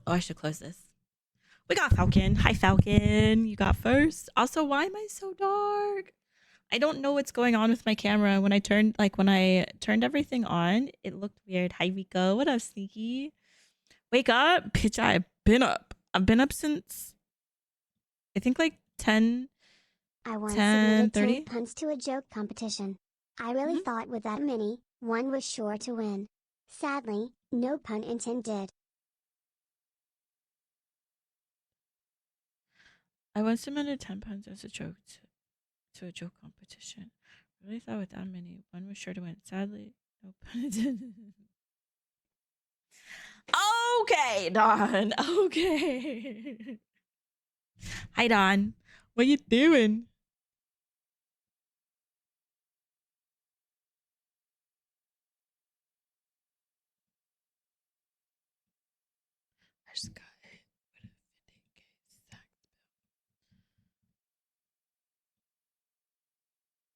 Oh, I should close this. We got Falcon. Hi, Falcon. You got first. Also, why am I so dark? I don't know what's going on with my camera. When I turned everything on, it looked weird. Hi, Rico. What up, Sneaky? Wake up, bitch. I've been up. I've been up since I think like 10, I once 10, submitted 10 30. puns to a joke competition. I really thought with that many, one was sure to win. Sadly, no pun intended. I once submitted 10 puns as a joke to a joke competition. I really thought with that many, one was sure to win. Sadly, no pun intended. Okay, Don. Okay. Hi, Don. What you doing? I just got hit with a 50K sack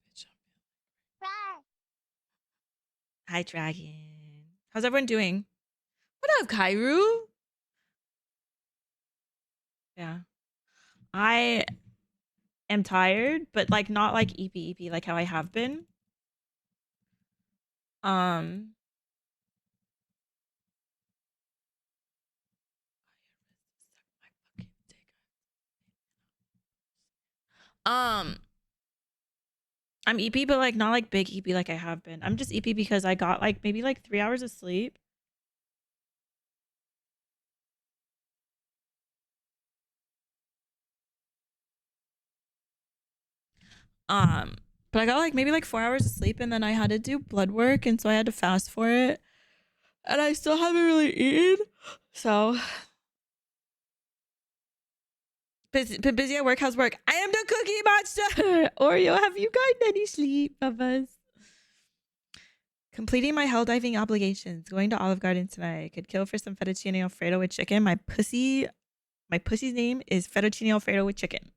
bitch. Hi, Dragon. How's everyone doing? What up, Kairu? Yeah. I am tired, but like not like EP like how I have been. Um um I'm EP but like not like big EP like I have been. I'm just EP because I got like maybe like 3 hours of sleep. Um but I got like maybe like 4 hours of sleep and then I had to do blood work and so I had to fast for it. And I still haven't really eaten. So been busy at work. How's work? I am the cookie monster. Oreo, have you gotten any sleep, Bubba's? Completing my hell diving obligations. Going to Olive Garden tonight. Could kill for some fettuccine alfredo with chicken. My pussy's name is fettuccine alfredo with chicken.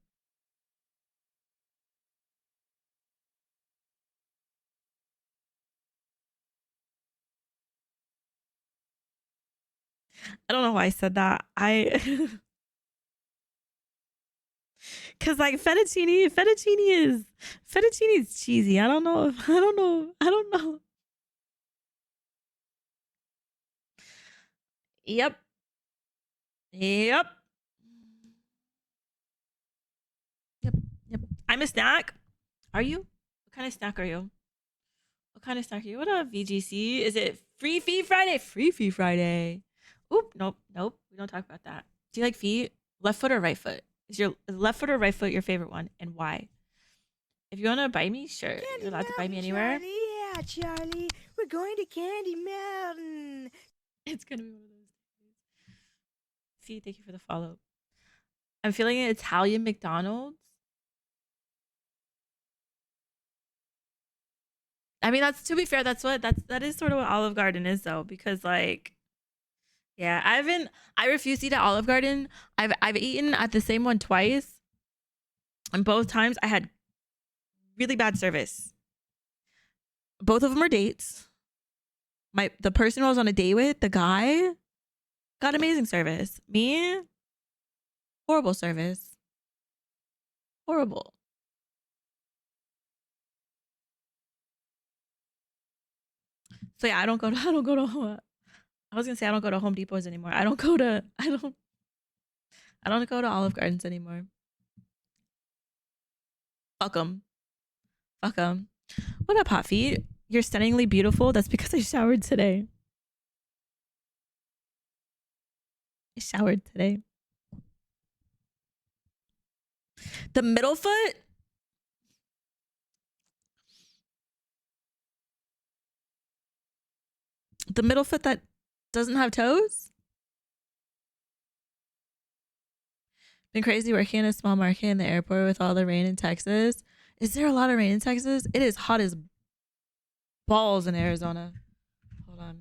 I don't know why I said that. Cause like fettuccine is cheesy. I don't know. I don't know. I don't know. Yep. Yep. Yep. Yep. I'm a snack. Are you? What kind of snack are you? What kind of snack are you? What up, VGC? Is it Free Fee Friday? Free Fee Friday. Oop, nope, nope. We don't talk about that. Do you like feet? Left foot or right foot? Is your left foot or right foot your favorite one, and why? If you want to buy me, sure. Candy You're allowed to buy me Mountain, anywhere. Charlie. Yeah, Charlie. We're going to Candy Mountain. It's gonna be one of those days. See, thank you for the follow. I'm feeling an Italian McDonald's. I mean, that's to be fair. That is sort of what Olive Garden is, though, because like, yeah, I refuse to eat at Olive Garden. I've eaten at the same one twice, and both times I had really bad service. Both of them were dates. The person I was on a date with, the guy, got amazing service. Me, horrible service. Horrible. So yeah, I don't go to I was gonna say I don't go to Home Depots anymore. I don't go to Olive Gardens anymore. Fuck them. Fuck them. What up, hot feet? You're stunningly beautiful. That's because I showered today. I showered today. The middle foot? The middle foot that doesn't have toes? Been crazy working in a small market in the airport with all the rain in Texas. Is there a lot of rain in Texas? It is hot as balls in Arizona. Hold on.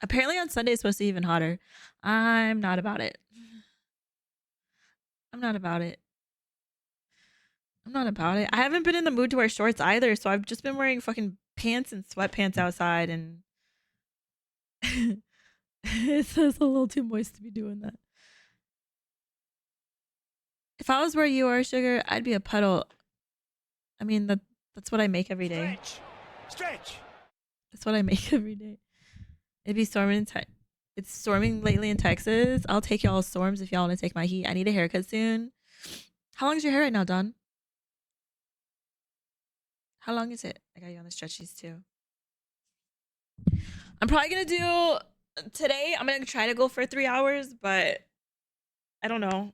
Apparently on Sunday it's supposed to be even hotter. I'm not about it. I'm not about it. I'm not about it. I haven't been in the mood to wear shorts either, so I've just been wearing fucking pants and sweatpants outside, and it says a little too moist to be doing that. If I was where you are, sugar, I'd be a puddle. I mean, that's what I make every day. Stretch. That's what I make every day. It'd be storming it's storming lately in Texas. I'll take y'all storms if y'all want to take my heat. I need a haircut soon. How long is your hair right now, Don? How long is it? I got you on the stretchies too. I'm probably gonna do today. I'm gonna try to go for 3 hours, but I don't know.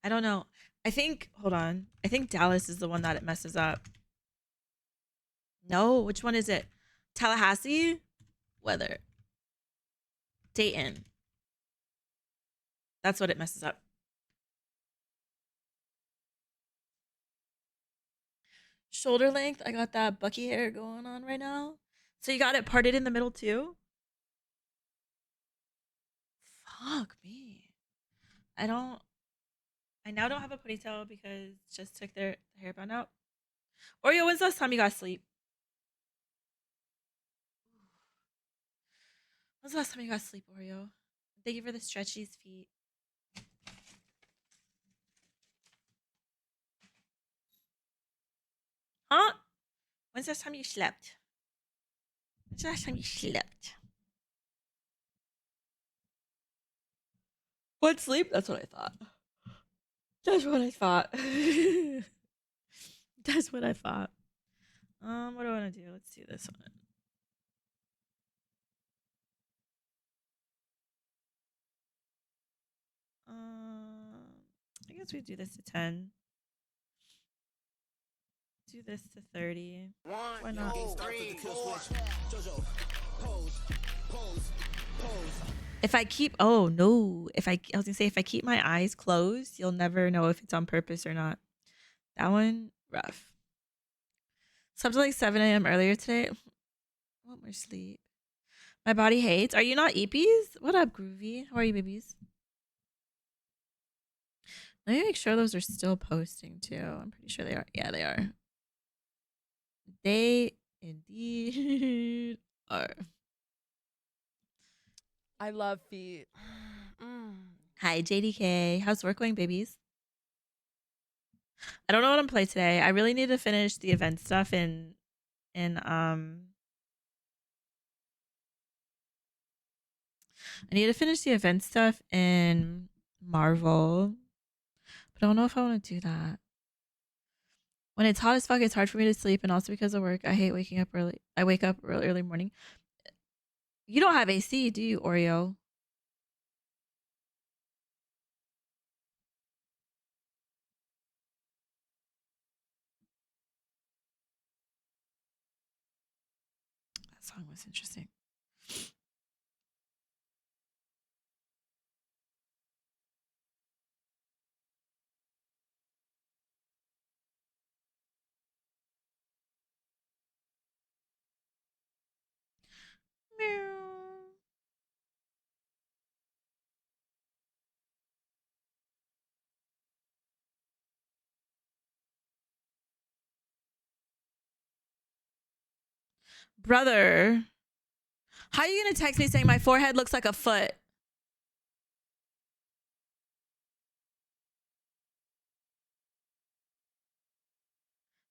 I don't know. I think hold on. I think Dallas is the one that it messes up. No, which one is it? Tallahassee? Weather. Dayton. That's what it messes up. Shoulder length. I got that Bucky hair going on right now. So you got it parted in the middle too? Fuck me. I don't. I now don't have a ponytail because just took their hairband out. Oreo, when's the last time you got sleep? When's the last time you got sleep, Oreo? Thank you for the stretchies feet. Huh? When's the last time you slept? When's the last time you slept? What sleep? That's what I thought. That's what I thought. That's what I thought. What do I want to do? Let's do this one. I guess we do this to 10. Do this to 30. Why not? If I keep, oh no, I was gonna say if I keep my eyes closed, you'll never know if it's on purpose or not. That one rough. Slept till like 7 a.m. earlier today. I want more sleep. My body hates. Are you not Eepies? What up, Groovy? How are you, babies? Let me make sure those are still posting too. I'm pretty sure they are. Yeah, they are. They indeed are. I love feet. Hi, JDK. How's work going, babies? I don't know what I'm playing today. I really need to finish the event stuff in I need to finish the event stuff in Marvel. But I don't know if I want to do that. When it's hot as fuck, it's hard for me to sleep, and also because of work, I hate waking up early. I wake up early morning. You don't have AC, do you, Oreo? That song was interesting. Meow. Brother, how are you gonna text me saying my forehead looks like a foot?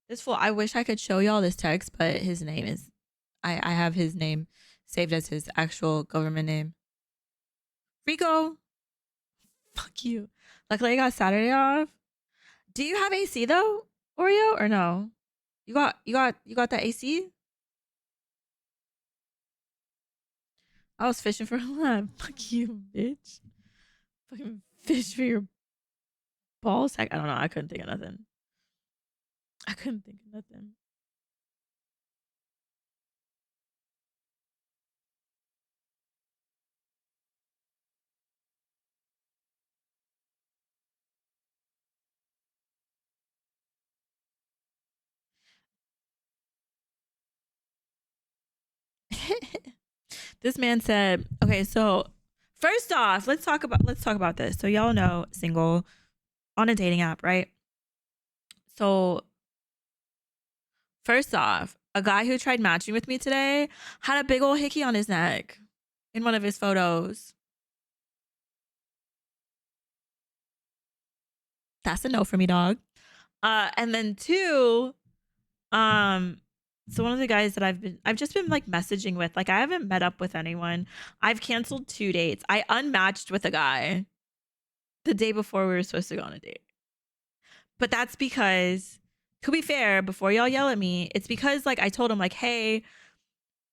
This fool. I wish I could show y'all this text, but his name is. I have his name saved as his actual government name. Rico. Fuck you. Luckily, I got Saturday off. Do you have AC though, Oreo, or no? You got that AC? I was fishing for a lot. Fuck you, bitch. Fucking fish for your ball sack. I don't know. I couldn't think of nothing. I couldn't think of nothing. This man said, okay, so first off, let's talk about this. So y'all know single on a dating app, right? So first off, a guy who tried matching with me today had a big old hickey on his neck in one of his photos. That's a no for me, dog. And then two, um, so one of the guys that I've just been like messaging with, like I haven't met up with anyone. I've canceled 2 dates. I unmatched with a guy the day before we were supposed to go on a date. But that's because, to be fair, before y'all yell at me, it's because like I told him like, hey,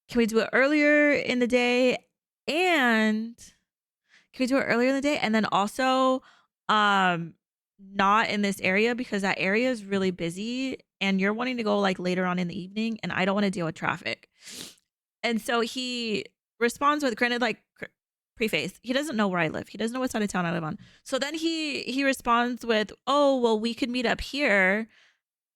can we do it earlier in the day? And can we do it earlier in the day? And then also, um, not in this area because that area is really busy and you're wanting to go like later on in the evening and I don't want to deal with traffic. And so he responds with, granted, like preface, he doesn't know where I live. He doesn't know what side of town I live on. So then he responds with, oh, well, we could meet up here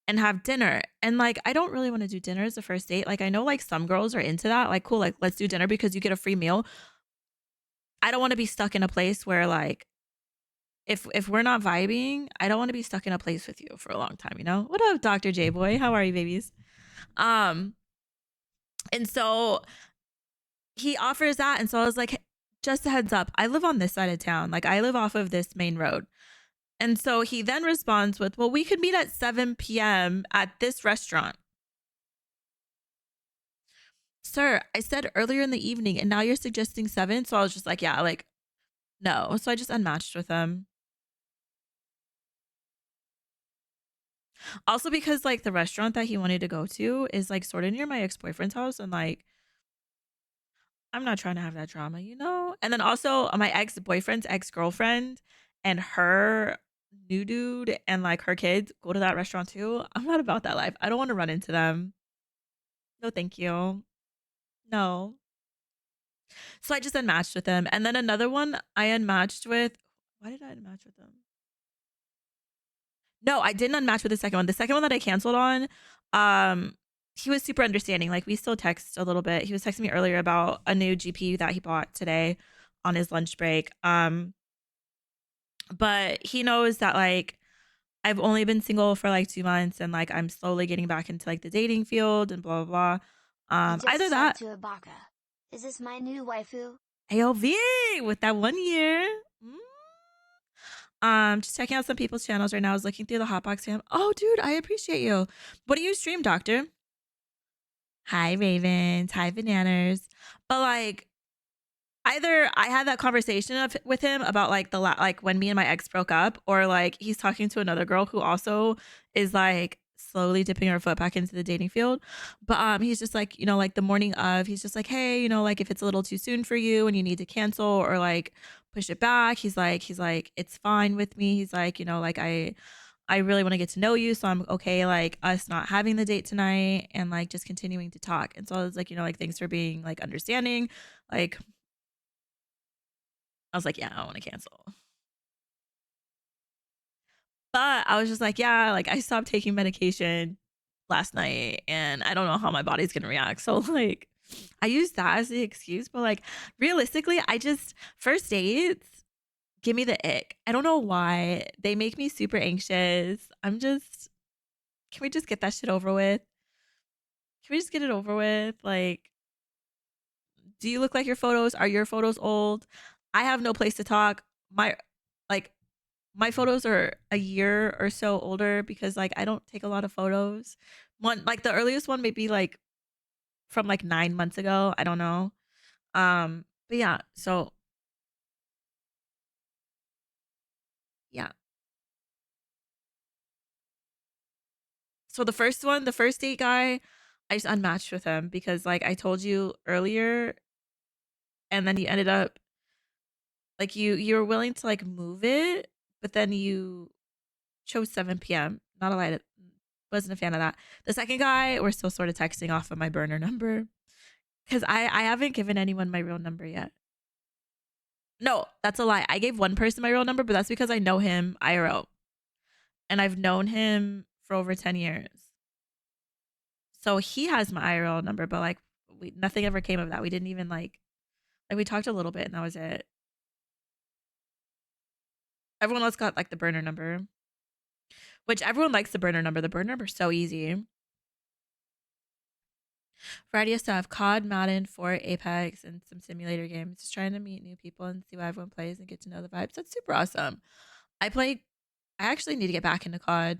and have dinner. And like, I don't really want to do dinner as a first date. Like, I know like some girls are into that. Like, cool, like let's do dinner because you get a free meal. I don't want to be stuck in a place where like if we're not vibing, I don't want to be stuck in a place with you for a long time, you know? What up, Dr. J boy? How are you, babies? Um, and so he offers that. And so I was like, just a heads up, I live on this side of town. Like I live off of this main road. And so he then responds with, well, we could meet at 7 p.m. at this restaurant. Sir, I said earlier in the evening and now you're suggesting 7. So I was just like, yeah, like, no. So I just unmatched with him. Also because like the restaurant that he wanted to go to is like sort of near my ex-boyfriend's house and like I'm not trying to have that drama, you know? And then also my ex-boyfriend's ex-girlfriend and her new dude and like her kids go to that restaurant too. I'm not about that life. I don't want to run into them. No, thank you. No. So I just unmatched with him. And then another one I unmatched with. Why did I unmatch with them? No, I didn't unmatch with the second one. The second one that I canceled on, um, he was super understanding. Like we still text a little bit. He was texting me earlier about a new GPU that he bought today on his lunch break. But he knows that like I've only been single for like 2 months and like I'm slowly getting back into like the dating field and blah blah blah. You just Either said that to Ibaka, is this my new waifu? AOV with that 1 year. Just checking out some people's channels right now. I was looking through the hotbox cam. Oh, dude, I appreciate you. What do you stream, doctor? Hi, Ravens. Hi, Bananas. But like, either I had that conversation with him about like like when me and my ex broke up, or like he's talking to another girl who also is like slowly dipping her foot back into the dating field. But he's just like, you know, like the morning of, he's just like, hey, you know, like if it's a little too soon for you and you need to cancel or like push it back, he's like, it's fine with me. He's like, you know, like I really want to get to know you. So I'm okay, like us not having the date tonight and like just continuing to talk. And so I was like, you know, like thanks for being like understanding. Like, I was like, yeah, I want to cancel. But I was just like, yeah, like I stopped taking medication last night and I don't know how my body's going to react. So, like, I use that as the excuse. But, like, realistically, I just, first dates give me the ick. I don't know why. They make me super anxious. I'm just, can we just get that shit over with? Can we just get it over with? Like, do you look like your photos? Are your photos old? I have no place to talk. Like, my photos are a year or so older because like I don't take a lot of photos. One like the earliest one may be like from like 9 months ago. I don't know. But yeah, so yeah. So the first one, the first date guy, I just unmatched with him because like I told you earlier, and then you ended up like you were willing to like move it, but then you chose 7 p.m. Not a lie, wasn't a fan of that. The second guy, we're still sort of texting off of my burner number. Because I haven't given anyone my real number yet. No, that's a lie. I gave one person my real number, but that's because I know him IRL. And I've known him for over 10 years. So he has my IRL number, but like nothing ever came of that. We didn't even like And we talked a little bit and that was it. Everyone else got like the burner number, which everyone likes the burner number. The burner number is so easy. Variety of stuff: COD, Madden, Fort, Apex, and some simulator games. Just trying to meet new people and see what everyone plays and get to know the vibes. That's super awesome. I actually need to get back into COD.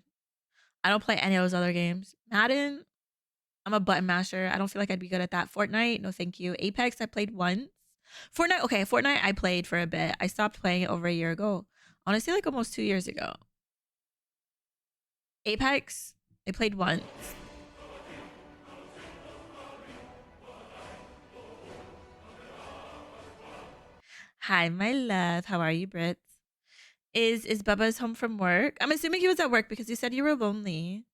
I don't play any of those other games. Madden, I'm a button masher. I don't feel like I'd be good at that. Fortnite, no thank you. Apex, I played once. Fortnite, okay, Fortnite I played for a bit. I stopped playing it over a year ago. Honestly, like almost 2 years ago. Apex, I played once. Hi, my love. How are you, Brits? Is Bubba's home from work? I'm assuming he was at work because you said you were lonely.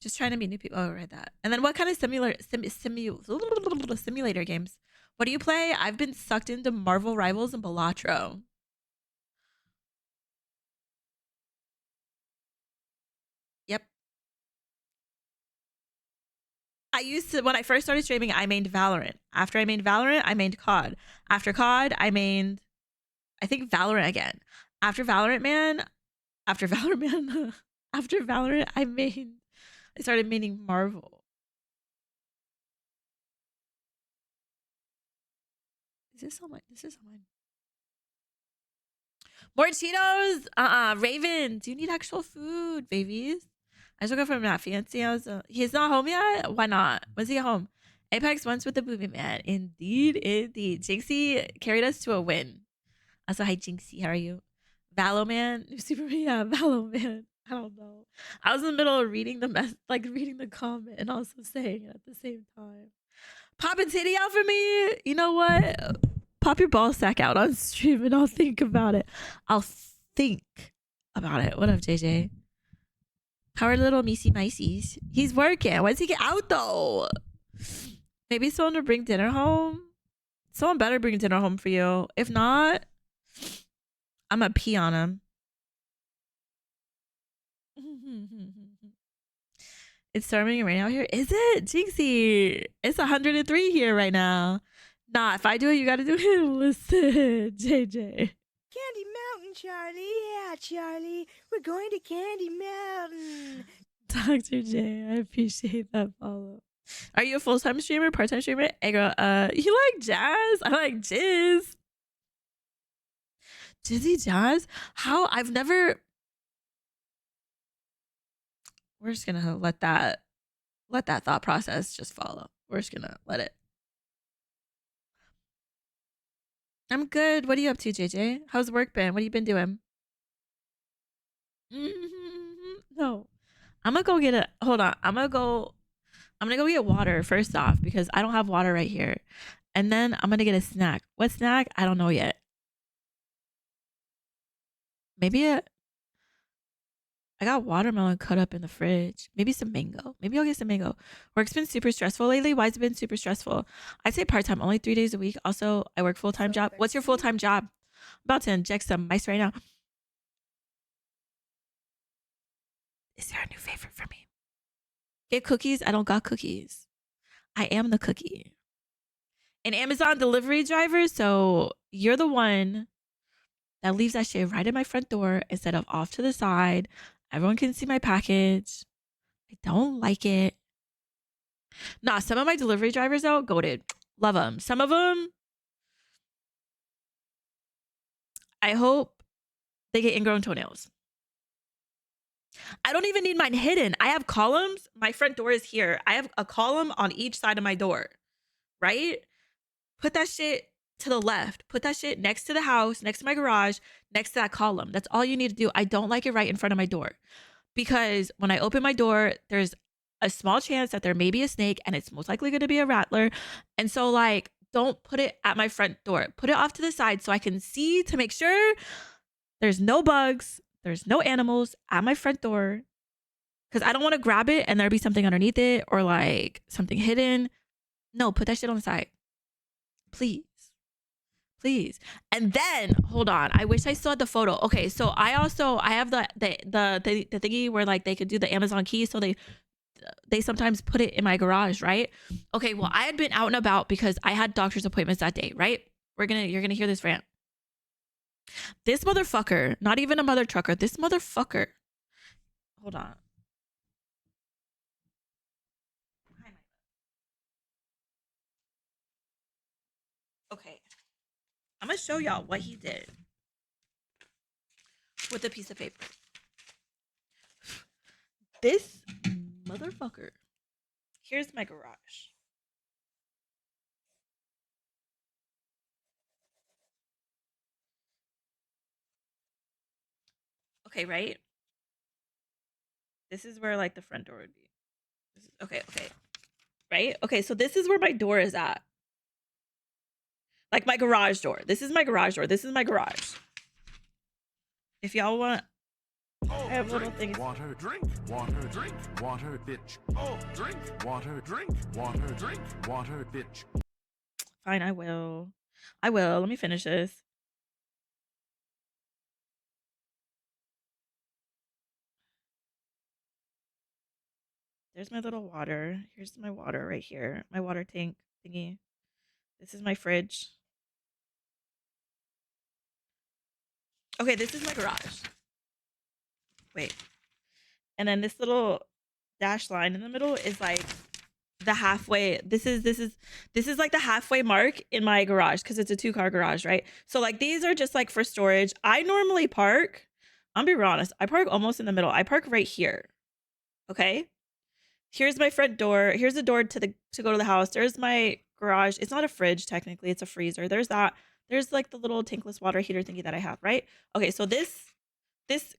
Just trying to meet new people. Oh, I read that. And then what kind of simulator games? What do you play? I've been sucked into Marvel Rivals and Balatro. Yep. I used to, when I first started streaming, I mained Valorant. After I mained Valorant, I mained COD. After COD, I mained, I think, Valorant again. After Valorant, man, after Valorant, after Valorant, I started maining Marvel. Is this on mine? This is on mine. More Cheetos. Raven, do you need actual food, babies? I just woke up from that fancy. He's not home yet? Why not? When's he get home? Apex once with the booby man. Indeed, indeed. Jinxie carried us to a win. Also, hi Jinxie, how are you? Valo man, super yeah, Valo man. I don't know. I was in the middle of reading reading the comment and also saying it at the same time. Pop a titty out for me. You know what? Pop your ball sack out on stream and I'll think about it. I'll think about it. What up, JJ? How are little Missy Miceys? He's working. When's he get out though? Maybe someone to bring dinner home. Someone better bring dinner home for you. If not, I'm gonna pee on him. It's storming and raining out here. Is it? Jinxie. It's 103 here right now. Nah, if I do it, you gotta do it. Listen, JJ. Candy Mountain, Charlie. Yeah, Charlie. We're going to Candy Mountain. Dr. J, I appreciate that follow. Are you a full-time streamer, part-time streamer? Hey girl, you like jazz? I like jizz. Jizzy jazz? How? I've never... We're just gonna let that thought process just follow. We're just gonna let it. I'm good. What are you up to, JJ? How's work been? What have you been doing? No. I'm gonna go get a hold on. I'm gonna go get water first off because I don't have water right here. And then I'm gonna get a snack. What snack? I don't know yet. Maybe I got watermelon cut up in the fridge. Maybe some mango. Maybe I'll get some mango. Work's been super stressful lately. Why's it been super stressful? I'd say part-time, only 3 days a week. Also, I work full-time job. What's your full-time job? I'm about to inject some mice right now. Is there a new favorite for me? Get cookies? I don't got cookies. I am the cookie. An Amazon delivery driver, so you're the one that leaves that shit right at my front door instead of off to the side. Everyone can see my package. I don't like it. Nah, some of my delivery drivers though, goated. Love them. Some of them, I hope they get ingrown toenails. I don't even need mine hidden. I have columns. My front door is here. I have a column on each side of my door, right? Put that shit to the left. Put that shit next to the house, next to my garage, next to that column. That's all you need to do. I don't like it right in front of my door because when I open my door, there's a small chance that there may be a snake and it's most likely going to be a rattler. And so like, don't put it at my front door. Put it off to the side so I can see to make sure there's no bugs, there's no animals at my front door because I don't want to grab it and there be something underneath it or like something hidden. No, put that shit on the side. Please. Please. And then hold on. I wish I saw the photo. Okay, so I have the thingy where like they could do the Amazon key so they they sometimes put it in my garage, right? Okay, well, I had been out and about because I had doctor's appointments that day, right? You're gonna hear this rant. This motherfucker, not even a mother trucker, this motherfucker. Hold on. Okay. I'm gonna show y'all what he did with a piece of paper. This motherfucker. Here's my garage. Okay, right? This is where like the front door would be. Okay, okay. Right? Okay, so this is where my door is at. Like my garage door. This is my garage door. This is my garage. If y'all want, Oh, I have drink little things. water, drink water, bitch. Oh, drink water, drink water, bitch. Fine, I will. I will. Let me finish this. There's my little water. Here's my water right here. My water tank thingy. This is my fridge. Okay, this is my garage. Wait. And then this little dash line in the middle is like the halfway. This is like the halfway mark in my garage because it's a 2-car garage, right? So like these are just like for storage. I normally park, I'm be real honest, I park almost in the middle. I park right here. Okay? Here's my front door. Here's the door to go to the house. There's my garage. It's not a fridge technically, it's a freezer. There's that. There's like the little tankless water heater thingy that I have, right? Okay, so this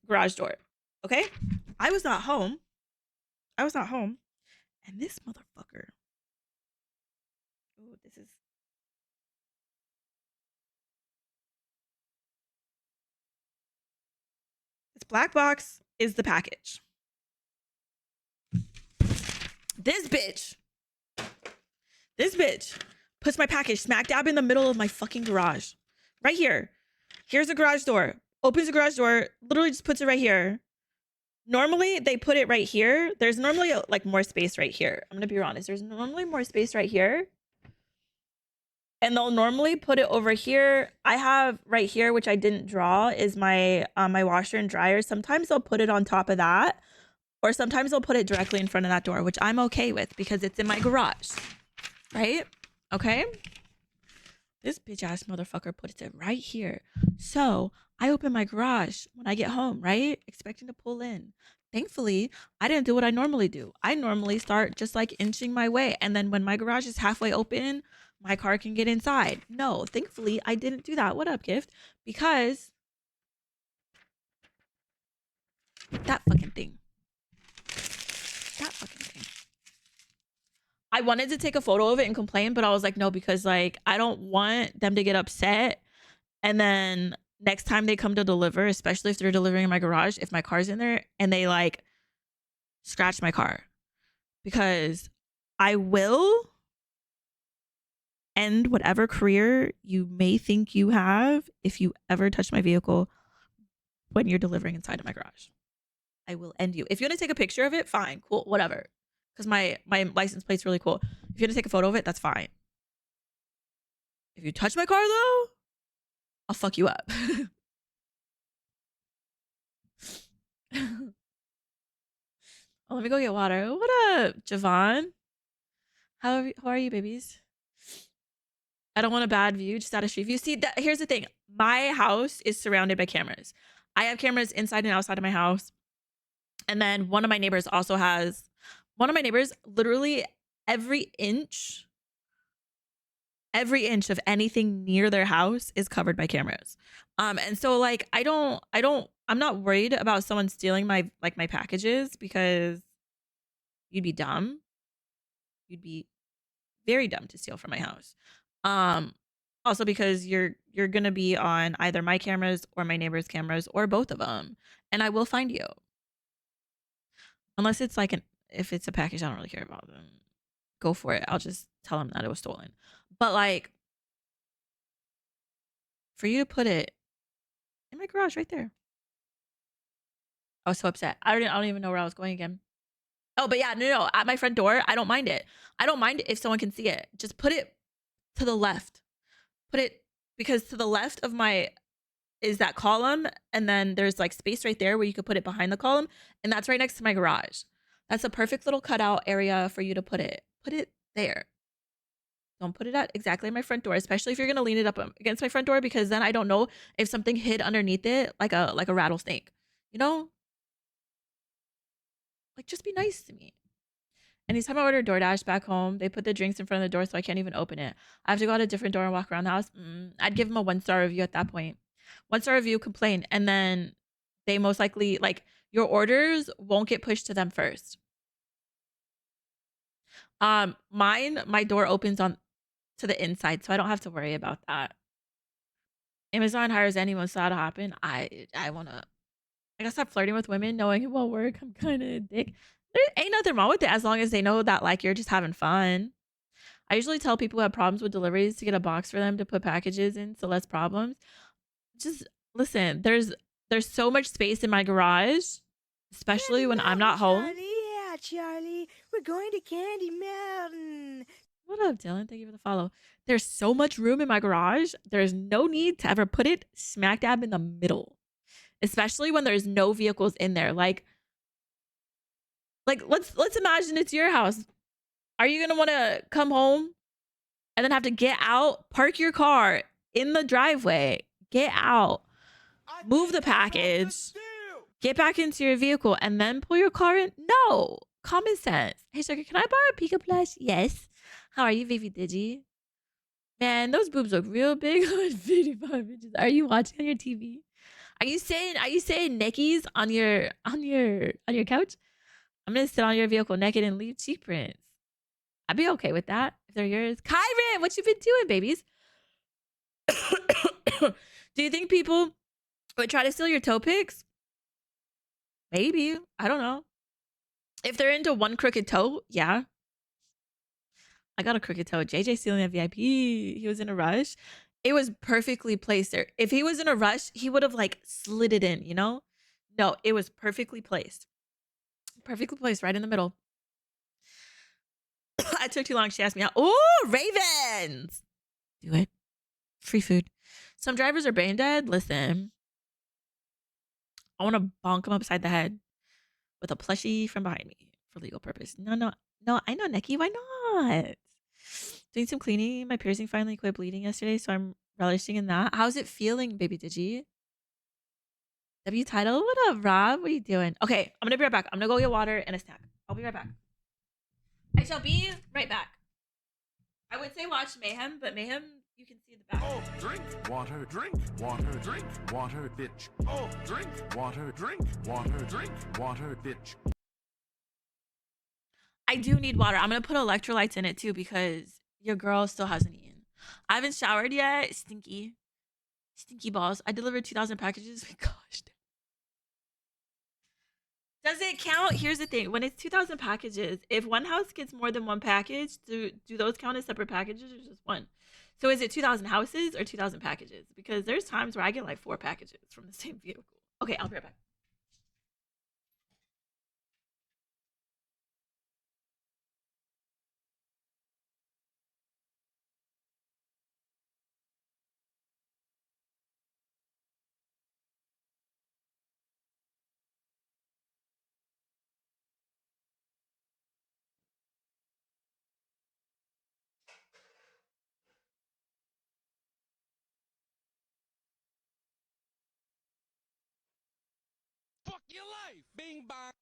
garage door. Okay? I was not home. And this motherfucker. Oh, this black box is the package. This bitch. This bitch puts my package smack dab in the middle of my fucking garage. Right here. Here's a garage door. Opens the garage door, literally just puts it right here. Normally, they put it right here. There's normally like more space right here. I'm gonna be honest. There's normally more space right here. And they'll normally put it over here. I have right here, which I didn't draw, is my my washer and dryer. Sometimes they'll put it on top of that, or sometimes they'll put it directly in front of that door, which I'm okay with because it's in my garage, right? Okay. This bitch ass motherfucker puts it right here. So I open my garage when I get home, right? Expecting to pull in. Thankfully, I didn't do what I normally do. I normally start just like inching my way. And then when my garage is halfway open, my car can get inside. No, thankfully, I didn't do that. What up, Gift? Because that fucking thing. That fucking thing. I wanted to take a photo of it and complain, but I was like, no, because like I don't want them to get upset. And then next time they come to deliver, especially if they're delivering in my garage, if my car's in there and they like scratch my car, because I will end whatever career you may think you have if you ever touch my vehicle when you're delivering inside of my garage. I will end you. If you want to take a picture of it, fine, cool, whatever. Because my license plate's really cool. If you want to take a photo of it, that's fine. If you touch my car though, I'll fuck you up. Oh, let me go get water. What up, Javon? How are you, babies? I don't want a bad view, just out of street view. See, here's the thing. My house is surrounded by cameras. I have cameras inside and outside of my house. And then one of my neighbors literally every inch of anything near their house is covered by cameras. And so like I'm not worried about someone stealing my packages because you'd be dumb. You'd be very dumb to steal from my house. Also because you're going to be on either my cameras or my neighbor's cameras or both of them, and I will find you. Unless it's like if it's a package I don't really care about, then go for it. I'll just tell them that it was stolen. But like for you to put it in my garage right there. I was so upset. I don't even know where I was going again. Oh, but yeah, no, at my front door, I don't mind it. I don't mind it if someone can see it. Just put it to the left. Put it because to the left of my is that column, and then there's like space right there where you could put it behind the column, and that's right next to my garage. That's a perfect little cutout area for you to put it. Put it there. Don't put it at exactly my front door, especially if you're gonna lean it up against my front door, because then I don't know if something hid underneath it, like a rattlesnake. You know, like just be nice to me. Anytime I order DoorDash back home, they put the drinks in front of the door so I can't even open it. I have to go out a different door and walk around the house. I'd give them a 1-star review at that point. 1-star review, complain, and then they most likely like your orders won't get pushed to them first. My door opens on to the inside, so I don't have to worry about that. Amazon hires anyone, so that'll happen. I gotta stop flirting with women knowing it won't work. I'm kind of a dick. There ain't nothing wrong with it as long as they know that like you're just having fun. I usually tell people who have problems with deliveries to get a box for them to put packages in, so less problems. Just listen, there's so much space in my garage, especially Candy when I'm Mountain, not home. Charlie. Yeah, Charlie. We're going to Candy Mountain. What up, Dylan? Thank you for the follow. There's so much room in my garage. There's no need to ever put it smack dab in the middle, especially when there's no vehicles in there. Like let's imagine it's your house. Are you gonna want to come home and then have to get out, park your car in the driveway, get out, move the package, get back into your vehicle, and then pull your car in? No. Common sense. Hey, sugar, can I borrow a Pika plush? Yes. How are you, Vivi Digi? Man, those boobs look real big on 55 inches. Are you watching on your TV? Are you saying neckies on your couch? I'm gonna sit on your vehicle naked and leave cheek prints. I'd be okay with that if they're yours. Kyron, what you been doing, babies? Do you think people would try to steal your toe pics? Maybe. I don't know. If they're into one crooked toe, yeah. I got a crooked toe. JJ stealing a VIP. He was in a rush. It was perfectly placed there. If he was in a rush, he would have like slid it in, you know? No, it was perfectly placed. Perfectly placed right in the middle. I took too long. She asked me out. Oh, Ravens. Do it. Free food. Some drivers are brain dead. Listen, I want to bonk him upside the head with a plushie from behind me for legal purpose. No. I know, Nikki. Why not? Doing some cleaning. My piercing finally quit bleeding yesterday, so I'm relishing in that. How's it feeling, baby Digi? W title. What up, Rob? What are you doing? Okay, I'm gonna be right back. I'm gonna go get water and a snack. I'll be right back. I shall be right back. I would say watch Mayhem, but Mayhem, you can see the back. Oh, drink water, drink water, drink water, bitch. Oh, drink water, drink water, drink water, bitch. I do need water. I'm gonna put electrolytes in it too because your girl still hasn't eaten. I haven't showered yet. Stinky. Stinky balls. I delivered 2,000 packages. Gosh. Does it count? Here's the thing. When it's 2,000 packages, if one house gets more than one package, do those count as separate packages or just one? So is it 2,000 houses or 2,000 packages? Because there's times where I get like 4 packages from the same vehicle. Okay, I'll be right back. Fuck your life. Bing bong.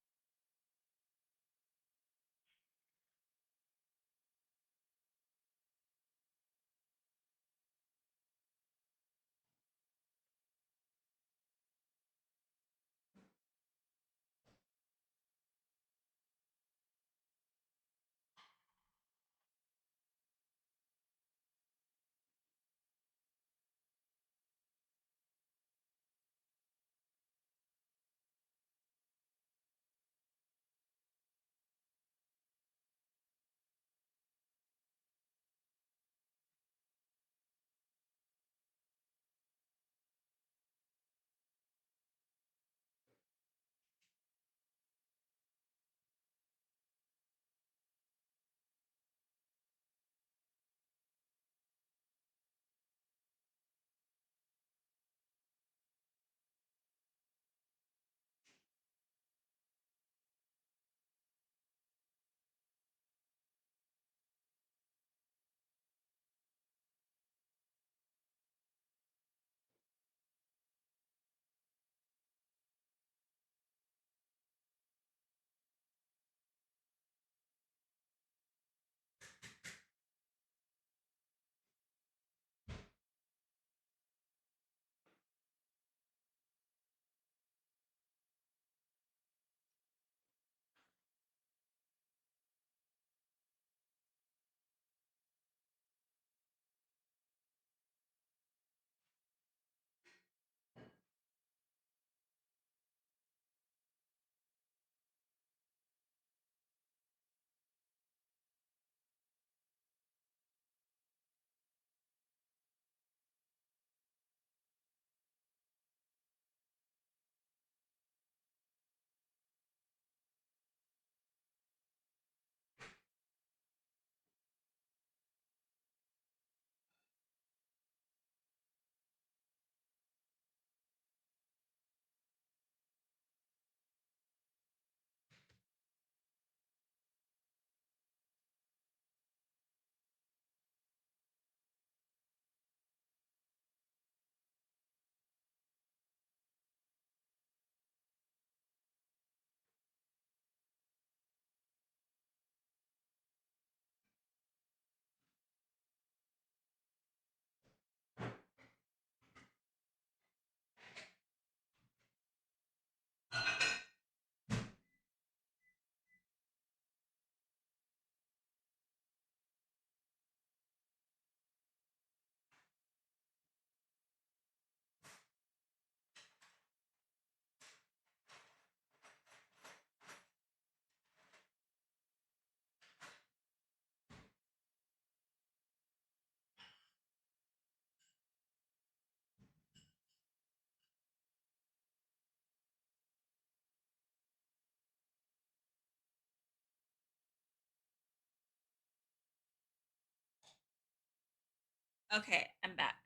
Okay, I'm back.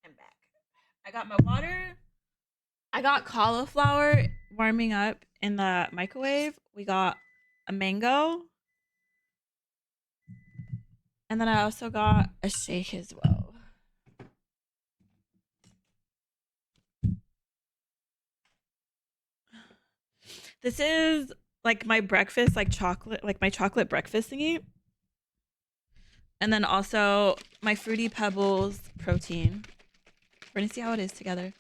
I'm back. I got my water. I got cauliflower warming up in the microwave. We got a mango. And then I also got a shake as well. This is like my breakfast, like chocolate, like my chocolate breakfast thingy. And then also my Fruity Pebbles protein. We're gonna see how it is together.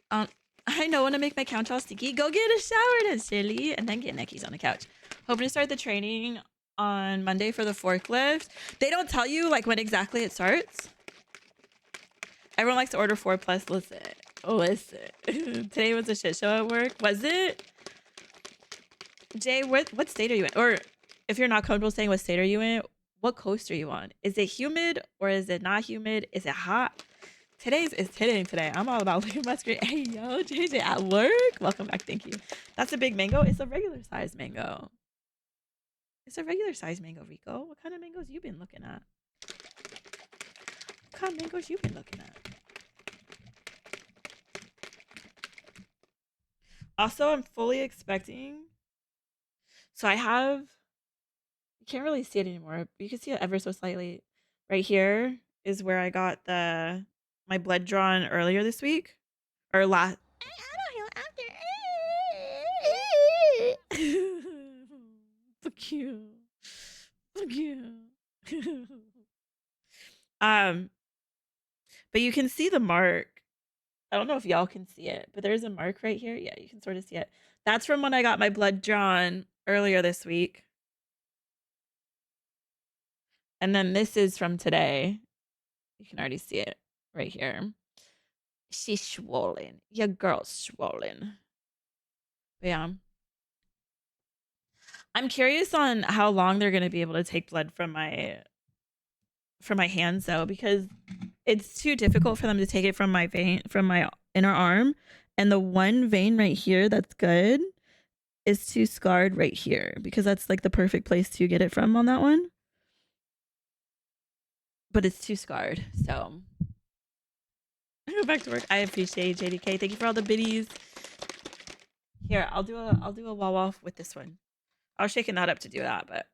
Um, I know when to make my couch all sticky. Go get a shower then, silly, and then get Nikki's on the couch. Hoping to start the training on Monday for the forklift. They don't tell you like when exactly it starts. Everyone likes to order 4+. Listen. Today was a shit show at work. Was it? Jay, what state are you in? Or if you're not comfortable saying what state are you in, what coast are you on? Is it humid or is it not humid? Is it hot? It's hitting today. I'm all about looking at my screen. Hey, yo, JJ at work. Welcome back. Thank you. That's a big mango. It's a regular size mango. It's a regular size mango, Rico. What kind of mangoes you been looking at? What kind of mangoes you been looking at? Also, I'm fully expecting. So I have. You can't really see it anymore, but you can see it ever so slightly. Right here is where I got my blood drawn earlier this week, or last. Fuck you. Fuck you. um, but you can see the mark. I don't know if y'all can see it, but there's a mark right here. Yeah, you can sort of see it. That's from when I got my blood drawn earlier this week. And then this is from today. You can already see it right here. She's swollen. Your girl's swollen. But yeah. I'm curious on how long they're gonna be able to take blood from my hands though, because it's too difficult for them to take it from my vein from my inner arm. And the one vein right here that's good is too scarred right here because that's like the perfect place to get it from on that one. But it's too scarred. So I go back to work. I appreciate JDK. Thank you for all the biddies. Here, I'll do a wall off with this one. I was shaking that up to do that, but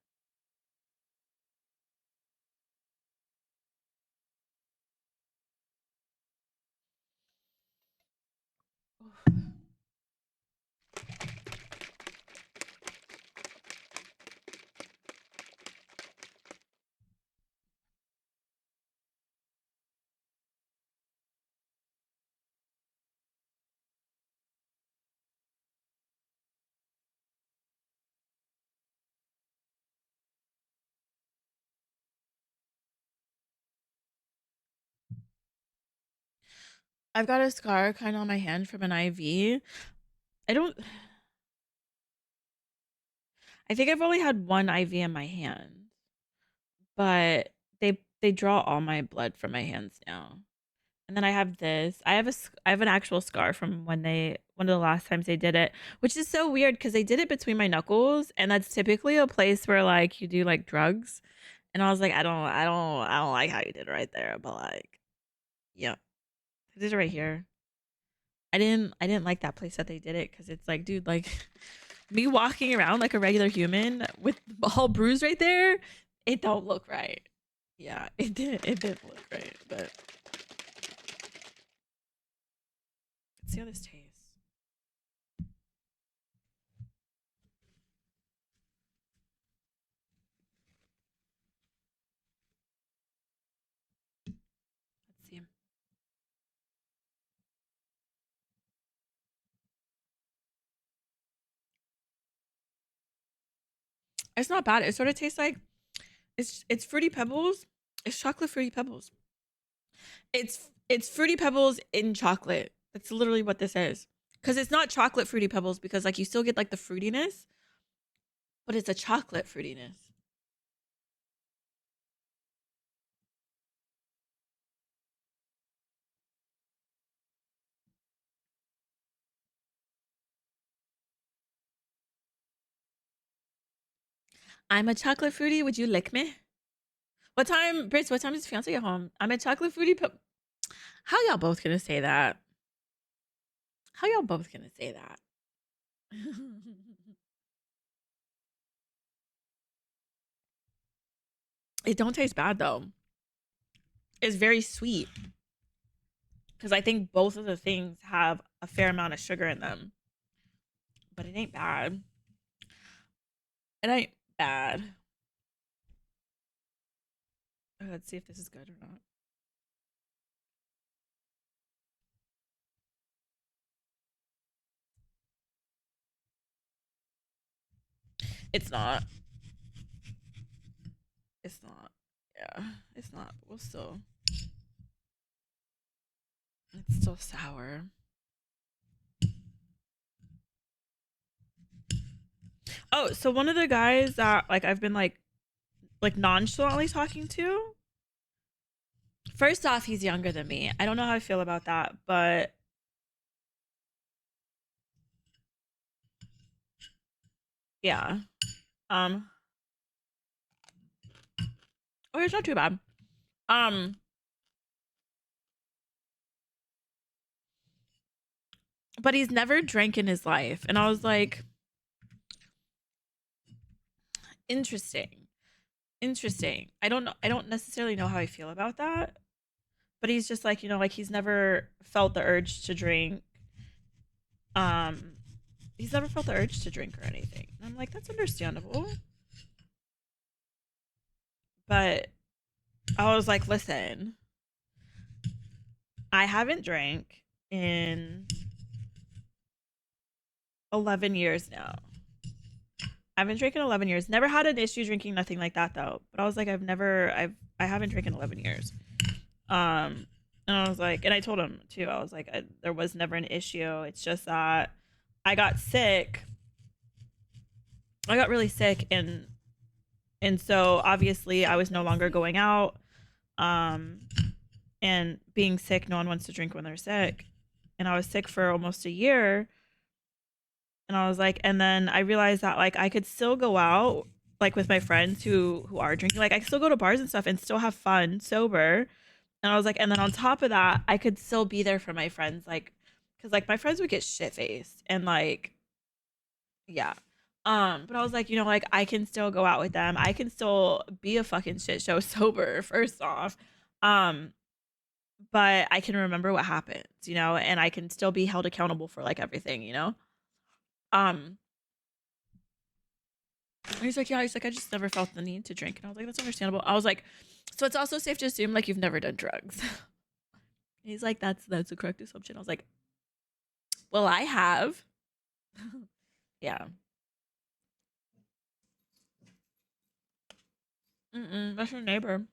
I've got a scar kind of on my hand from an IV. I don't. I think I've only had one IV in my hand, but they draw all my blood from my hands now. And then I have this. I have an actual scar from when one of the last times they did it, which is so weird because they did it between my knuckles, and that's typically a place where like you do like drugs. And I was like, I don't like how you did it right there, but like, yeah, they did it right here. I didn't like that place that they did it because it's like, dude, like me walking around like a regular human with a whole bruise right there, it don't look right. Yeah, it didn't look right, but let's see how this tastes. Let's see. It's not bad. It sort of tastes like it's fruity pebbles. It's chocolate fruity pebbles. It's fruity pebbles in chocolate. That's literally what this is. Cuz it's not chocolate fruity pebbles because like you still get like the fruitiness, but it's a chocolate fruitiness. I'm a chocolate fruity. Would you lick me? What time, Brits? What time does fiance get home? I'm a chocolate fruity. How y'all both gonna say that? How y'all both gonna say that? It don't taste bad though. It's very sweet because I think both of the things have a fair amount of sugar in them, but it ain't bad. It ain't bad. Let's see if this is good or not. It's not. It's not. Yeah, it's not. But we'll still. It's still sour. Oh, so one of the guys that like I've been like nonchalantly talking to. First off, he's younger than me. I don't know how I feel about that, but yeah. Um. Oh, it's not too bad. Um. But he's never drank in his life, and I was like, interesting, interesting. I don't know. I don't necessarily know how I feel about that, but he's just like like he's never felt the urge to drink. Um. He's never felt the urge to drink or anything. And I'm like, that's understandable. But I was like, listen, I haven't drank in 11 years now. I've been drinking 11 years. Never had an issue drinking, nothing like that though. But I was like, I haven't drank in 11 years. Um, and I was like, and I told him too. I was like, there was never an issue. It's just that I got sick. I got really sick, and so obviously I was no longer going out. Um, and being sick, no one wants to drink when they're sick. And I was sick for almost a year. And I was like, and then I realized that like I could still go out like with my friends who are drinking. Like I could still go to bars and stuff and still have fun sober. And I was like, and then on top of that, I could still be there for my friends, like, cause like my friends would get shit faced and like, yeah. But I was like, like I can still go out with them. I can still be a fucking shit show sober, first off. Um, but I can remember what happens, and I can still be held accountable for like everything. Um, and he's like, yeah, he's like, I just never felt the need to drink. And I was like, that's understandable. I was like, so it's also safe to assume like you've never done drugs. He's like, that's a correct assumption. I was like, well, I have. Yeah. That's your neighbor.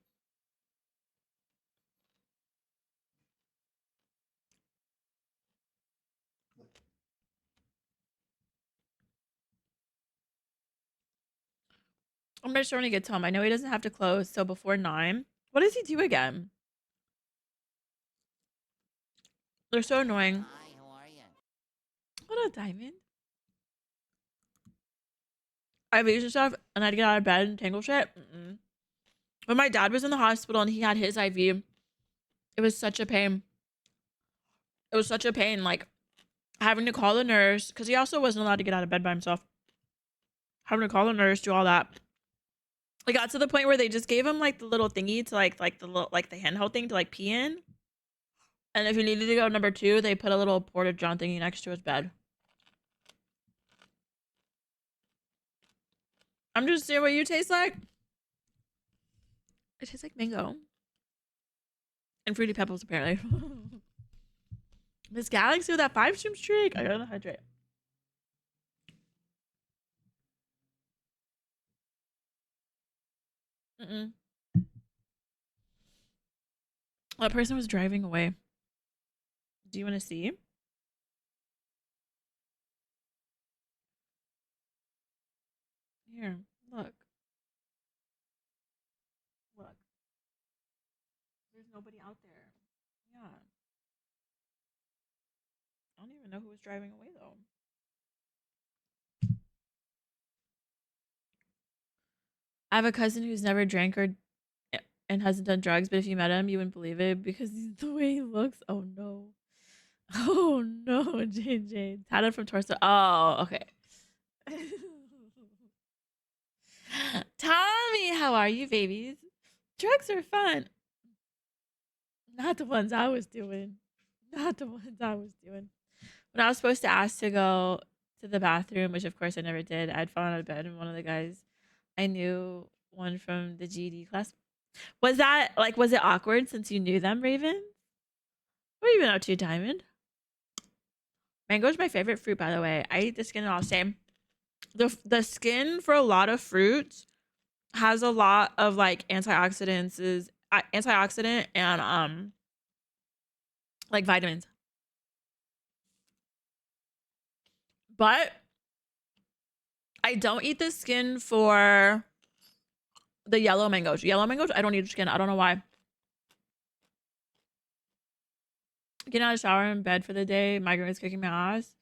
I'm pretty sure when he gets home. I know he doesn't have to close, so before 9. What does he do again? They're so annoying. Hi, how are you? What a diamond. I've used stuff and I'd get out of bed and tangle shit. When my dad was in the hospital and he had his IV, it was such a pain. It was such a pain, like having to call the nurse because he also wasn't allowed to get out of bed by himself. Having to call the nurse, do all that. It got to the point where they just gave him like the little thingy to like the little like the handheld thing to like pee in. And if he needed to go number 2, they put a little porta john thingy next to his bed. I'm just seeing what you taste like. It tastes like mango and fruity pebbles apparently. Miss Galaxy with that 5-stream streak. I gotta hydrate. Mm-mm. That person was driving away. Do you want to see? Here, look. Look. There's nobody out there. Yeah. I don't even know who was driving away, though. I have a cousin who's never drank or and hasn't done drugs, but if you met him, you wouldn't believe it because the way he looks. Oh no. Oh no, JJ. Tatted from torso. Oh, okay. Tommy, how are you, babies? Drugs are fun. Not the ones I was doing. Not the ones I was doing. When I was supposed to ask to go to the bathroom, which of course I never did, I'd fallen out of bed and one of the guys I knew, one from the GD class. Was that like, was it awkward since you knew them, Raven? What have you been up to, Diamond? Mango is my favorite fruit, by the way. I eat the skin all same. The skin for a lot of fruits has a lot of like antioxidant and like vitamins. But I don't eat the skin for the yellow mangoes. Yellow mangoes, I don't eat the skin. I don't know why. Getting out of the shower in bed for the day. Migraine is kicking my ass.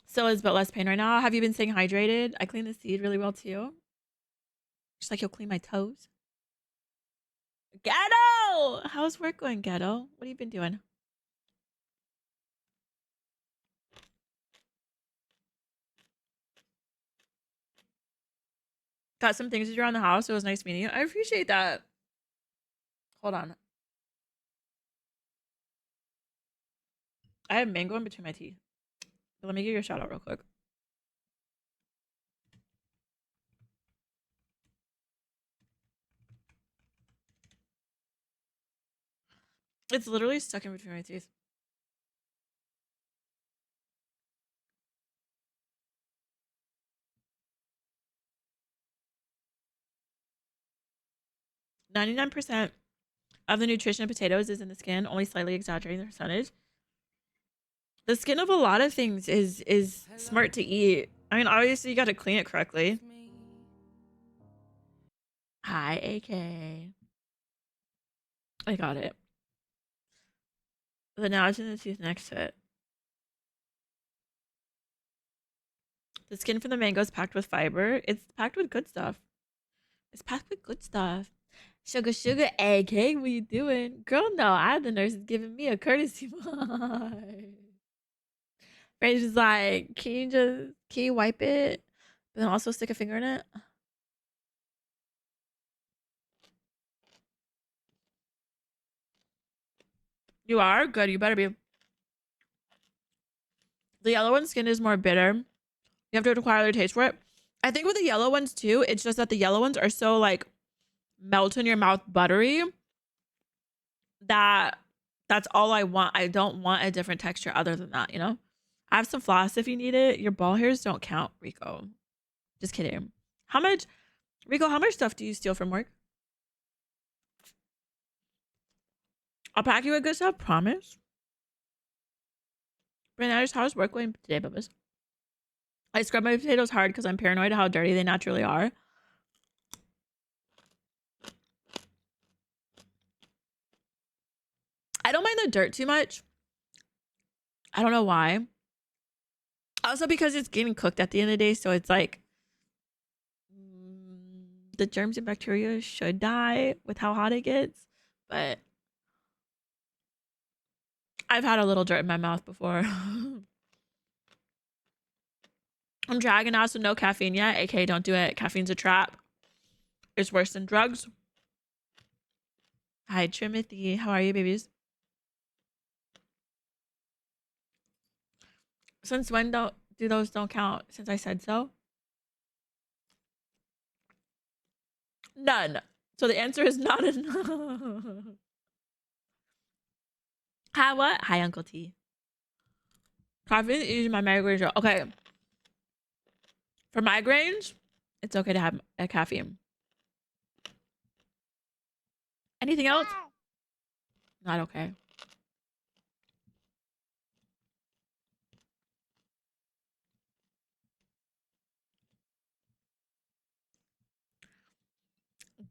Still is, but less pain right now. Have you been staying hydrated? I clean the seed really well too. Just like you'll clean my toes. Ghetto! How's work going, Ghetto? What have you been doing? Got some things to do around the house. It was nice meeting you. I appreciate that. Hold on. I have mango in between my teeth. But let me give you a shout out real quick. It's literally stuck in between my teeth. %99 of the nutrition of potatoes is in the skin, only slightly exaggerating the percentage. The skin of a lot of things is smart to eat. I mean, obviously you got to clean it correctly. Hi, AK. I got it. But now it's in the tooth next to it. The skin from the mango is packed with fiber. It's packed with good stuff. It's packed with good stuff. Sugar, sugar, egg, hey, what you doing? Girl, no, I had the nurses giving me a courtesy mark. Rage is like, can you wipe it? But then also stick a finger in it? You are? Good, you better be. The yellow one's skin is more bitter. You have to acquire the taste for it. I think with the yellow ones too, it's just that the yellow ones are so like melt in your mouth buttery that that's all I want. I don't want a different texture other than that, you know? I have some floss if you need it. Your ball hairs don't count, Rico. Just kidding. How much, Rico, how much stuff do you steal from work? I'll pack you a good stuff, promise. Brandon, how's work going today, Bubba's? I scrub my potatoes hard because I'm paranoid how dirty they naturally are. I don't mind the dirt too much. I don't know why. Also because it's getting cooked at the end of the day, so it's like the germs and bacteria should die with how hot it gets, but I've had a little dirt in my mouth before. I'm dragging out, so no caffeine yet. AK, don't do it. Caffeine's a trap. It's worse than drugs. Hi, Timothy. How are you, babies? Since when do those don't count? Since I said so? None. So the answer is not enough. Hi, what? Hi, Uncle T. Caffeine is my migraine. Okay. For migraines, it's okay to have a caffeine. Anything else? Not okay.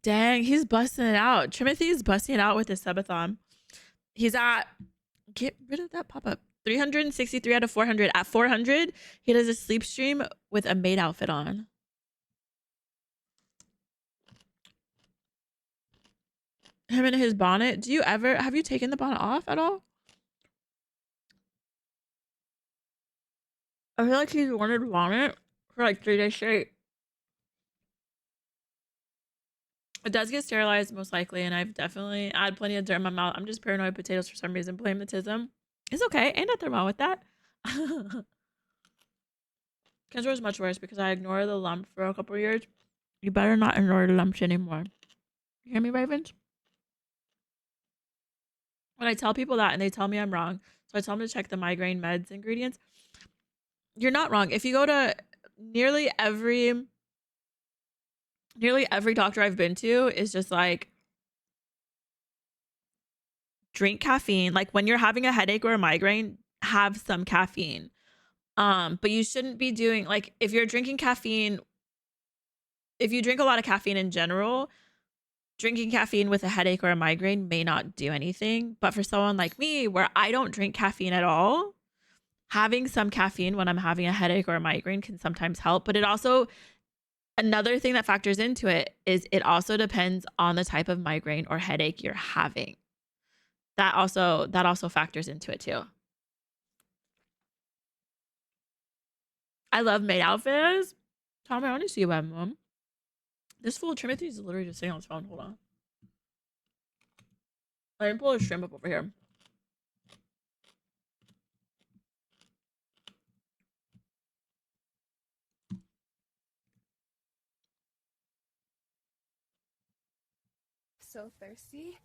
Dang, he's busting it out. Timothy's busting it out with his subathon. He's at, get rid of that pop-up. 363 out of 400. At 400, he does a sleep stream with a maid outfit on. Him and his bonnet. Do you ever have you taken the bonnet off at all? I feel like he's worn his bonnet for like 3 days straight. It does get sterilized most likely, and I've definitely had plenty of dirt in my mouth. I'm just paranoid potatoes for some reason. Blame the tism. It's okay. Ain't nothing wrong with that. Cancer is much worse because I ignored the lump for a couple of years. You better not ignore the lumps anymore. You hear me, Ravens? When I tell people that and they tell me I'm wrong, so I tell them to check the migraine meds ingredients. You're not wrong. If you go to nearly every doctor I've been to is just like drink caffeine. Like when you're having a headache or a migraine, have some caffeine. But you shouldn't be doing like if you're drinking caffeine, if you drink a lot of caffeine in general, drinking caffeine with a headache or a migraine may not do anything. But for someone like me, where I don't drink caffeine at all, having some caffeine when I'm having a headache or a migraine can sometimes help. But it also, another thing that factors into it is it also depends on the type of migraine or headache you're having. That also factors into it too. I love maid outfits. Tommy, I want to see you have them. This fool Timothy is literally just sitting on his phone. Hold on. I can pull a shrimp up over here. So thirsty.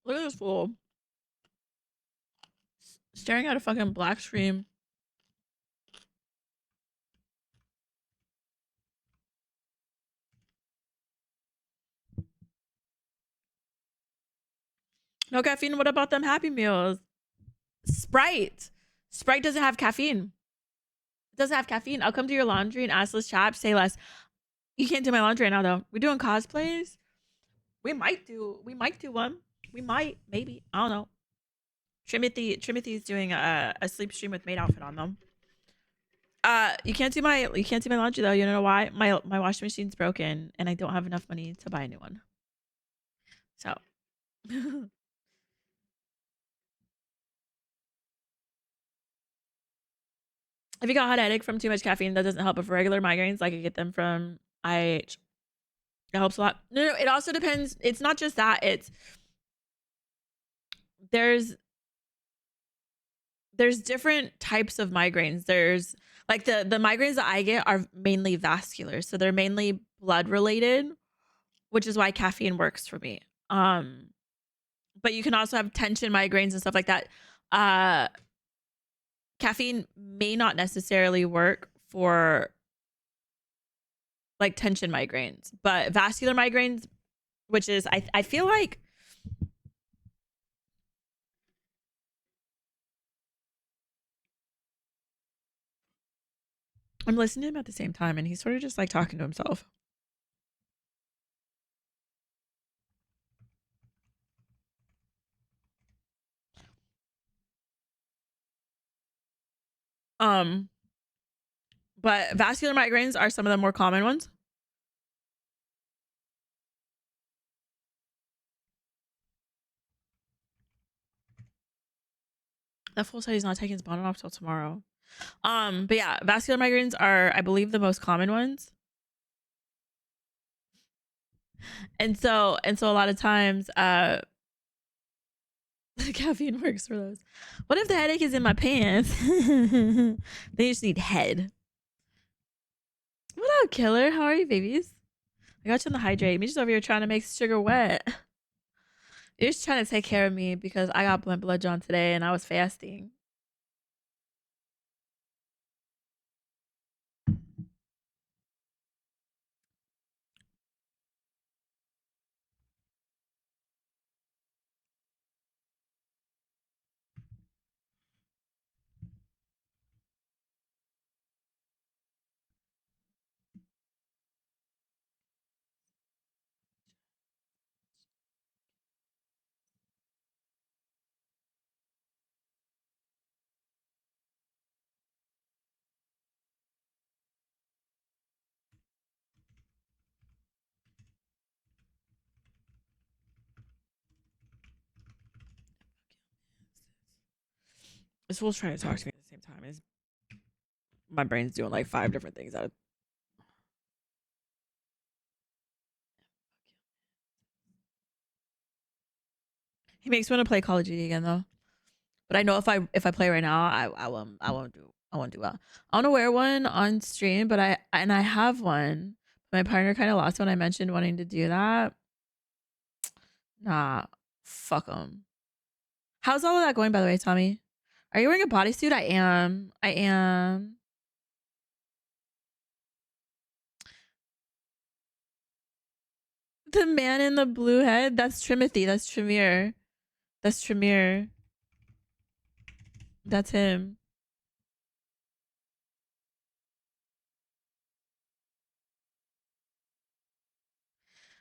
Look at this fool staring at a fucking black screen. No caffeine. What about them Happy Meals? Sprite. Sprite doesn't have caffeine. It doesn't have caffeine. I'll come to your laundry and ask less chat, say less. You can't do my laundry right now though. We're doing cosplays. We might do one. We might, maybe. I don't know. Timothy's doing a sleep stream with maid outfit on them. You can't do my laundry though. You know why? My washing machine's broken and I don't have enough money to buy a new one. So if you got hot headache from too much caffeine, that doesn't help. But for regular migraines, I could get them from IH. It helps a lot. No, it also depends. It's not just that. It's there's different types of migraines. There's like the migraines that I get are mainly vascular, so they're mainly blood related, which is why caffeine works for me. But you can also have tension migraines and stuff like that. Caffeine may not necessarily work for like tension migraines, but vascular migraines, which is I feel like I'm listening to him at the same time and he's sort of just like talking to himself. Um, but vascular migraines are some of the more common ones. That fool said he's not taking his bonnet off till tomorrow. But yeah, vascular migraines are, I believe, the most common ones. And so a lot of times, the caffeine works for those. What if the headache is in my pants? They just need head. What up, killer? How are you, babies? I got you on the hydrate. Me just over here trying to make sugar wet. You're just trying to take care of me because I got blood drawn today and I was fasting. This fool's trying to talk to me at the same time. My brain's doing like 5 different things out of. He makes me want to play Call of Duty again though. But I know if I play right now, I won't do well. I want to wear one on stream, but I have one. My partner kind of lost when I mentioned wanting to do that. Nah, fuck them. How's all of that going, by the way, Tommy? Are you wearing a bodysuit? I am. I am. The man in the blue head? That's Timothy. That's Tremere. That's Tremere. That's him.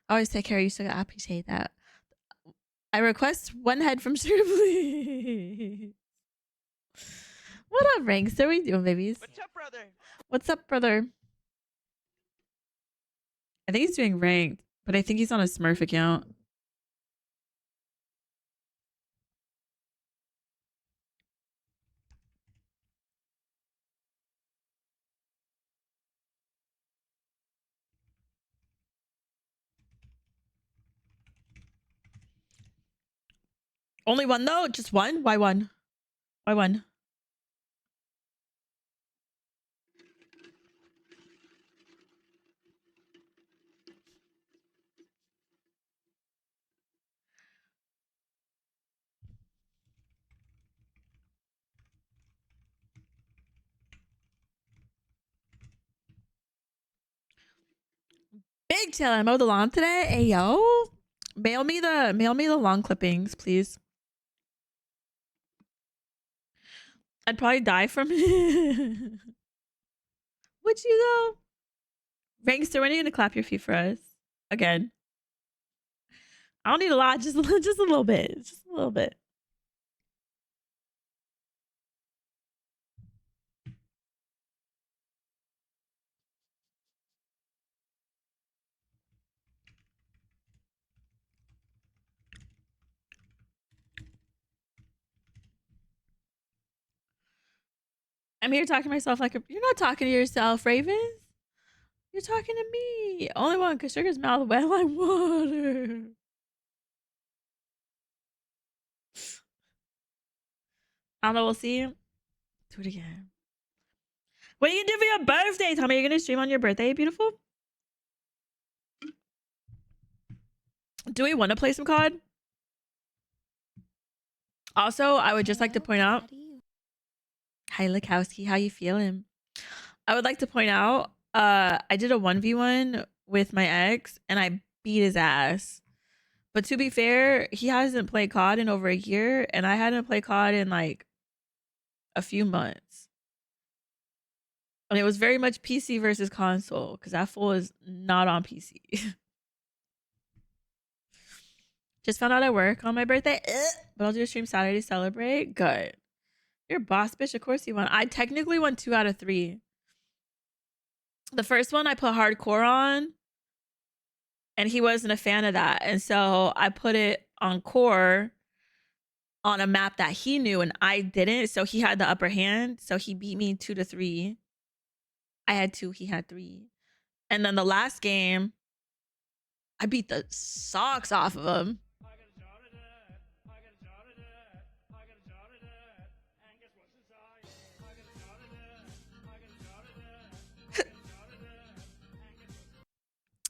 Always take care. You still I appreciate that. I request one head from Sugar, please. What up, Ranks? How are we doing, babies? What's up, brother? What's up, brother? I think he's doing ranked, but I think he's on a Smurf account. Only one though? Just one? Why one? Why one? Big chill. I mowed the lawn today. Hey yo. Mail me the lawn clippings, please. I'd probably die from it. Would you though? Rankster, when are you gonna clap your feet for us? Again. I don't need a lot, just just a little bit. Just a little bit. I'm here talking to myself like you're not talking to yourself, Ravens. You're talking to me. Only one because Sugar's mouth wet like water. I don't know. We'll see. Do it again. What are you gonna do for your birthday, Tommy? Are you gonna stream on your birthday, beautiful? Do we want to play some COD? Also, I would just like to point out. Hi, Lukowski. How you feeling? I would like to point out. I did a 1v1 with my ex, and I beat his ass. But to be fair, he hasn't played COD in over a year, and I hadn't played COD in like a few months. And it was very much PC versus console because that fool is not on PC. Just found out I work on my birthday, but I'll do a stream Saturday to celebrate. Good. You're boss bitch. Of course you won. I technically won 2 out of 3. The first one I put hardcore on, and he wasn't a fan of that. And so I put it on core on a map that he knew and I didn't. So he had the upper hand. So he beat me 2 to 3. I had 2, he had 3. And then the last game, I beat the socks off of him.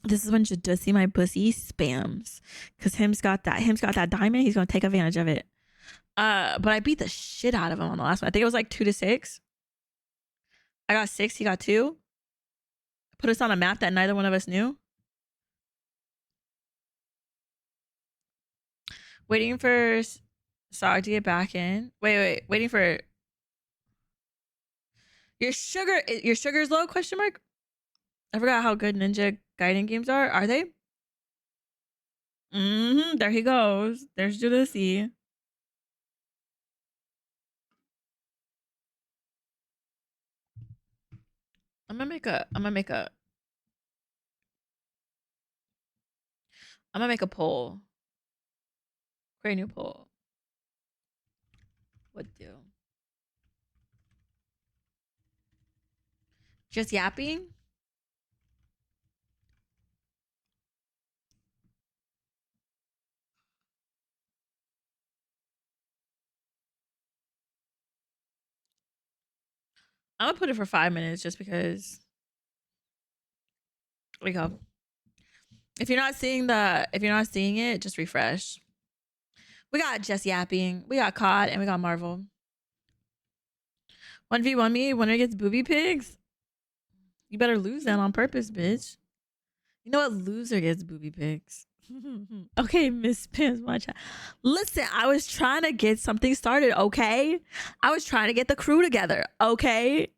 This is when you just see my pussy spams. Cause him's got that diamond, he's gonna take advantage of it. But I beat the shit out of him on the last one. I think it was like 2 to 6. I got 6, he got 2. Put us on a map that neither one of us knew. Waiting for Sog to get back in. Wait. Waiting for your sugar's low? Question mark. I forgot how good Ninja Gaiden games are. Are they? There he goes. There's Judici. I'm gonna make a poll. Create a new poll. What do? Just yapping? I'm gonna put it for 5 minutes just because. There we go. If you're not seeing it, just refresh. We got just yapping, we got caught, and we got Marvel. 1v1 me, winner gets booby pigs. You better lose that on purpose, bitch. You know what? Loser gets booby pigs. Okay, Miss Pins, watch out. Listen, I was trying to get something started, okay? I was trying to get the crew together, okay?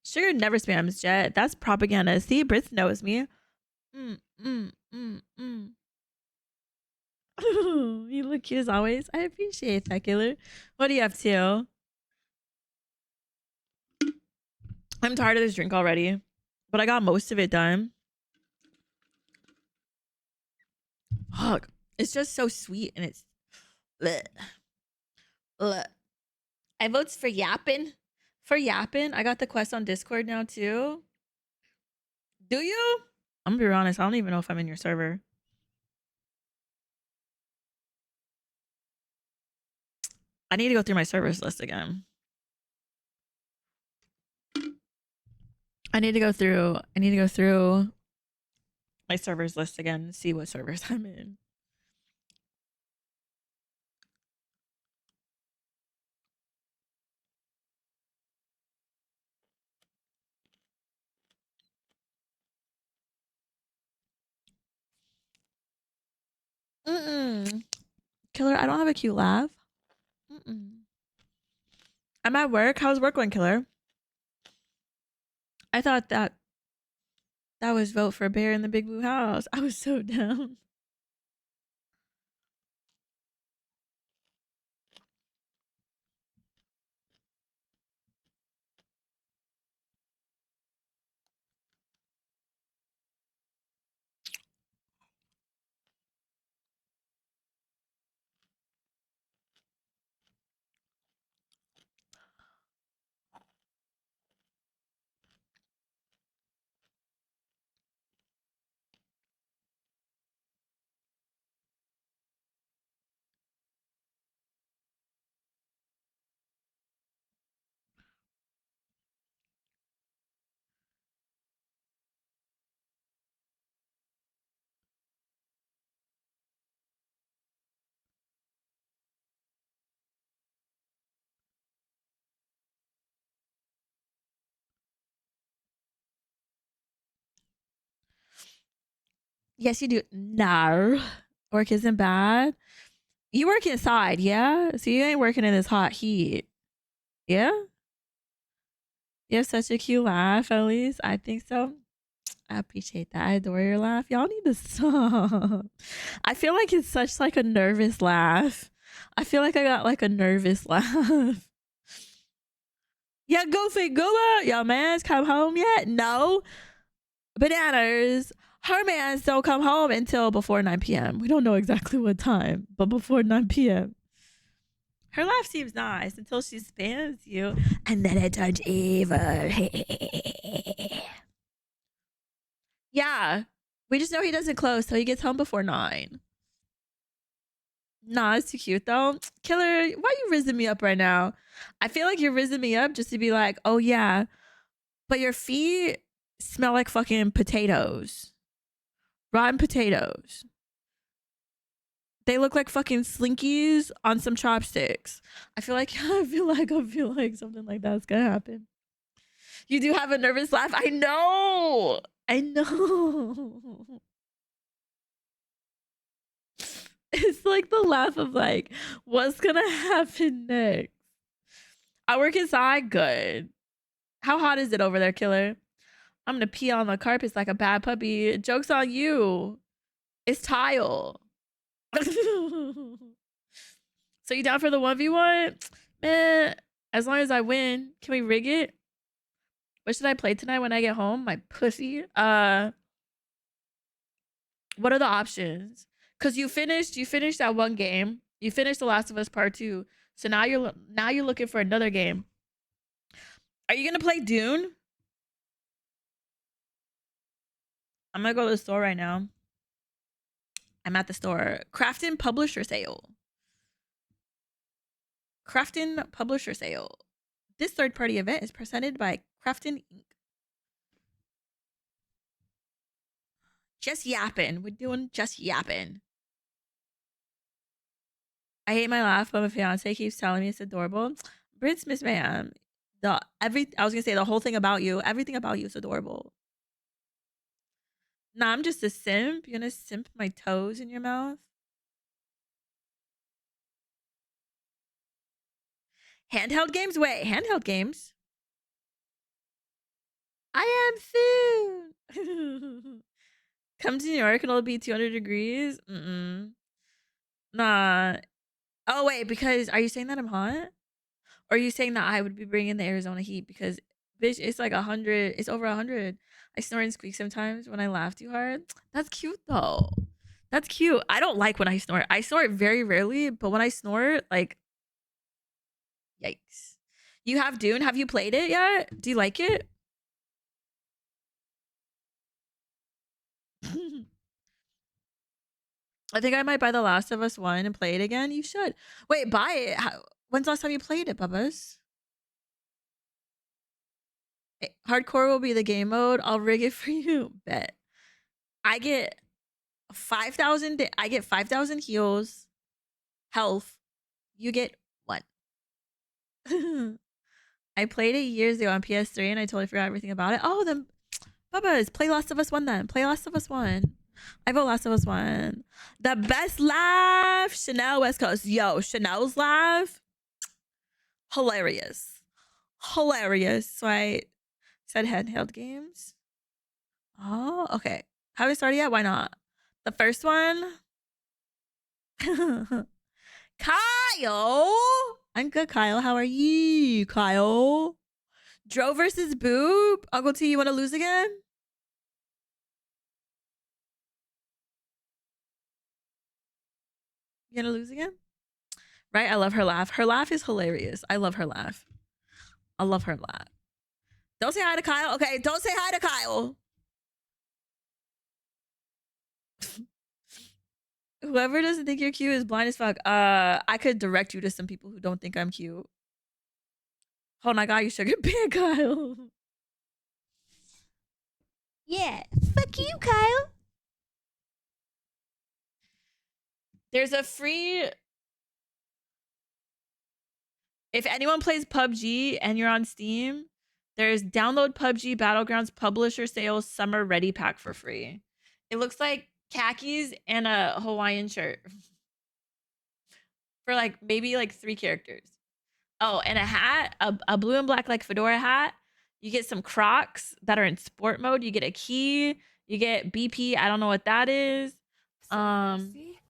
Sugar never spams Jet. That's propaganda. See, Brits knows me. Mm, mm, mm, mm. You look cute as always. I appreciate that, Killer. What are you up to? I'm tired of this drink already, but I got most of it done. Fuck. It's just so sweet and it's. Bleh. Bleh. I votes for yapping. For yapping. I got the quest on Discord now too. Do you? I'm gonna be honest. I don't even know if I'm in your server. I need to go through my servers list again. I need to go through my servers list again and see what servers I'm in. Mm-mm. Killer, I don't have a cute laugh. Mm-mm. I'm at work. How's work going, Killer? I thought that was vote for Bear in the Big Blue House. I was so down. Yes, you do. No. Work isn't bad. You work inside, yeah? So you ain't working in this hot heat. Yeah? You have such a cute laugh, at least. I think so. I appreciate that. I adore your laugh. Y'all need to stop. I feel like it's such like a nervous laugh. I feel like I got like a nervous laugh. Yeah, Goofy Gooba. Y'all mans come home yet? No. Bananas. Her mans don't come home until before 9 p.m. We don't know exactly what time, but before 9 p.m. Her laugh seems nice until she spams you, and then it turns evil. Yeah. We just know he doesn't close, so he gets home before 9. Nah, it's too cute though. Killer, why you rizzing me up right now? I feel like you're rizzing me up just to be like, oh yeah, but your feet smell like fucking potatoes. Rotten potatoes. They look like fucking slinkies on some chopsticks. I feel like something like that's gonna happen. You do have a nervous laugh. I know. I know. It's like the laugh of like, what's gonna happen next? I work inside. Good. How hot is it over there, Killer? I'm gonna pee on the carpets like a bad puppy. Joke's on you. It's tile. So you down for the 1v1? Man, as long as I win. Can we rig it? What should I play tonight when I get home? My pussy. What are the options? Cause you finished that one game. You finished The Last of Us Part 2. So now you're looking for another game. Are you gonna play Dune? I'm gonna go to the store right now. I'm at the store. Crafton Publisher Sale. Crafton Publisher Sale. This third-party event is presented by Crafton Inc. Just yapping. We're doing just yapping. I hate my laugh, but my fiance keeps telling me it's adorable. Brits, Miss Ma'am. I was gonna say the whole thing about you. Everything about you is adorable. Nah, I'm just a simp. You're gonna simp my toes in your mouth? Handheld games? Wait, handheld games? I am soon. Come to New York and it'll be 200 degrees? Mm-mm. Nah. Oh, wait, because are you saying that I'm hot? Or are you saying that I would be bringing the Arizona heat? Because, bitch, it's like 100. It's over 100. I snore and squeak sometimes when I laugh too hard. That's cute, though. That's cute. I don't like when I snort. I snort very rarely, but when I snort, like, yikes. You have Dune? Have you played it yet? Do you like it? I think I might buy The Last of Us 1 and play it again. You should. Wait, buy it. When's the last time you played it, Bubbas? Hardcore will be the game mode. I'll rig it for you. Bet. I get 5,000. I get 5,000 heals, health. You get 1. I played it years ago on PS3 and I totally forgot everything about it. Oh, then Bubba's play Last of Us 1 then. Play Last of Us 1. I vote Last of Us 1. The best laugh. Chanel West Coast. Yo, Chanel's laugh. Hilarious. Hilarious. So I said handheld games. Oh, okay. Have we started yet? Why not? The first one. Kyle. I'm good, Kyle. How are you, Kyle? Dro versus Boob. Uncle T, you want to lose again? You gonna lose again? Right? I love her laugh. Her laugh is hilarious. I love her laugh. I love her laugh. Don't say hi to Kyle. Okay, don't say hi to Kyle. Whoever doesn't think you're cute is blind as fuck. I could direct you to some people who don't think I'm cute. Oh my god, you sugar bear, Kyle. Yeah, fuck you, Kyle. There's a free. If anyone plays PUBG and you're on Steam, there's download PUBG Battlegrounds Publisher Sales Summer Ready Pack for free. It looks like khakis and a Hawaiian shirt for like maybe like 3 characters. Oh, and a hat, a blue and black like fedora hat. You get some Crocs that are in sport mode. You get a key. You get BP. I don't know what that is.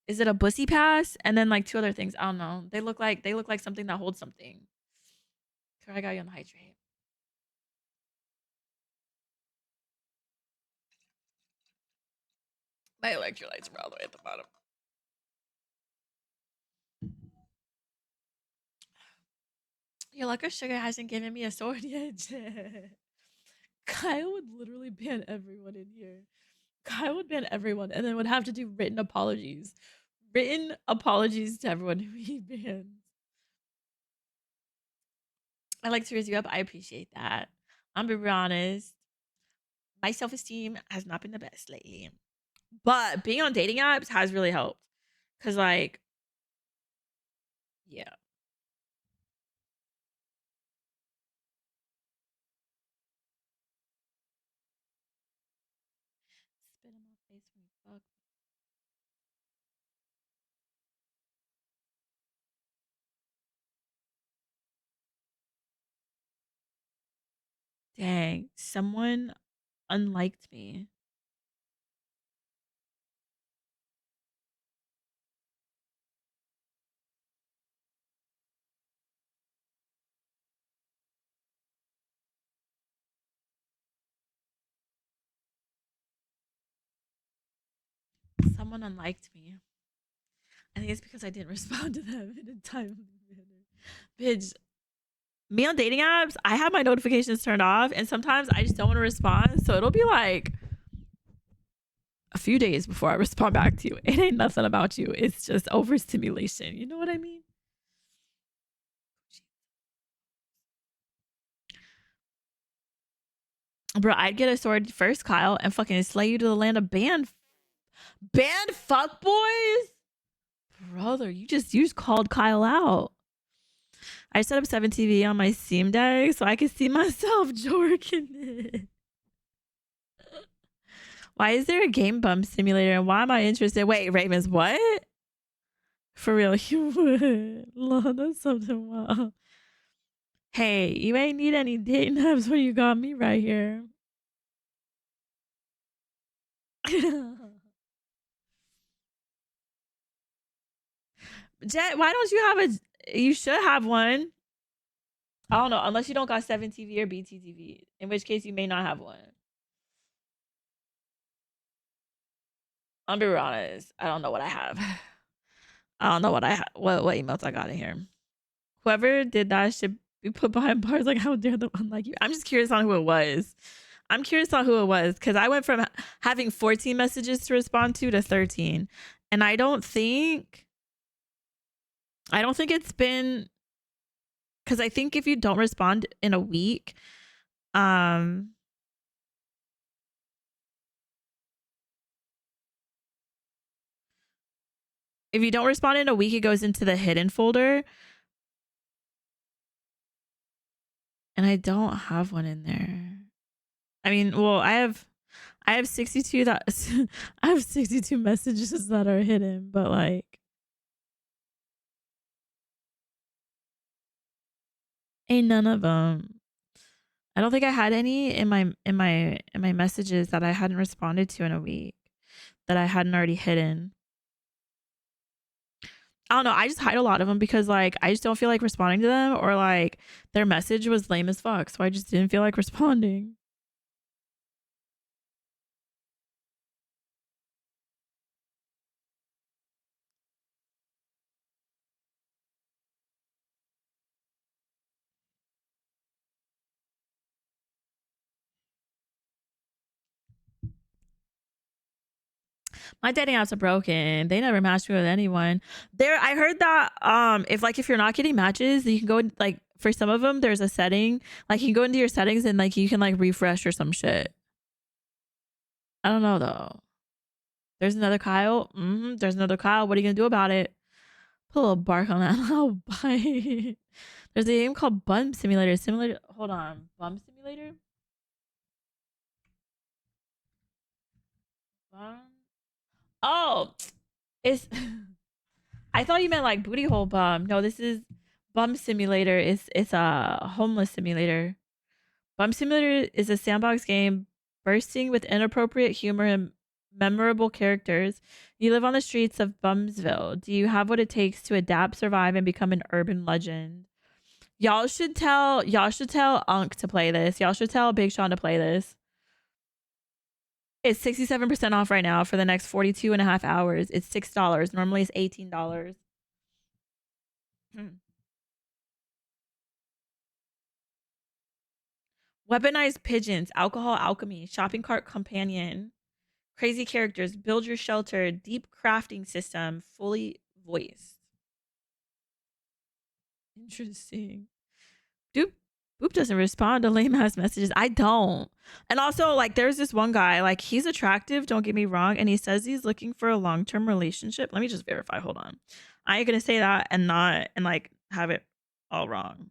Is it a bussy pass? And then like 2 other things. I don't know. They look like something that holds something. I got you on the hydrate. My electrolytes are all the way at the bottom. Your luck of sugar hasn't given me a sword yet. Kyle would literally ban everyone in here. Kyle would ban everyone and then would have to do written apologies. Written apologies to everyone who he bans. I like to raise you up. I appreciate that. I'm gonna be honest. My self-esteem has not been the best lately. But being on dating apps has really helped. Cause like, yeah. Spit in my face when you fuck. Dang, someone unliked me. Someone unliked me. I think it's because I didn't respond to them in a timely manner. Bitch, me on dating apps, I have my notifications turned off, and sometimes I just don't want to respond. So it'll be like a few days before I respond back to you. It ain't nothing about you. It's just overstimulation. You know what I mean? Bro, I'd get a sword first, Kyle, and fucking slay you to the land of banned fuck boys. Brother, you just called Kyle out. I set up 7TV on my Steam Deck so I can see myself jorking it. Why is there a game bump simulator and why am I interested? Wait, Ravens, what? For real, you would. Lord, that's something wild. Hey, you ain't need any dating apps when you got me right here. Jet, why don't you have a? You should have one. I don't know, unless you don't got 7TV or BTTV, in which case you may not have one. I'll be honest. I don't know what I have. I don't know what I what emails I got in here. Whoever did that should be put behind bars. Like, how dare the one like you? I'm just curious on who it was. I'm curious on who it was because I went from having 14 messages to respond to 13, and I don't think it's been because I think if you don't respond in a week, if you don't respond in a week, it goes into the hidden folder. And I don't have one in there. I mean, well, I have 62 that I have 62 messages that are hidden, but like ain't none of them. I don't think I had any in my messages that I hadn't responded to in a week that I hadn't already hidden. I don't know. I just hide a lot of them because like I just don't feel like responding to them or like their message was lame as fuck, so I just didn't feel like responding. My dating apps are broken. They never matched me with anyone. There, I heard that if you're not getting matches, you can go in, like for some of them, there's a setting like you can go into your settings and like you can like refresh or some shit. I don't know though. There's another Kyle. There's another Kyle. What are you gonna do about it? Put a little bark on that. I'll bite. There's a game called Bum Simulator. Simulator. Hold on. Bum Simulator. Bum. Oh, it's. I thought you meant like booty hole bum. No, this is Bum Simulator. It's a homeless simulator. Bum Simulator is a sandbox game bursting with inappropriate humor and memorable characters. You live on the streets of Bumsville. Do you have what it takes to adapt, survive, and become an urban legend? Y'all should tell Unk to play this. Y'all should tell Big Sean to play this. It's 67% off right now for the next 42 and a half hours. It's $6. Normally it's $18. Weaponized pigeons, alcohol alchemy, shopping cart companion, crazy characters, build your shelter, deep crafting system, fully voiced. Interesting. Doop Boop doesn't respond to lame ass messages. I don't. And also, like, there's this one guy, like, he's attractive, don't get me wrong, and he says he's looking for a long-term relationship. Let me just verify. Hold on. I ain't gonna say that and not and like have it all wrong.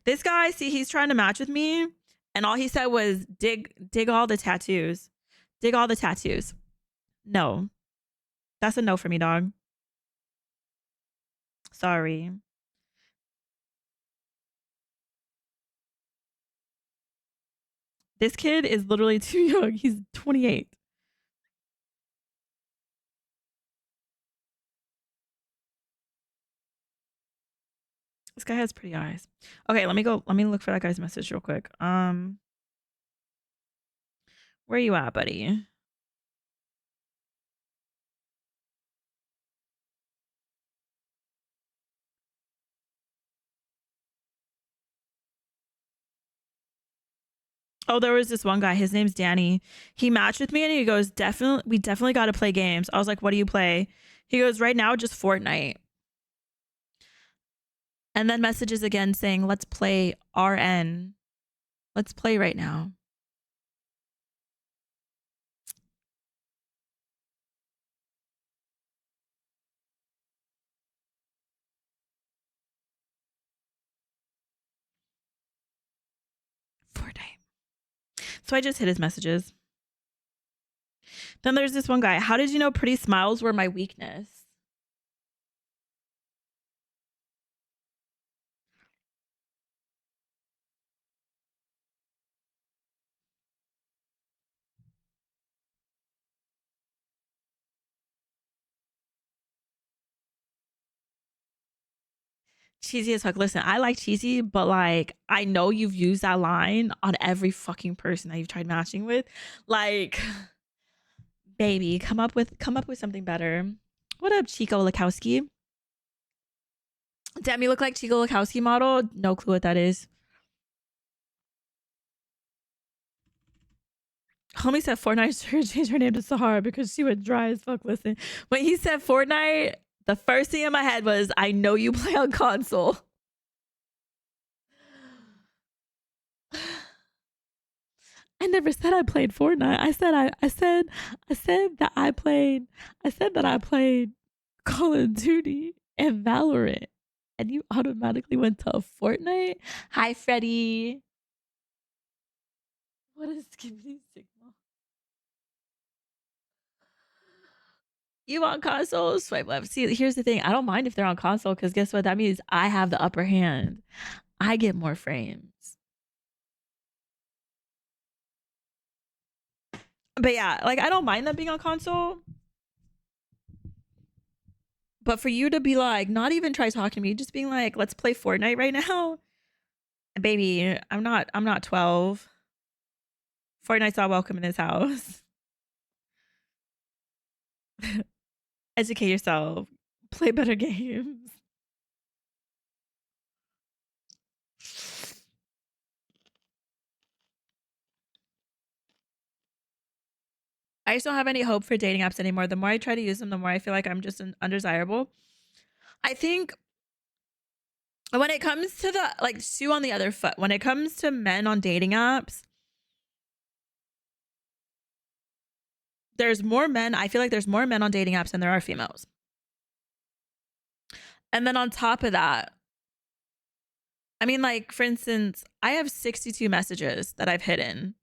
This guy, see, he's trying to match with me, and all he said was dig all the tattoos. Dig all the tattoos. No. That's a no for me, dog. Sorry. This kid is literally too young. He's 28. This guy has pretty eyes. Okay, let me look for that guy's message real quick. Where you at, buddy? Oh, there was this one guy. His name's Danny. He matched with me and he goes, "Definitely, we definitely got to play games." I was like, "What do you play?" He goes, "Right now, just Fortnite." And then messages again saying, "Let's play RN. Let's play right now." Fortnite. So I just hit his messages. Then there's this one guy. "How did you know pretty smiles were my weakness?" Cheesy as fuck. Listen, I like cheesy, but like I know you've used that line on every fucking person that you've tried matching with. Like, baby, come up with something better. What up, Chico Lakowski? Damn, you look like Chico Lakowski model. No clue what that is. Homie said Fortnite should change her name to Sahara because she went dry as fuck. Listen, when he said Fortnite, the first thing in my head was, I know you play on console. I never said I played Fortnite. I said that I played Call of Duty and Valorant. And you automatically went to Fortnite? Hi, Freddie. What is Skippy Sigma? You on console? Swipe left. See, here's the thing. I don't mind if they're on console because guess what? That means I have the upper hand. I get more frames. But yeah, like I don't mind them being on console. But for you to be like, not even try talking to me, just being like, let's play Fortnite right now. Baby, I'm not 12. Fortnite's not welcome in this house. Educate yourself. Play better games. I just don't have any hope for dating apps anymore. The more I try to use them, the more I feel like I'm just undesirable. I think when it comes to the like shoe on the other foot, when it comes to men on dating apps, there's more men. I feel like there's more men on dating apps than there are females. And then on top of that, I mean, like, for instance, I have 62 messages that I've hidden.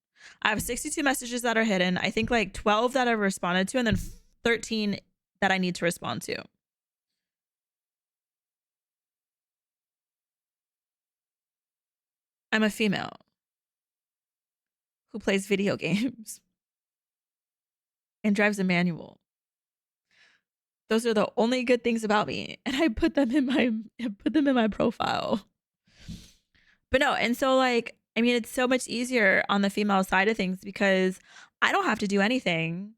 I have 62 messages that are hidden. I think like 12 that I've responded to, and then 13 that I need to respond to. I'm a female who plays video games and drives a manual. Those are the only good things about me, and I put them in my profile. But no, and so like, I mean, it's so much easier on the female side of things because I don't have to do anything.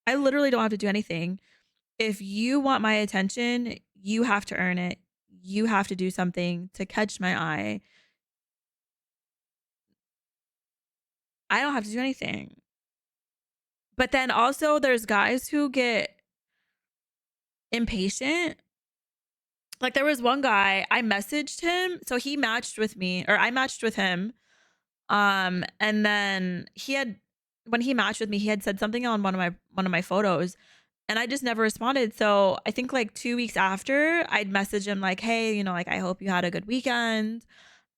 I literally don't have to do anything. If you want my attention, you have to earn it. You have to do something to catch my eye. I don't have to do anything. But then also there's guys who get impatient. Like there was one guy, I messaged him, so he matched with me or I matched with him. And then he had when he matched with me, he had said something on one of my photos and I just never responded. So I think like 2 weeks after, I'd message him like, "Hey, like I hope you had a good weekend."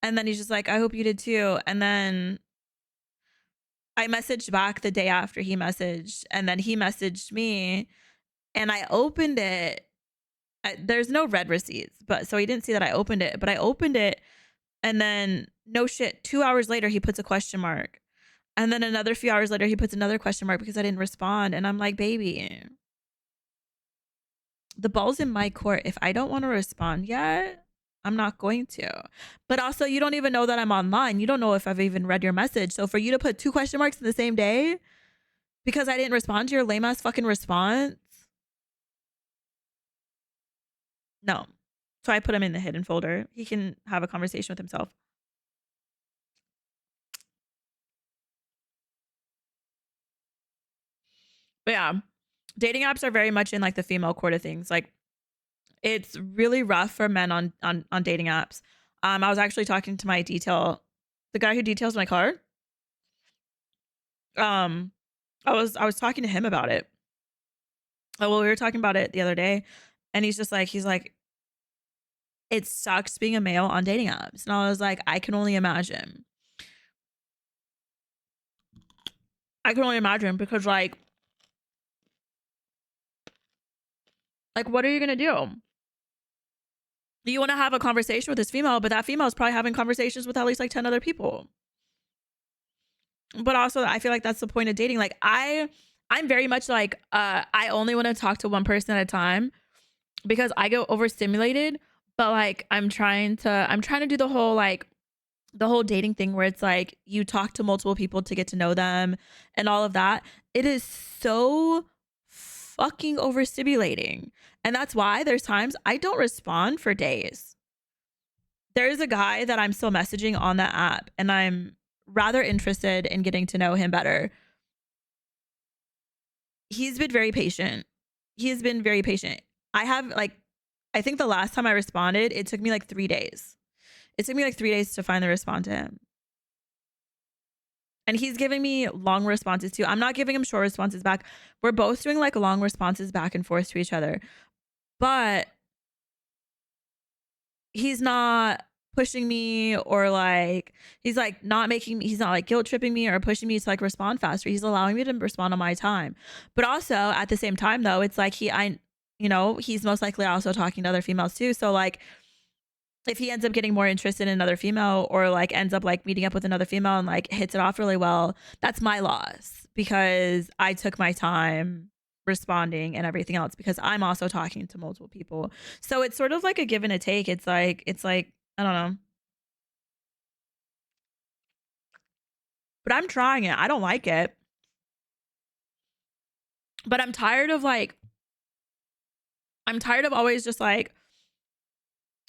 And then he's just like, "I hope you did too." And then I messaged back the day after he messaged, and then he messaged me, and I opened it. There's no read receipts, but so he didn't see that I opened it, but I opened it, and then no shit, 2 hours later, he puts a question mark. And then another few hours later, he puts another question mark because I didn't respond. And I'm like, baby, the ball's in my court. If I don't want to respond yet, I'm not going to. But also, you don't even know that I'm online. You don't know if I've even read your message. So for you to put two question marks in the same day because I didn't respond to your lame ass fucking response, no. So I put him in the hidden folder. He can have a conversation with himself. But yeah, dating apps are very much in like the female court of things. Like it's really rough for men on dating apps. I was actually talking to my the guy who details my car. Um, I was talking to him about it. Oh, well, we were talking about it the other day, and he's like, it sucks being a male on dating apps, and I was like, I can only imagine. I can only imagine because like what are you gonna do? You want to have a conversation with this female, but that female is probably having conversations with at least like 10 other people. But also I feel like that's the point of dating. Like I'm very much like I only want to talk to one person at a time because I get overstimulated, but like I'm trying to do the whole dating thing where it's like you talk to multiple people to get to know them and all of that. It is so fucking overstimulating. And that's why there's times I don't respond for days. There is a guy that I'm still messaging on that app, and I'm rather interested in getting to know him better. He's been very patient. He has been very patient. I think the last time I responded, it took me like 3 days. It took me like 3 days to finally respond to him. And he's giving me long responses too. I'm not giving him short responses back. We're both doing like long responses back and forth to each other. But he's not pushing me or like he's not like guilt tripping me or pushing me to like respond faster. He's allowing me to respond on my time. But also at the same time though, it's like he's most likely also talking to other females too. So like if he ends up getting more interested in another female or like ends up like meeting up with another female and like hits it off really well, that's my loss because I took my time responding and everything else because I'm also talking to multiple people. So it's sort of like a give and a take. It's like I don't know. But I'm trying it. I don't like it. But I'm tired of always just like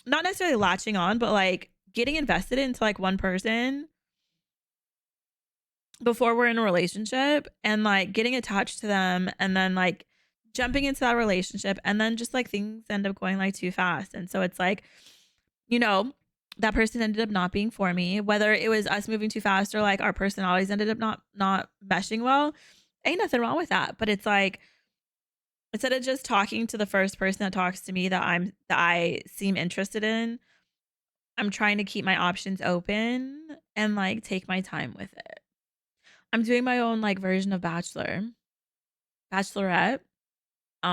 not necessarily latching on, but like getting invested into like one person before we're in a relationship and like getting attached to them and then like jumping into that relationship and then just like things end up going like too fast. And so it's like, you know, that person ended up not being for me, whether it was us moving too fast or like our personalities ended up not meshing well. Ain't nothing wrong with that. But it's like instead of just talking to the first person that talks to me that I seem interested in, I'm trying to keep my options open and like take my time with it. I'm doing my own like version of Bachelorette. I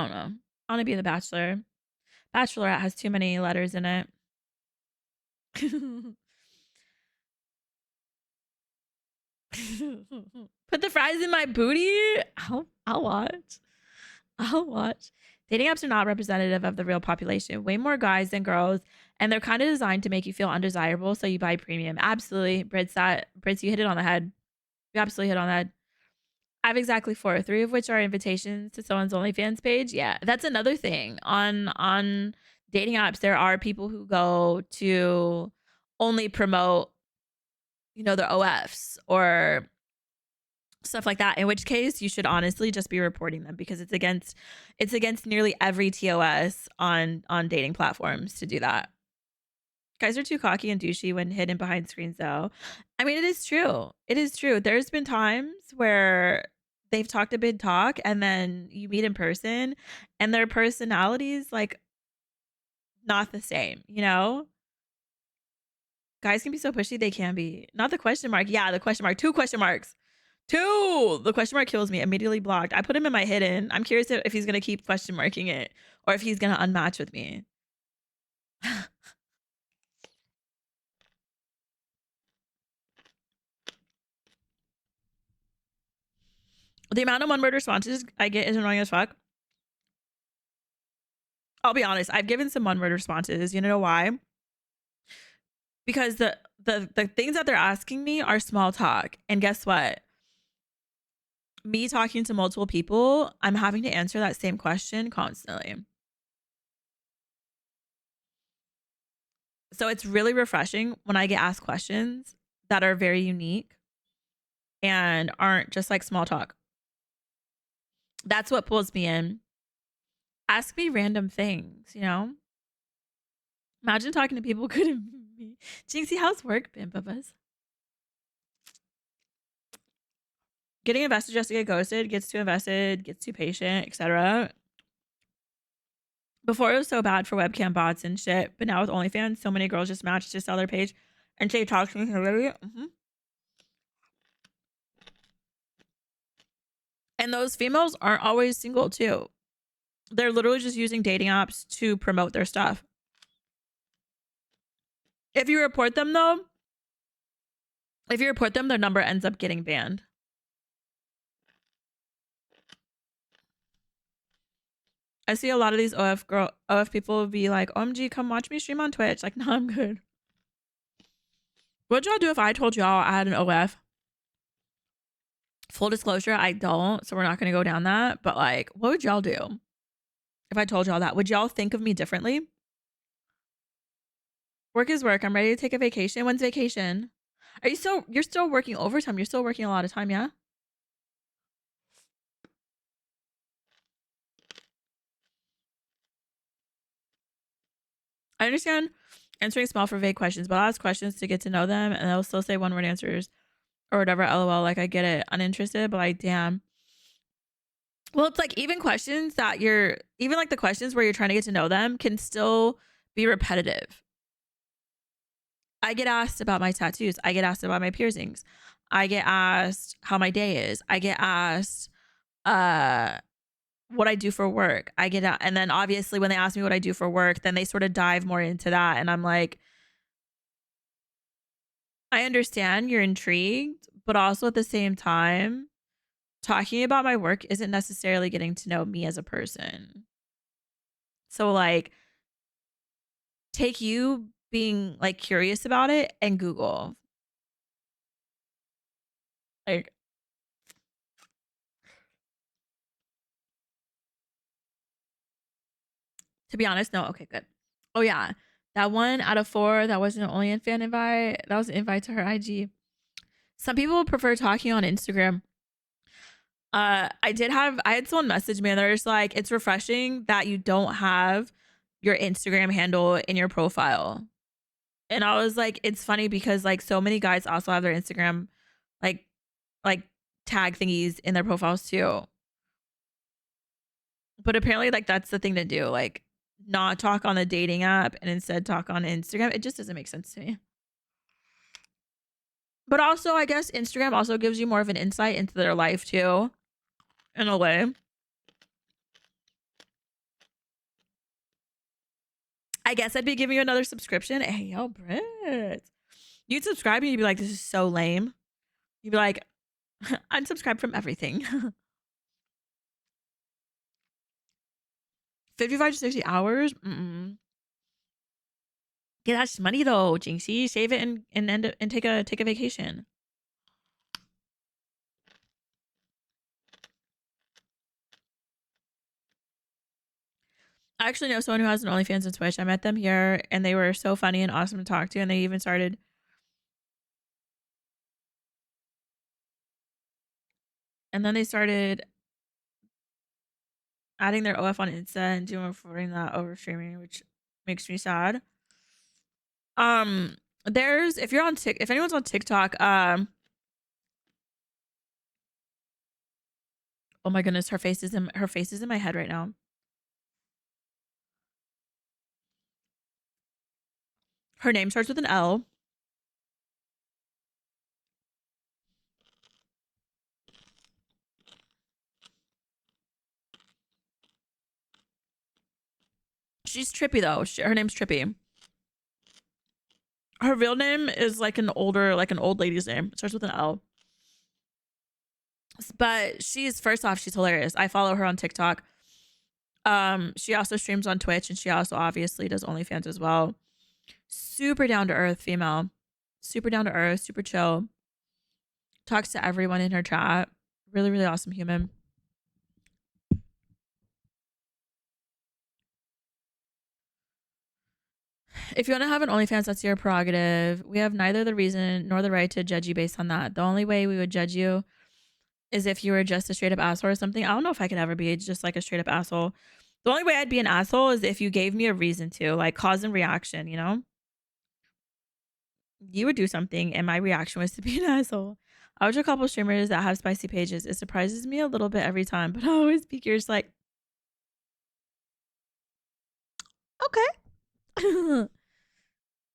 don't know. I want to be the Bachelor. Bachelorette has too many letters in it. Put the fries in my booty. I'll watch. I'll watch. Dating apps are not representative of the real population. Way more guys than girls, and they're kind of designed to make you feel undesirable, so you buy premium. Absolutely, Brits, you hit it on the head. You absolutely hit on the head. I have exactly 4, 3 of which are invitations to someone's OnlyFans page. Yeah, that's another thing. On dating apps, there are people who go to only promote, their OFs or stuff like that. In which case, you should honestly just be reporting them because it's against nearly every TOS on dating platforms to do that. Guys are too cocky and douchey when hidden behind screens, though. I mean, it is true. It is true. There's been times where they've talked a big talk and then you meet in person and their personalities like not the same, Guys can be so pushy, they can be. Not the question mark. Yeah, the question mark. 2 question marks. 2. The question mark kills me. Immediately blocked. I put him in my hidden. I'm curious if he's gonna keep question marking it or if he's gonna unmatch with me. The amount of one-word responses I get is annoying as fuck. I'll be honest. I've given some one-word responses. You know why? Because the things that they're asking me are small talk. And guess what? Me talking to multiple people, I'm having to answer that same question constantly. So it's really refreshing when I get asked questions that are very unique and aren't just like small talk. That's what pulls me in. Ask me random things, you know? Imagine talking to people couldn't be. Jinxie, how's work been, Bubba's? Getting invested just to get ghosted, gets too invested, gets too patient, etc. Before it was so bad for webcam bots and shit, but now with OnlyFans, so many girls just match to sell their page and say talk to me. Mm-hmm. And those females aren't always single too. They're literally just using dating apps to promote their stuff. If you report them though, their number ends up getting banned. I see a lot of these OF people be like, OMG, come watch me stream on Twitch. Like, no, I'm good. What'd y'all do if I told y'all I had an OF? Full disclosure, I don't, so we're not gonna go down that. But like, what would y'all do if I told y'all that? Would y'all think of me differently? Work is work. I'm ready to take a vacation. When's vacation? You're still working overtime. You're still working a lot of time, yeah? I understand answering small for vague questions, but I'll ask questions to get to know them and they'll still say one word answers or whatever. LOL. Like, I get it. Uninterested, but like, damn. Well, it's like even questions that even like the questions where you're trying to get to know them can still be repetitive. I get asked about my tattoos. I get asked about my piercings. I get asked how my day is. I get asked what I do for work. And then obviously when they ask me what I do for work, then they sort of dive more into that. And I'm like, I understand you're intrigued, but also at the same time, talking about my work isn't necessarily getting to know me as a person. So like, take you being like curious about it and Google. Like, to be honest, no. Okay, good. Oh yeah, that 1 out of 4 that wasn't only in fan invite. That was an invite to her IG. Some people prefer talking on Instagram. I had someone message me and they're just like, it's refreshing that you don't have your Instagram handle in your profile. And I was like, it's funny because like so many guys also have their Instagram like like tag thingies in their profiles too. But apparently like that's the thing to do, like not talk on the dating app and instead talk on Instagram. It just doesn't make sense to me. But also I guess Instagram also gives you more of an insight into their life too, in a way. I guess I'd be giving you another subscription. Hey, yo, Britt. You'd subscribe and you'd be like, this is so lame. You'd be like, unsubscribe from everything. 55 to 60 hours? Mm-mm. Get that money though, Jinxie. Save it and take a vacation. I actually know someone who has an OnlyFans and Twitch. I met them here and they were so funny and awesome to talk to. And they even started adding their OF on Insta and doing reporting that over streaming, which makes me sad. If anyone's on TikTok, oh my goodness, her face is in my head right now. Her name starts with an L. She's trippy though. Her name's Trippy. Her real name is like an old lady's name. It starts with an L. But first off, she's hilarious. I follow her on TikTok. She also streams on Twitch and she also obviously does OnlyFans as well. Super down to earth female. Super down to earth, super chill. Talks to everyone in her chat. Really, really awesome human. If you want to have an OnlyFans, that's your prerogative. We have neither the reason nor the right to judge you based on that. The only way we would judge you is if you were just a straight up asshole or something. I don't know if I could ever be just like a straight up asshole. The only way I'd be an asshole is if you gave me a reason to, like cause and reaction, you know? You would do something and my reaction was to be an asshole. I watch a couple streamers that have spicy pages. It surprises me a little bit every time, but I always be curious, like, okay.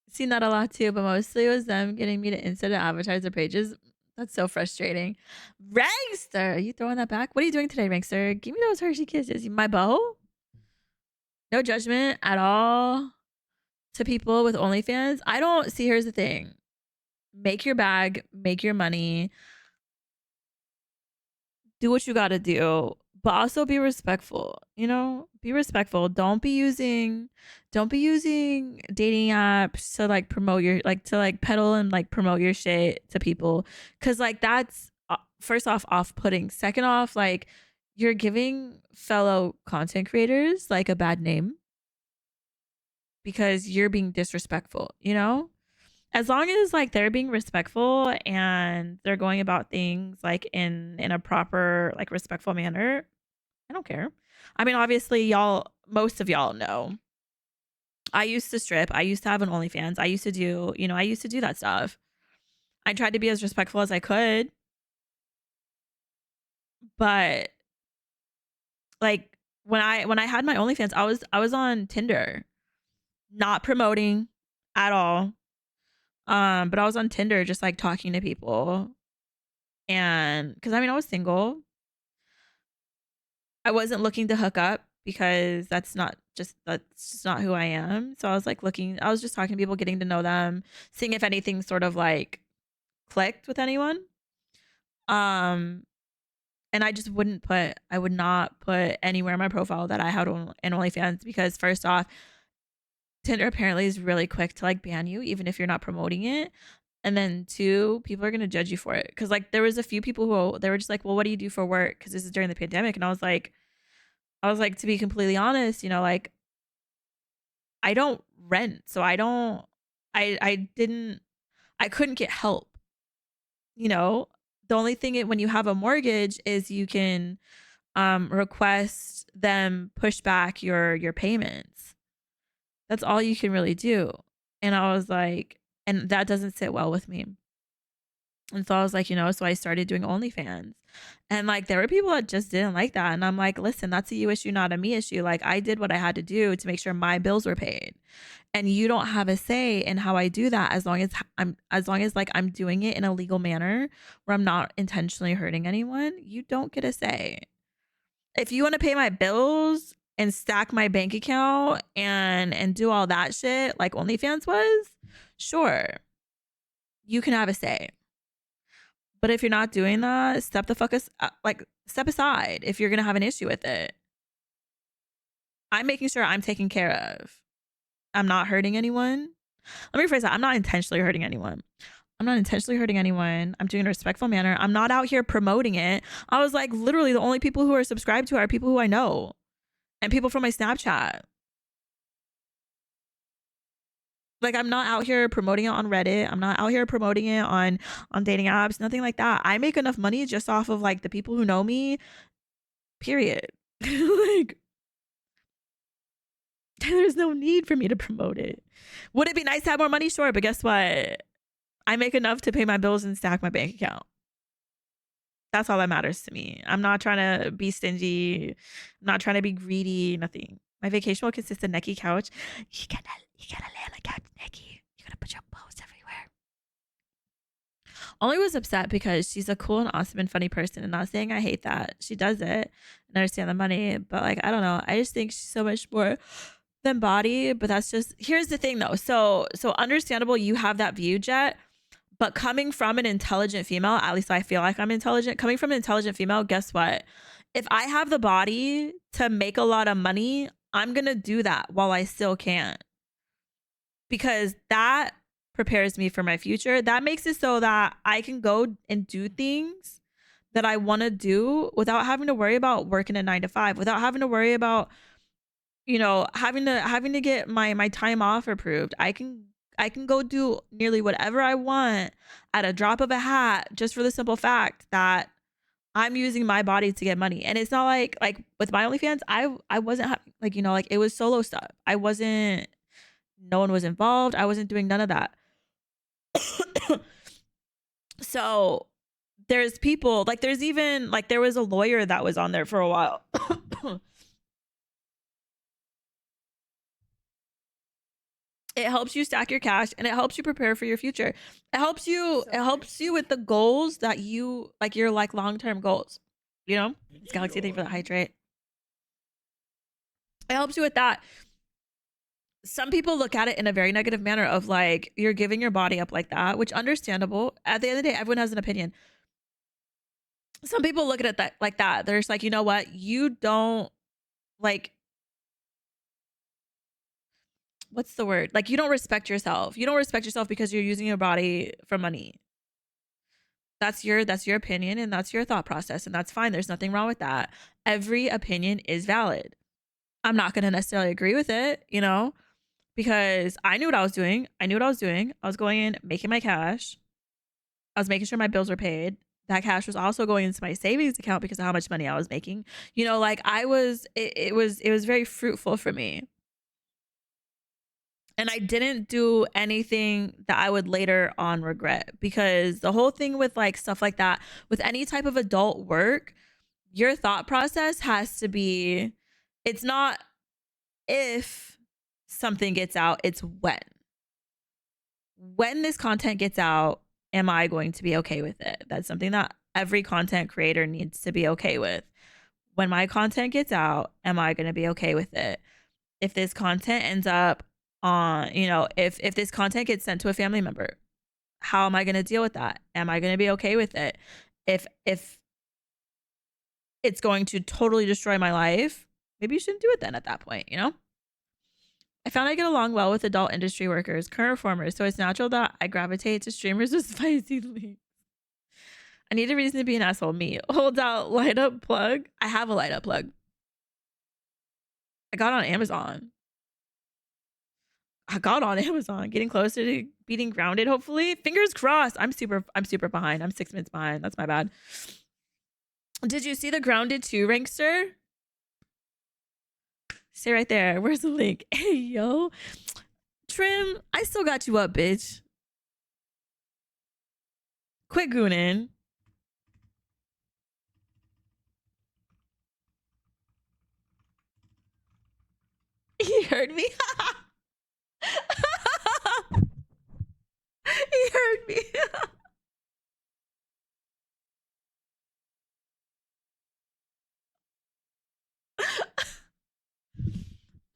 Seen that a lot too, but mostly it was them getting me to instead of advertise their pages. That's so frustrating. Rankster, are you throwing that back? What are you doing today, Rankster? Give me those Hershey kisses. My bow? No judgment at all to people with OnlyFans. I don't see. Here's the thing: make your bag, make your money, do what you got to do, but also be respectful. You know, be respectful. Don't be using dating apps to like promote your like to like peddle and like promote your shit to people, because like that's first off putting. Second off, like you're giving fellow content creators like a bad name because you're being disrespectful. You know, as long as like they're being respectful and they're going about things like in a proper like respectful manner, I don't care. I mean, obviously most of y'all know I used to strip. I used to have an OnlyFans. I used to do, I used to do that stuff. I tried to be as respectful as I could, but like when I had my OnlyFans, I was on Tinder, not promoting at all. But I was on Tinder just like talking to people. And because I mean I was single. I wasn't looking to hook up because that's just not who I am. So I was like I was just talking to people, getting to know them, seeing if anything sort of like clicked with anyone. Um and I would not put anywhere in my profile that I had an OnlyFans, because first off, Tinder apparently is really quick to like ban you even if you're not promoting it. And then two, people are gonna judge you for it. Cause like there was a few people who they were just like, well, what do you do for work? Cause this is during the pandemic. And I was like, to be completely honest, like I don't rent. So I couldn't get help, you know? The only thing when you have a mortgage is you can request them push back your payments. That's all you can really do. And I was like, and that doesn't sit well with me. And so I was like, so I started doing OnlyFans. And like there were people that just didn't like that. And I'm like, listen, that's a you issue, not a me issue. Like I did what I had to do to make sure my bills were paid. And you don't have a say in how I do that, as long as like I'm doing it in a legal manner where I'm not intentionally hurting anyone. You don't get a say. If you want to pay my bills and stack my bank account and do all that shit like OnlyFans was, sure, you can have a say. But if you're not doing that, step aside if you're gonna have an issue with it. I'm making sure I'm taken care of. I'm not hurting anyone. Let me rephrase that. I'm not intentionally hurting anyone. I'm not intentionally hurting anyone. I'm doing it in a respectful manner. I'm not out here promoting it. I was like, literally, the only people who are subscribed to it are people who I know and people from my Snapchat. Like I'm not out here promoting it on Reddit. I'm not out here promoting it on dating apps, nothing like that. I make enough money just off of like the people who know me, period. Like there's no need for me to promote it. Would it be nice to have more money? Sure, but guess what? I make enough to pay my bills and stack my bank account. That's all that matters to me. I'm not trying to be stingy. I'm not trying to be greedy, nothing. My vacation will consist of Neki couch. You gotta lay on the couch, Neki. You gotta put your balls everywhere. Only was upset because she's a cool and awesome and funny person, and not saying I hate that. She does it and understand the money, but like I don't know. I just think she's so much more than body. But that's just, here's the thing though. So understandable you have that view, Jet. But coming from an intelligent female, at least I feel like I'm intelligent. Coming from an intelligent female, guess what? If I have the body to make a lot of money, I'm gonna do that while I still can, because that prepares me for my future. That makes it so that I can go and do things that I want to do without having to worry about working a 9 to 5, without having to worry about, having to get my time off approved. I can go do nearly whatever I want at a drop of a hat, just for the simple fact that I'm using my body to get money. And it's not like with my OnlyFans, I wasn't like, you know, like it was solo stuff. I wasn't, no one was involved. I wasn't doing none of that. So there's people like there's even like there was a lawyer that was on there for a while. It helps you stack your cash and it helps you prepare for your future. It helps you with the goals that you like your like long-term goals. You know? It's Galaxy, thank you for the hydrate. It helps you with that. Some people look at it in a very negative manner of like you're giving your body up like that, which understandable. At the end of the day, everyone has an opinion. Some people look at it that like that. They're just like, you know what? You don't like what's the word? Like you don't respect yourself. You don't respect yourself because you're using your body for money. That's your opinion and that's your thought process and that's fine. There's nothing wrong with that. Every opinion is valid. I'm not going to necessarily agree with it, you know, because I knew what I was doing. I knew what I was doing. I was going in, making my cash. I was making sure my bills were paid. That cash was also going into my savings account because of how much money I was making. You know, like I was it was very fruitful for me. And I didn't do anything that I would later on regret because the whole thing with like stuff like that, with any type of adult work, your thought process has to be it's not if something gets out, it's when. When this content gets out, am I going to be okay with it? That's something that every content creator needs to be okay with. When my content gets out, am I going to be okay with it? If this content ends up on, you know, if this content gets sent to a family member, how am I going to deal with that? Am I going to be okay with it? If it's going to totally destroy my life, maybe you shouldn't do it then at that point, you know? I found I get along well with adult industry workers, current performers, so it's natural that I gravitate to streamers with spicy links. I need a reason to be an asshole. Me. Hold out, light up plug. I have a light up plug. I got on Amazon. Getting closer to beating grounded, hopefully. Fingers crossed. I'm super behind. I'm 6 minutes behind. That's my bad. Did you see the grounded 2 rankster? Stay right there. Where's the link? Hey yo. Trim, I still got you up, bitch. Quit gooning. He heard me. He heard me.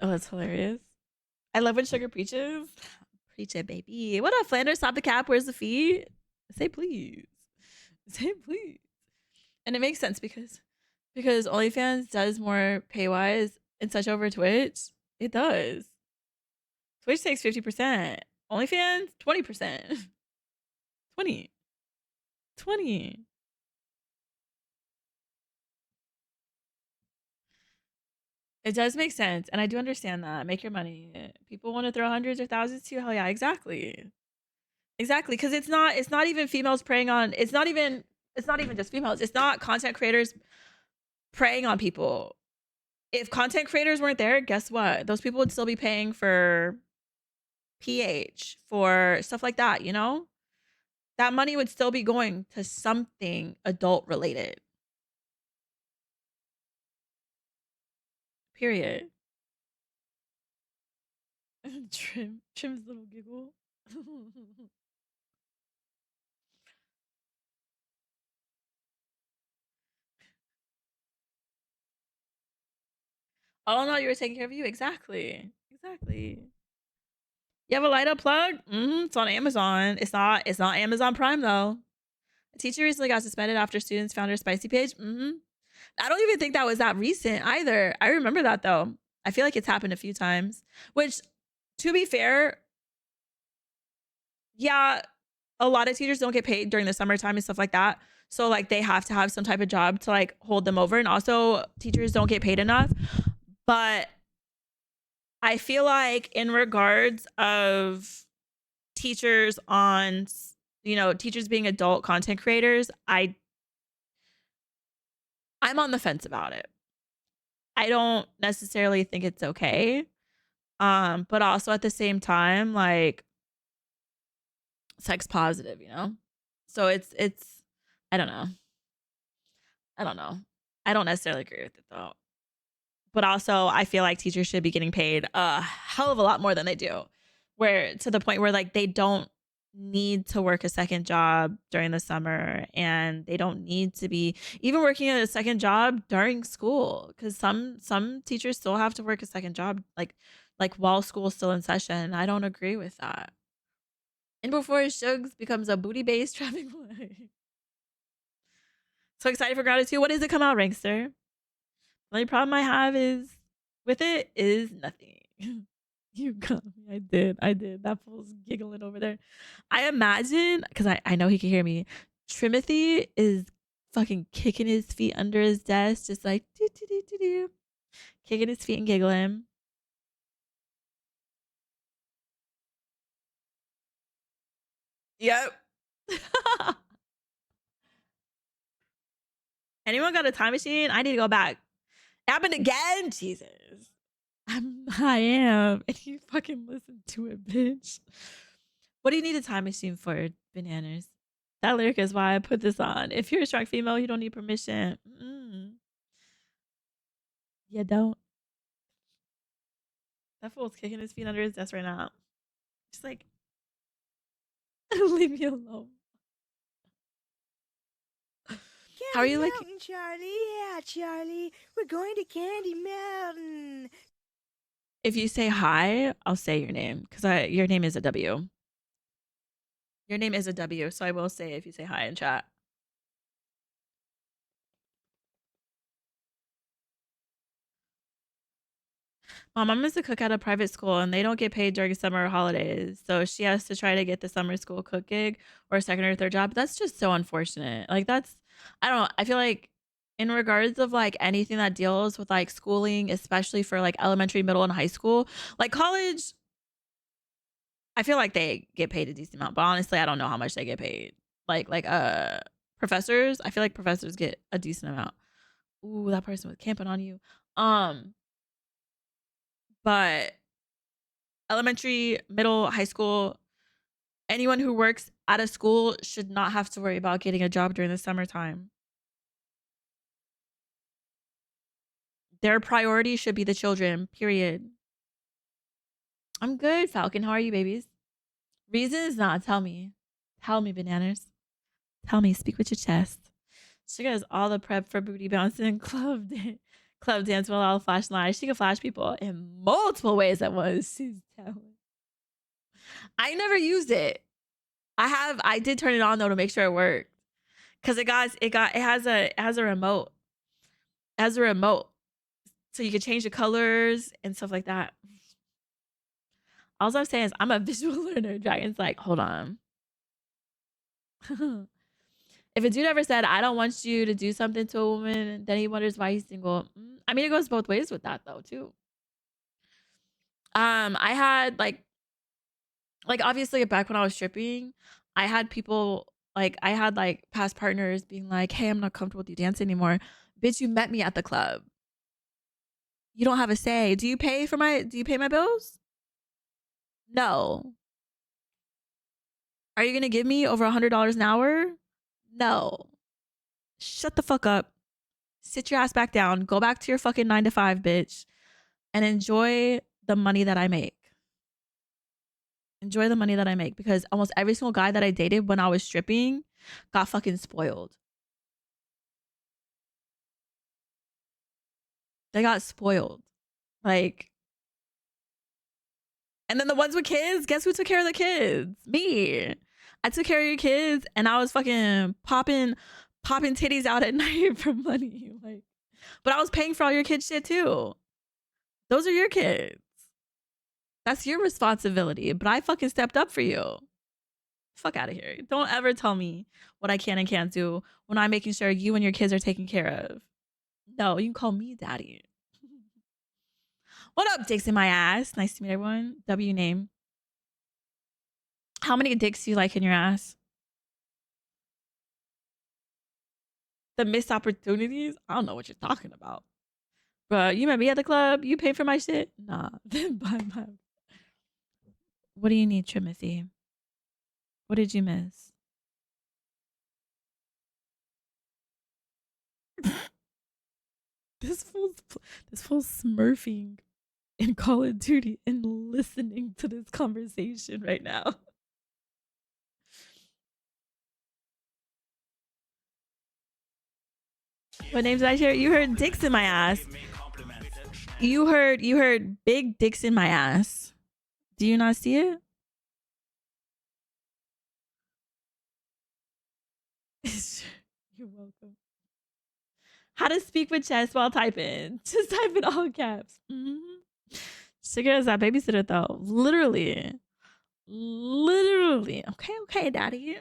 Oh, that's hilarious. I love when Sugar preaches. Preach it, baby. What up, Flanders? Stop the cap. Where's the fee? Say please. Say please. And it makes sense because OnlyFans does more pay wise and such over Twitch. It does. Twitch takes 50%. OnlyFans 20%. 20. 20. It does make sense, and I do understand that. Make your money. People want to throw hundreds or thousands to you. Hell yeah, exactly. Exactly, because it's not even females preying on it's not even just females. It's not content creators preying on people. If content creators weren't there, guess what? Those people would still be paying for PH, for stuff like that, you know? That money would still be going to something adult related. Period. Trim's little giggle. Oh no, you were taking care of you. Exactly. Exactly. You have a light up plug? It's on Amazon. It's not Amazon Prime though. A teacher recently got suspended after students found her spicy page. I don't even think that was that recent either. I remember that though. I feel like it's happened a few times. Which, to be fair, yeah, a lot of teachers don't get paid during the summertime and stuff like that. So like they have to have some type of job to like hold them over. And also teachers don't get paid enough. But I feel like in regards of teachers on, you know, teachers being adult content creators, I'm on the fence about it. I don't necessarily think it's okay. But also at the same time, like sex positive, you know? So it's I don't know. I don't know. I don't necessarily agree with it though. But also I feel like teachers should be getting paid a hell of a lot more than they do. Where to the point where like they don't need to work a second job during the summer, and they don't need to be even working at a second job during school, cuz some teachers still have to work a second job like while school's still in session. I don't agree with that. And before Shugs becomes a booty-based traffic light. So excited for gratitude. What does it come out, Rankster? The only problem I have is with it is nothing. You got me. I did. That fool's giggling over there. I imagine, because I know he can hear me, Trimothy is fucking kicking his feet under his desk, just like do do do do do, kicking his feet and giggling. Yep. Anyone got a time machine? I need to go back. Happened again? Jesus. I am. And you fucking listen to it, bitch. What do you need a time machine for, bananas? That lyric is why I put this on. If you're a strong female, you don't need permission. You don't. That fool's kicking his feet under his desk right now. Just like, leave me alone. How are Candy you like? Mountain, Charlie. Yeah, Charlie. We're going to Candy Mountain. If you say hi, I'll say your name because your name is a W. Your name is a W, so I will say if you say hi in chat. My mom is a cook at a private school and they don't get paid during summer holidays. So she has to try to get the summer school cook gig or a second or third job. That's just so unfortunate. Like that's I don't know. I feel like in regards of like anything that deals with like schooling, especially for like elementary, middle, and high school, like college, I feel like they get paid a decent amount, but honestly, I don't know how much they get paid. Like professors, I feel like professors get a decent amount. Ooh, that person was camping on you. Um, but elementary, middle, high school, anyone who works at a school should not have to worry about getting a job during the summertime. Their priority should be the children, period. I'm good, Falcon. How are you, babies? Reasons not. Tell me. Tell me, bananas. Tell me. Speak with your chest. She does all the prep for booty bouncing club dance while all flash lies. She can flash people in multiple ways at once. She's talent. I never used it. I did turn it on though to make sure it worked. Cause it has a remote. It has a remote. So you can change the colors and stuff like that. All I'm saying is I'm a visual learner. Dragon's like, hold on. If a dude ever said, I don't want you to do something to a woman, then he wonders why he's single. I mean, it goes both ways with that though, too. I had like obviously back when I was stripping, I had people I had like past partners being like, hey, I'm not comfortable with you dancing anymore. Bitch, you met me at the club. You don't have a say. Do you pay my bills? No. Are you gonna give me over $100 an hour? No. Shut the fuck up. Sit your ass back down. Go back to your fucking 9 to 5, bitch, and enjoy the money that I make. Enjoy the money that I make because almost every single guy that I dated when I was stripping got fucking spoiled. They got spoiled. Like, and then the ones with kids, guess who took care of the kids? Me. I took care of your kids and I was fucking popping titties out at night for money. Like, but I was paying for all your kids' shit too. Those are your kids. That's your responsibility. But I fucking stepped up for you. Fuck out of here. Don't ever tell me what I can and can't do when I'm making sure you and your kids are taken care of. No, you can call me daddy. What up, dicks in my ass? Nice to meet everyone. W name. How many dicks do you like in your ass? The missed opportunities? I don't know what you're talking about. Bruh, you met me at the club? You paid for my shit? Nah. Then buy my. What do you need, Timothy? What did you miss? this fool's this fool's smurfing in Call of Duty and listening to this conversation right now. What names did I share? You heard dicks in my ass. You heard big dicks in my ass. Do you not see it? You're welcome. How to speak with chest while typing. Just type in all caps. Mm-hmm. Sugar is that babysitter though. Literally. Literally. Okay, okay, daddy.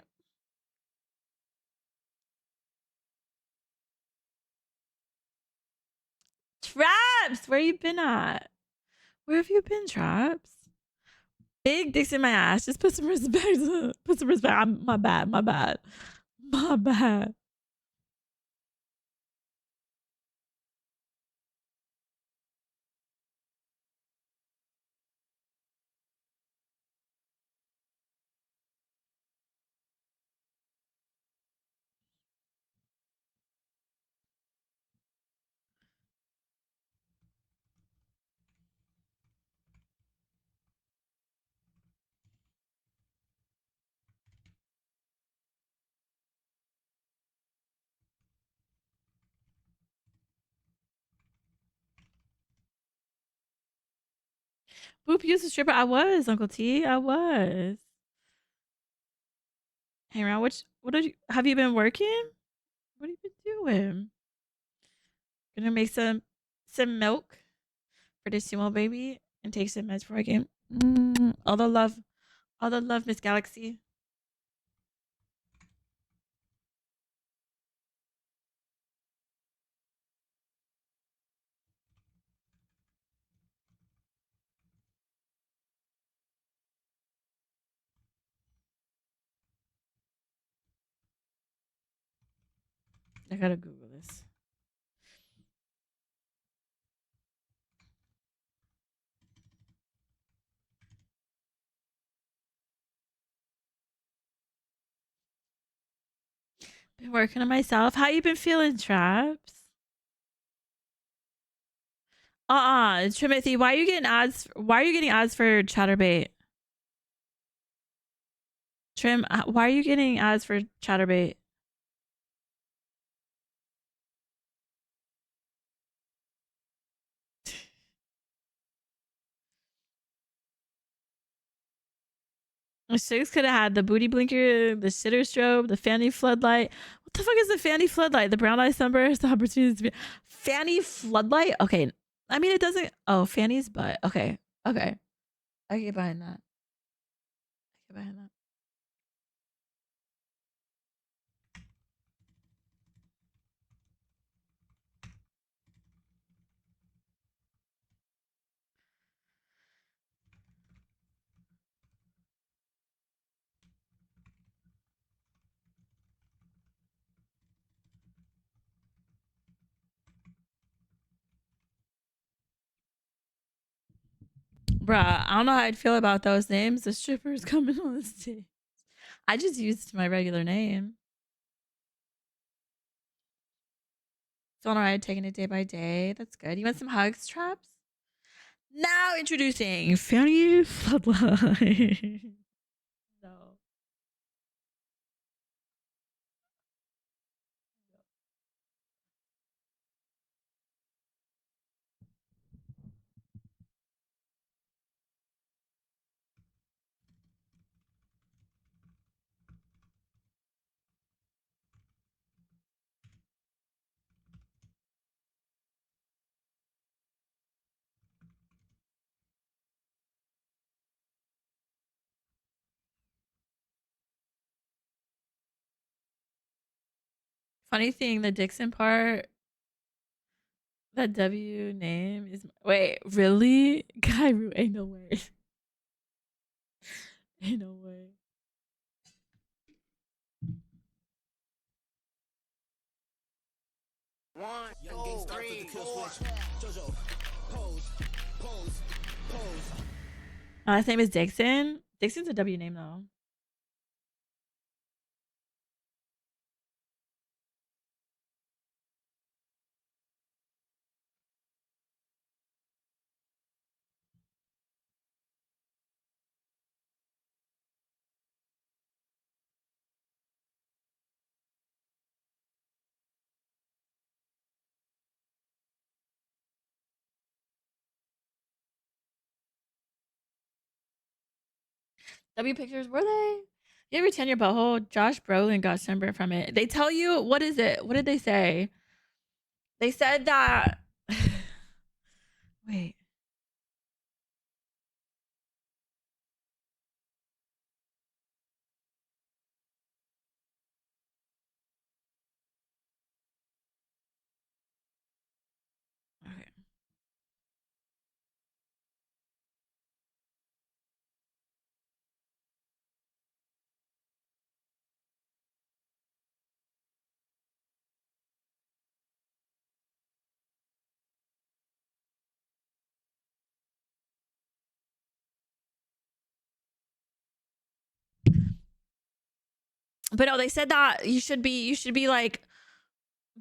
Traps! Where you been at? Where have you been, Traps? Big dicks in my ass. Just put some respect. Put some respect. My bad. My bad. My bad. Boop used a stripper. I was, Uncle T. I was. Hey, around what did you have you been working? What have you been doing? Gonna make some milk for this small baby and take some meds before I game. All the love, Miss Galaxy. I gotta Google this. Been working on myself. How you been feeling, Traps? Timothy, why are you getting ads? Why are you getting ads for Chatterbait? Trim, why are you getting ads for Chatterbait? Six could have had the booty blinker, the shitter strobe, the fanny floodlight. What the fuck is the fanny floodlight? The brown eye sunburst, the opportunity to be fanny floodlight. Okay, I mean it doesn't. Oh, fanny's butt. Okay, okay, I get behind that. I get behind that. Bruh, I don't know how I'd feel about those names. The strippers coming on the stage. I just used my regular name. It's all right, taking it day by day. That's good. You want some hugs, Traps? Now introducing Fanny Floodlight. No. Funny thing, the Dixon part, that W name is. Wait, really? Guy, ain't no way. Ain't no way. Last name is Dixon. Dixon's a W name though. W pictures, were they? You ever tan your butthole? Josh Brolin got sunburned from it. They tell you, what is it? What did they say? They said that. Wait. Okay. But no, they said that you should be like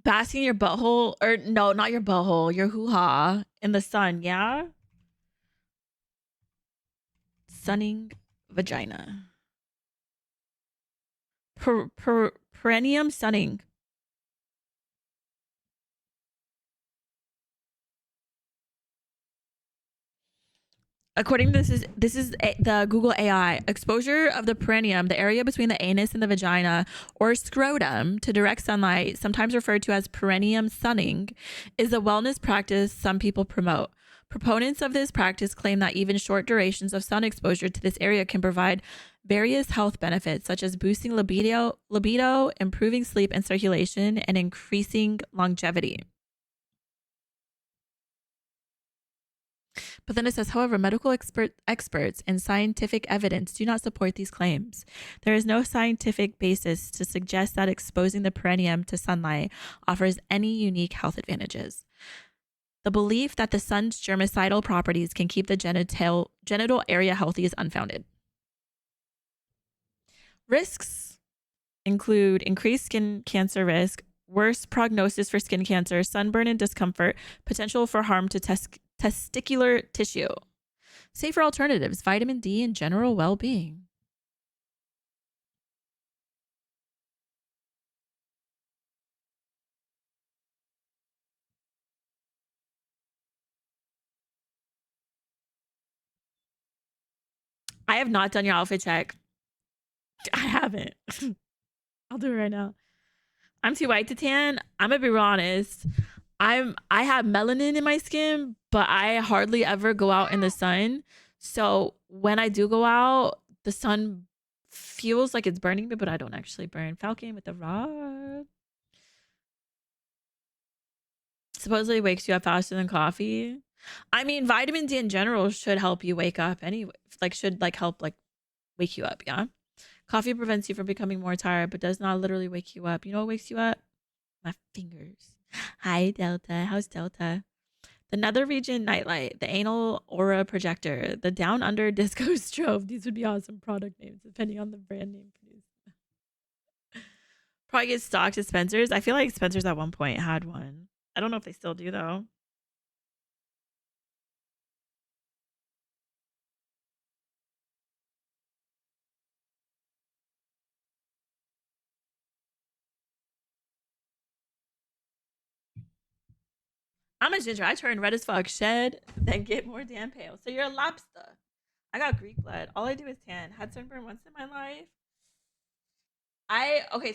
basking your butthole, or no, not your butthole, your hoo ha in the sun. Yeah, sunning vagina. Perennium sunning. According to the Google AI, exposure of the perineum, the area between the anus and the vagina or scrotum, to direct sunlight, sometimes referred to as perineum sunning, is a wellness practice some people promote. Proponents of this practice claim that even short durations of sun exposure to this area can provide various health benefits, such as boosting libido, improving sleep and circulation, and increasing longevity. But then it says, however, medical experts and scientific evidence do not support these claims. There is no scientific basis to suggest that exposing the perineum to sunlight offers any unique health advantages. The belief that the sun's germicidal properties can keep the genital area healthy is unfounded. Risks include increased skin cancer risk, worse prognosis for skin cancer, sunburn and discomfort, potential for harm to testicular tissue. Safer alternatives, vitamin D, and general well being. I have not done your outfit check. I haven't. I'll do it right now. I'm too white to tan. I'm gonna be real honest. I have melanin in my skin, but I hardly ever go out in the sun. So when I do go out, the sun feels like it's burning me, but I don't actually burn. Falcon with the rod supposedly wakes you up faster than coffee. I mean, vitamin D in general should help you wake up anyway. Like should like help like wake you up, yeah? Coffee prevents you from becoming more tired, but does not literally wake you up. You know what wakes you up? My fingers. Hi, Delta. How's Delta? The nether region nightlight, the anal aura projector, the down under disco strobe. These would be awesome product names depending on the brand name produced. Probably get stocked at Spencer's. I feel like Spencer's at one point had one. I don't know if they still do though. I'm a ginger. I turn red as fuck, shed, then get more damn pale. So you're a lobster. I got Greek blood. All I do is tan. Had sunburn once in my life.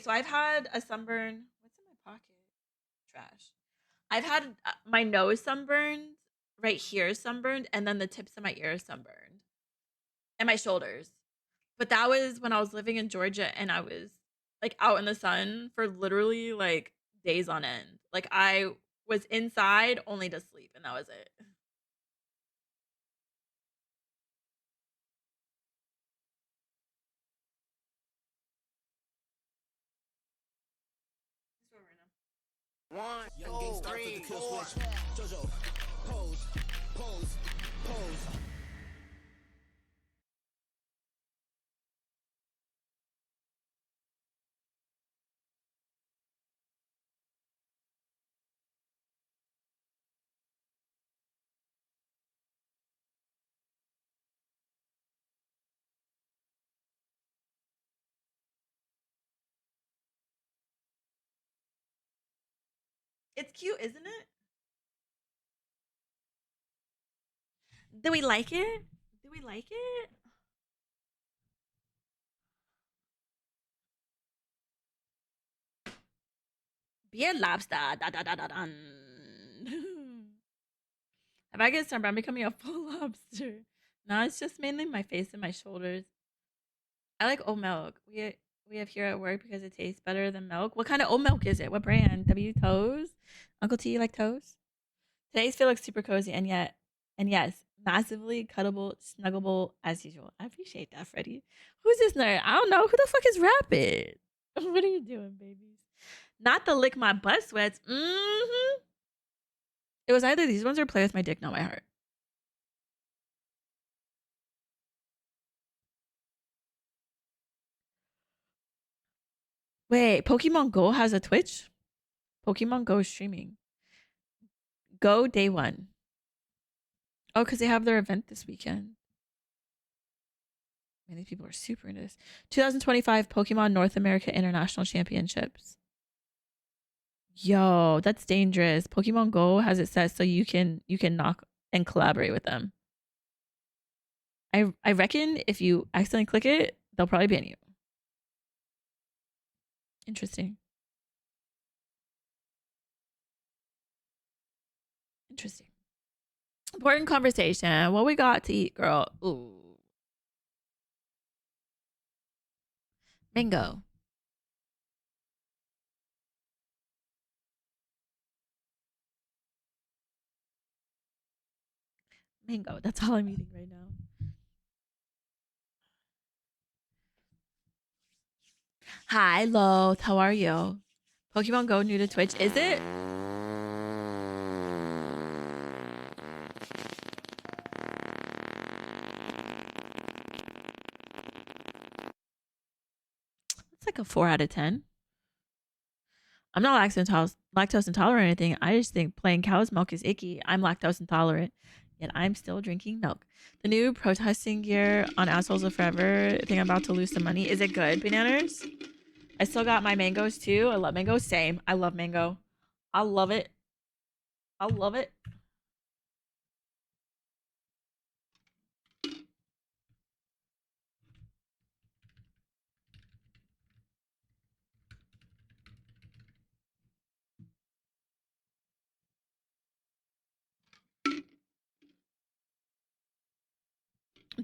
So I've had a sunburn. What's in my pocket? Trash. I've had my nose sunburned, right here sunburned, and then the tips of my ears sunburned, and my shoulders. But that was when I was living in Georgia, and I was like out in the sun for literally like days on end. Like I was inside only to sleep, and that was it. One, two, three, four. Jojo, pose, pose, pose. It's cute, isn't it? Do we like it? Do we like it? Be a lobster. Da, da, da, da, dun. If I get sunburned, I'm becoming a full lobster. No, it's just mainly my face and my shoulders. I like oat milk. We have here at work because it tastes better than milk. What kind of oat milk is it? What brand? W Toes? Uncle T, you like toes? Today's feel looks super cozy and yes, massively cuttable, snuggable as usual. I appreciate that, Freddie. Who's this nerd? I don't know. Who the fuck is Rapid? What are you doing, babies? Not the lick my butt sweats. Mm-hmm. It was either these ones or play with my dick, not my heart. Wait, Pokemon Go has a Twitch? Pokemon Go is streaming. Go day one. Oh, because they have their event this weekend. Man, these people are super into this. 2025 Pokemon North America International Championships. Yo, that's dangerous. Pokemon Go has it set so you can knock and collaborate with them. I reckon if you accidentally click it, they'll probably ban you. Interesting. Interesting. Important conversation. What we got to eat, girl? Ooh. Mango. Mango. That's all I'm eating right now. Hi, Loth. How are you? Pokemon Go new to Twitch. Is it? It's like a 4 out of 10. I'm not lactose intolerant or anything. I just think plain cow's milk is icky. I'm lactose intolerant, yet I'm still drinking milk. The new protesting gear on Assholes of Forever. I think I'm about to lose some money. Is it good, bananas? I still got my mangoes too. I love mango. Same. I love mango. I love it. I love it.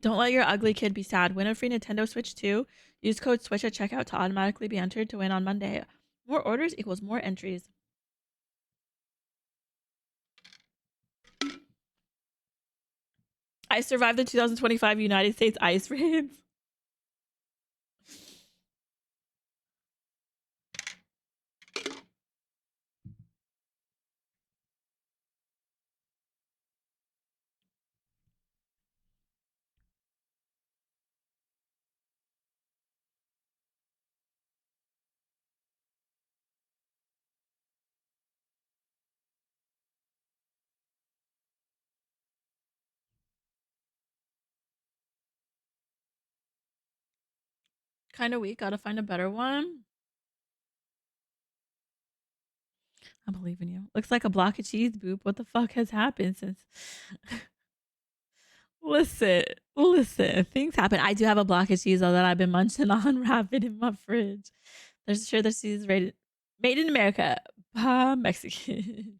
Don't let your ugly kid be sad. Win a free Nintendo Switch 2. Use code SWITCH at checkout to automatically be entered to win on Monday. More orders equals more entries. I survived the 2025 United States ice raids. Kind of weak. Gotta find a better one. I believe in you. Looks like a block of cheese, Boop. What the fuck has happened since? listen. Things happen. I do have a block of cheese though that I've been munching on rapid in my fridge. There's sure the cheese is rated made in America by Mexican.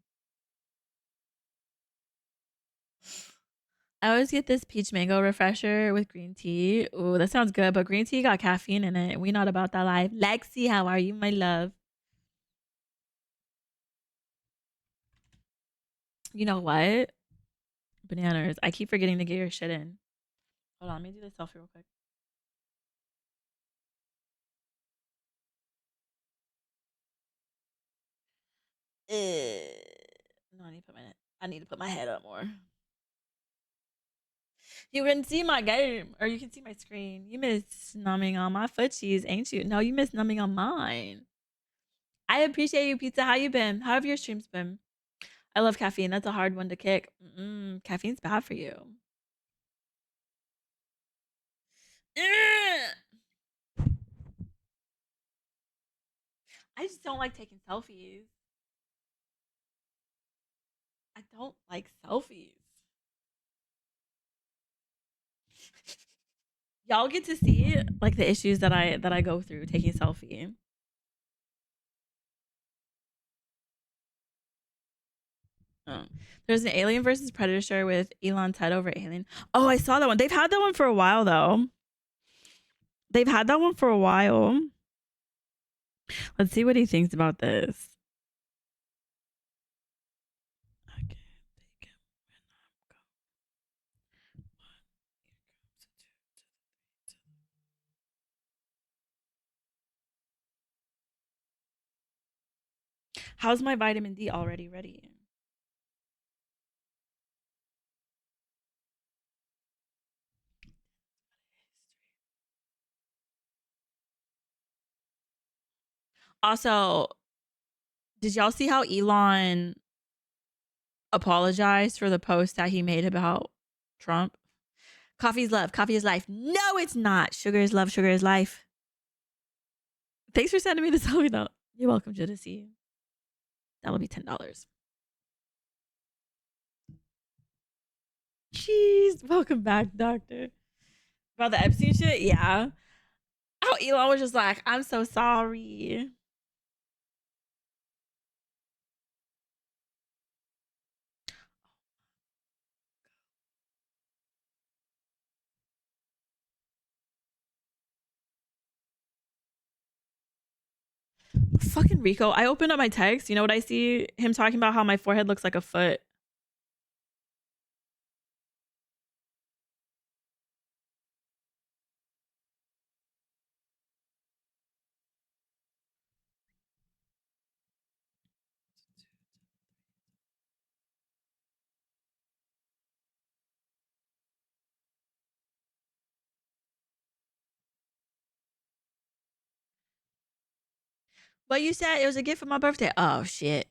I always get this peach mango refresher with green tea. Ooh, that sounds good, but green tea got caffeine in it. We not about that life. Lexi, how are you, my love? You know what? Bananas. I keep forgetting to get your shit in. Hold on, let me do this selfie real quick. No, I need to put my head up more. You can see my game, or you can see my screen. You miss numbing on my foot cheese, ain't you? No, you miss numbing on mine. I appreciate you, pizza. How you been? How have your streams been? I love caffeine. That's a hard one to kick. Caffeine's bad for you. I just don't like taking selfies. I don't like selfies. Y'all get to see like the issues that I go through taking selfie. Oh. There's an Alien versus Predator with Elon's head over Alien. Oh, I saw that one. They've had that one for a while though. They've had that one for a while. Let's see what he thinks about this. How's my vitamin D already ready? Also, did y'all see how Elon apologized for the post that he made about Trump? Coffee's love, coffee is life. No, it's not. Sugar is love, sugar is life. Thanks for sending me this. Tell me though. You're welcome, Jodeci. That'll be $10. Jeez, welcome back, doctor. About the Epstein shit, yeah. How Elon was just like, I'm so sorry. Fucking Rico. I opened up my text. You know what I see? Him talking about how my forehead looks like a foot. But you said it was a gift for my birthday. Oh shit.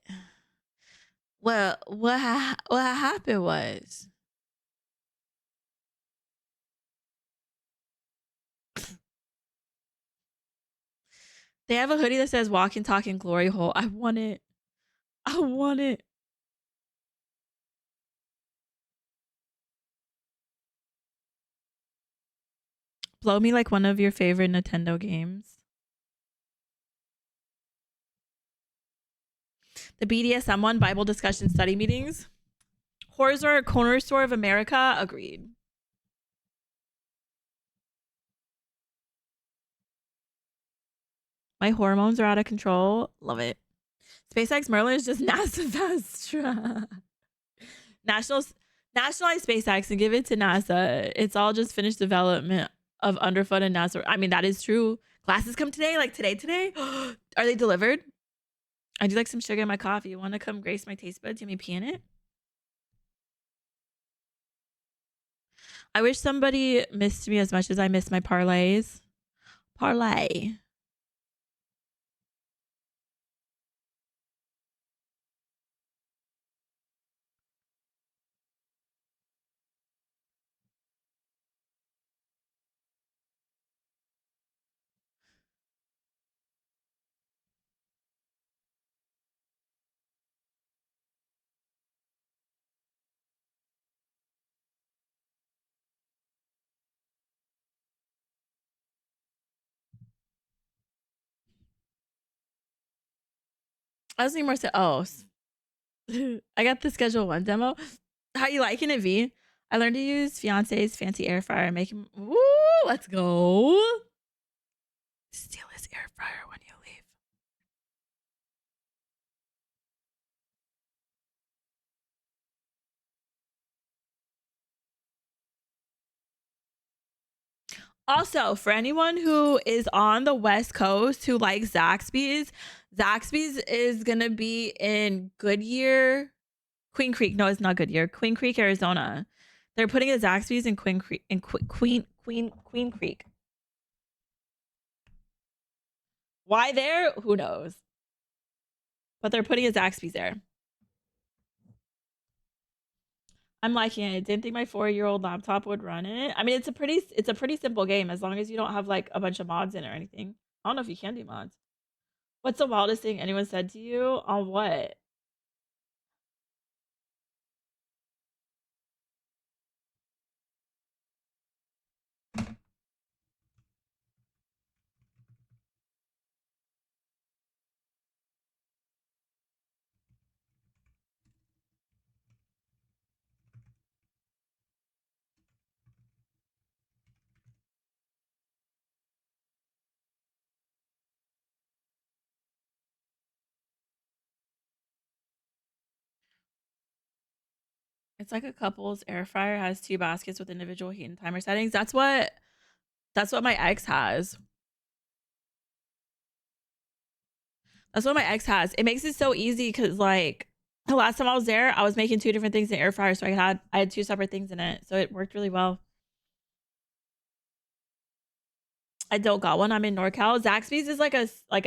Well, what happened was they have a hoodie that says "Walk and Talk in Glory Hole." I want it. I want it. Blow me like one of your favorite Nintendo games. The BDSM one, Bible discussion study meetings. Horror Corner Store of America. Agreed. My hormones are out of control. Love it. SpaceX Merlin is just NASA fast track. Nationalize SpaceX and give it to NASA. It's all just finished development of underfoot and NASA. I mean, that is true. Glasses come today, like today. Are they delivered? I do like some sugar in my coffee. You want to come grace my taste buds? You may pee in it. I wish somebody missed me as much as I miss my parlays. Parlay. I was need more. Oh, I got the Schedule 1 demo. How you liking it, V? I learned to use fiance's fancy air fryer and make him. Woo, let's go. Steal his air fryer when you leave. Also, for anyone who is on the West Coast who likes Zaxby's, Zaxby's is gonna be in Goodyear, Queen Creek. No, it's not Goodyear. Queen Creek, Arizona. They're putting a Zaxby's in Queen Creek in Queen Creek. Why there? Who knows? But they're putting a Zaxby's there. I'm liking it. I didn't think my 4-year-old laptop would run it. I mean, it's a pretty simple game as long as you don't have like a bunch of mods in it or anything. I don't know if you can do mods. What's the wildest thing anyone said to you? On what? It's like a couple's air fryer has 2 baskets with individual heat and timer settings. That's what my ex has. That's what my ex has. It makes it so easy because like the last time I was there, I was making 2 different things in the air fryer, so I had 2 separate things in it, so it worked really well. I don't got one. I'm in NorCal. Zaxby's is like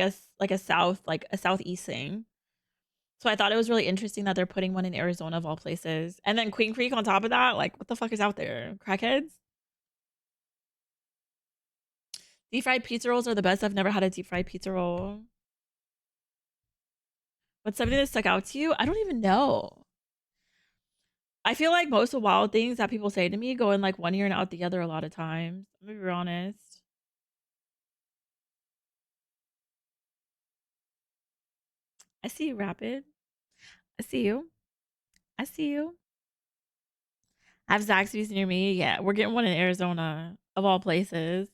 a southeast thing. So I thought it was really interesting that they're putting one in Arizona of all places, and then Queen Creek on top of that. Like, what the fuck is out there? Crackheads. Deep fried pizza rolls are the best. I've never had a deep fried pizza roll. What's something that stuck out to you? I don't even know. I feel like most of the wild things that people say to me go in like one ear and out the other a lot of times. I'm gonna be honest. I see you, Rapid. I see you. I see you. I have Zaxby's near me. Yeah, we're getting one in Arizona of all places.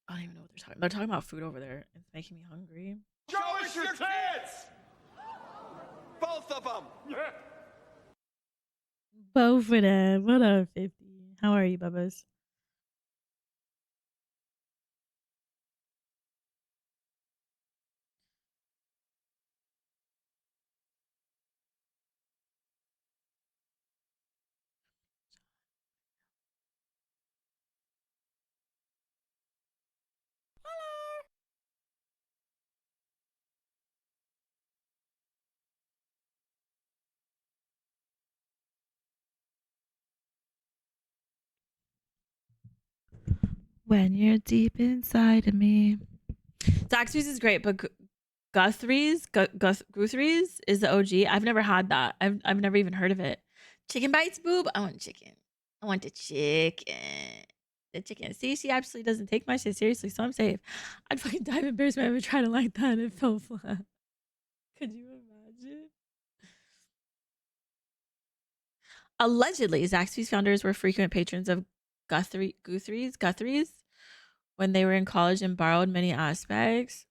I don't even know what they're talking. They're talking about food over there. It's making me hungry. Show us your tits! Both of them! Both of them. What up, 50? How are you, Bubbas? When you're deep inside of me. Zaxby's is great, but Guthrie's is the OG. I've never had that. I've never even heard of it. Chicken bites, boob. I want chicken. I want the chicken. The chicken. See, she absolutely doesn't take my shit seriously, so I'm safe. I'd fucking die of embarrassment if I tried it like that and it fell flat. Could you imagine? Allegedly, Zaxby's founders were frequent patrons of Guthrie's when they were in college and borrowed many aspects.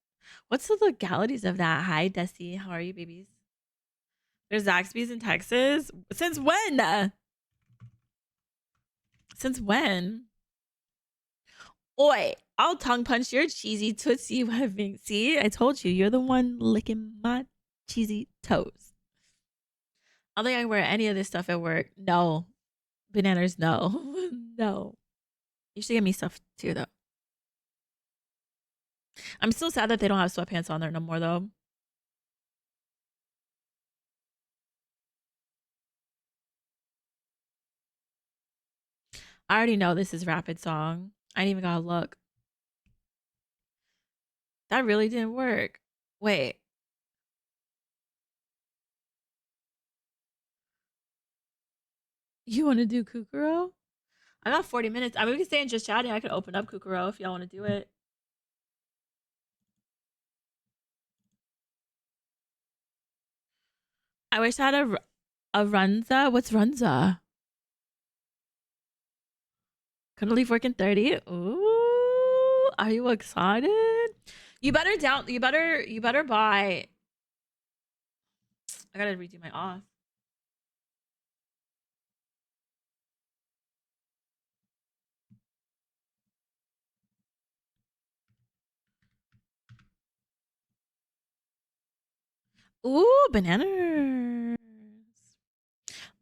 What's the legalities of that? Hi, Desi. How are you, babies? There's Zaxby's in Texas. Since when? Since when? Oi, I'll tongue punch your cheesy tootsie webbing. See, I told you, you're the one licking my cheesy toes. I don't think I can wear any of this stuff at work. No. Bananas, no. No. You should get me stuff too, though. I'm still sad that they don't have sweatpants on there no more, though. I already know this is Rapid song. I ain't even gotta look. That really didn't work. Wait. You want to do Kukuro? I got 40 minutes. I mean, we can stay in just chatting. I could open up Kukuro if y'all want to do it. I wish I had a Runza. What's Runza? Gonna leave work in 30. Ooh, are you excited? You better buy. I gotta redo my off. Ooh, bananas.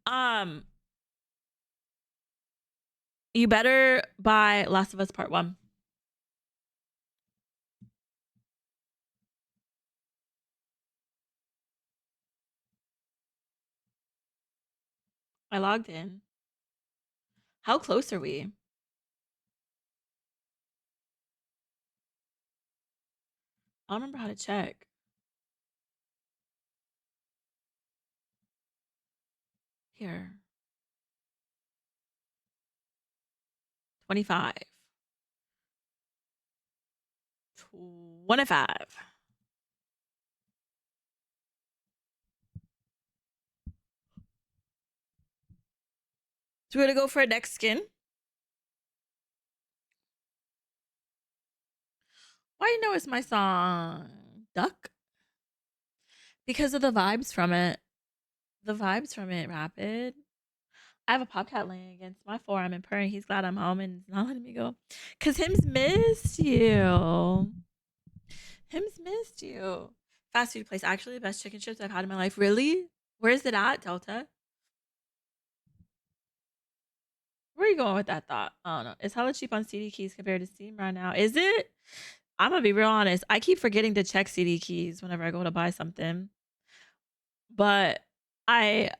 Um, you better buy Last of Us Part 1. I logged in. How close are we? I don't remember how to check. Here. 25. 25. So we're gonna go for a next skin. Why you know it's my song? Duck? Because of the vibes from it. The vibes from it, Rapid. I have a popcat laying against my forearm and purring. He's glad I'm home and he's not letting me go. Cause him's missed you. Him's missed you. Fast food place. Actually, the best chicken strips I've had in my life. Really? Where's it at, Delta? Where are you going with that thought? I don't know. It's hella cheap on CD keys compared to Steam right now. Is it? I'm gonna be real honest. I keep forgetting to check CD keys whenever I go to buy something. But I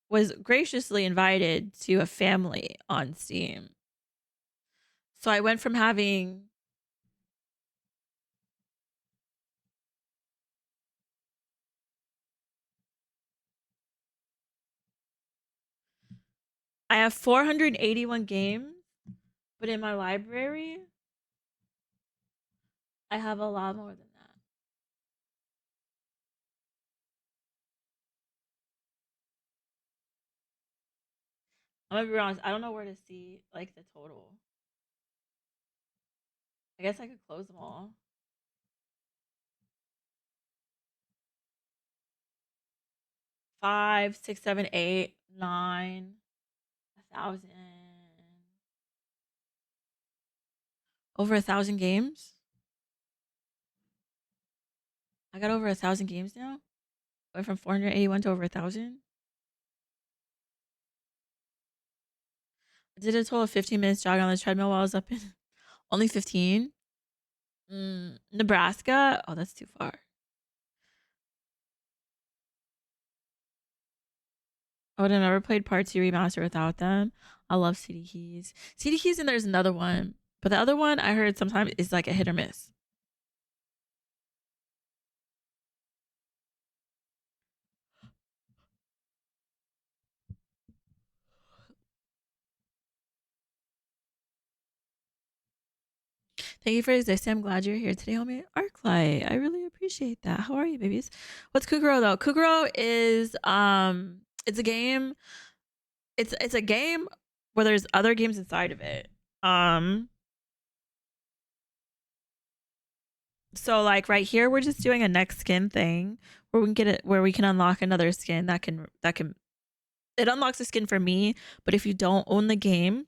was graciously invited to a family on Steam. So I went from having I have 481 games, but in my library, I have a lot more than that. I'm gonna be honest, I don't know where to see like the total. I guess I could close them all. 5, 6, 7, 8, 9, 1,000. Over 1,000 games? I got over 1,000 games now. Went from 481 to over 1,000. I did a total of 15 minutes jogging on the treadmill while I was up in only 15. Nebraska. Oh, that's too far. I would have never played Part 2 Remaster without them. I love CD keys. CD keys, and there's another one. But the other one I heard sometimes is like a hit or miss. Thank you for existing. I'm glad you're here today, homie. Arclight. I really appreciate that. How are you, babies? What's Kukuro though? Kukuro is it's a game. It's a game where there's other games inside of it. So like right here, we're just doing a next skin thing where we can get it where we can unlock another skin that can it unlocks a skin for me, but if you don't own the game,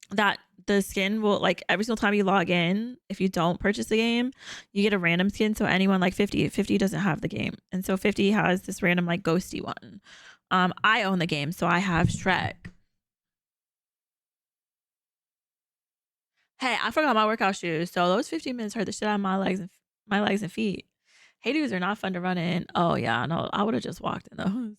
that the skin will like every single time you log in, if you don't purchase the game, you get a random skin. So anyone like 50 doesn't have the game. And so 50 has this random like ghosty one. I own the game, so I have Shrek. Hey, I forgot my workout shoes. So those 15 minutes hurt the shit out of my legs and feet. Hey dudes are not fun to run in. Oh yeah, no, I would have just walked in those.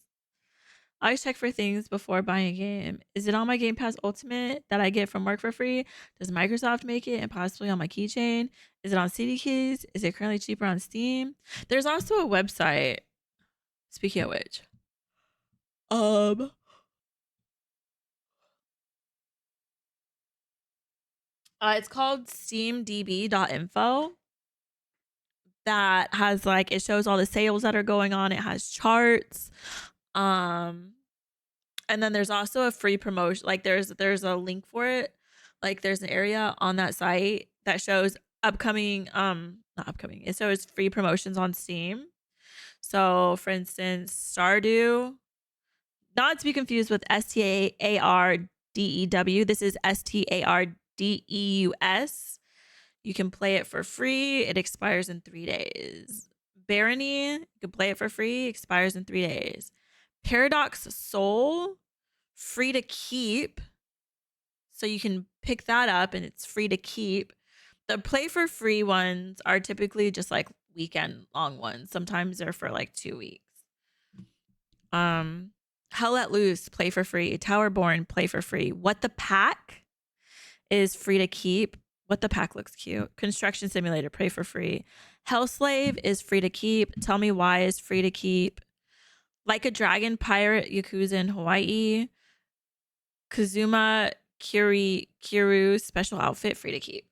I always check for things before buying a game. Is it on my Game Pass Ultimate that I get from work for free? Does Microsoft make it and possibly on my keychain? Is it on CD Keys? Is it currently cheaper on Steam? There's also a website. Speaking of which, um, it's called SteamDB.info. That has like it shows all the sales that are going on. It has charts. Um, and then there's also a free promotion. Like there's a link for it. Like there's an area on that site that shows upcoming not upcoming. It shows free promotions on Steam. So for instance, Stardew, not to be confused with STARDEW. This is STARDEUS. You can play it for free. It expires in 3 days. Barony, you can play it for free, expires in 3 days. Paradox Soul, free to keep. So you can pick that up and it's free to keep. The play for free ones are typically just like weekend long ones. Sometimes they're for like 2 weeks. Hell Let Loose, play for free. Towerborn, play for free. What the Pack is free to keep. What the Pack looks cute. Construction Simulator, play for free. Hell Slave is free to keep. Tell Me Why is free to keep. Like a Dragon, Pirate, Yakuza in Hawaii. Kazuma Kiru special outfit, free to keep.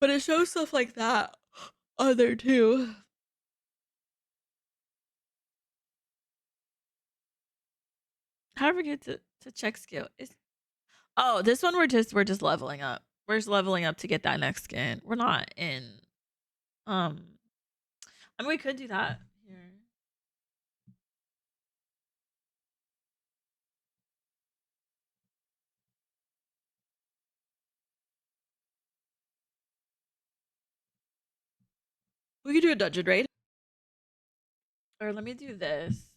But it shows stuff like that on there too. How do I forget to check skill? Oh, this one we're just leveling up. We're just leveling up to get that next skin. We're not in I mean we could do that here. We could do a dungeon raid. Or let me do this.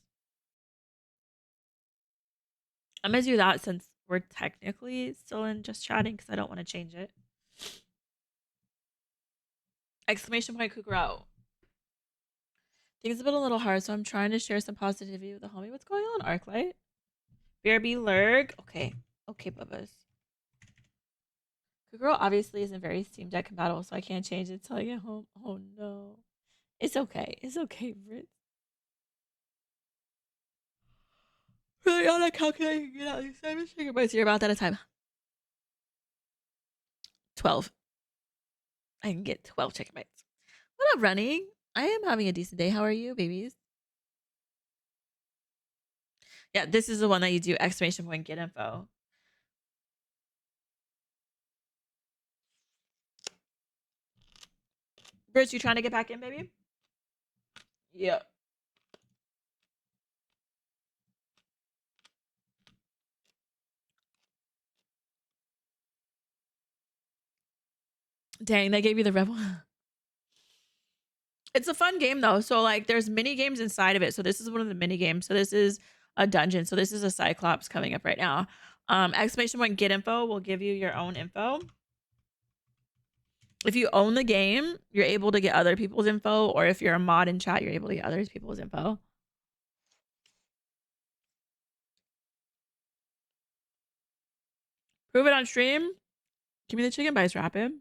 I'm gonna do that since we're technically still in just chatting because I don't want to change it. Exclamation point Kukuro. Things have been a little hard, so I'm trying to share some positivity with the homie. What's going on, Arclight? BRB Lurg. Okay. Okay, Bubbas. Kukuro obviously isn't very Steam Deck compatible, so I can't change it until I get home. Oh no. It's okay. It's okay, Brit. Really on a calculator, get at least 7 gigabytes. You're about that at a time. 12. I can get 12 gigabytes. What up, running? I am having a decent day. How are you, babies? Yeah, this is the one that you do exclamation point get info. Bruce, you trying to get back in, baby? Yep. Dang, they gave you the rebel. It's a fun game though. So like there's mini games inside of it. So this is one of the mini games. So this is a dungeon. So this is a Cyclops coming up right now. Exclamation point get info will give you your own info. If you own the game, you're able to get other people's info, or if you're a mod in chat, you're able to get other people's info. Prove it on stream. Give me the chicken bites rapid.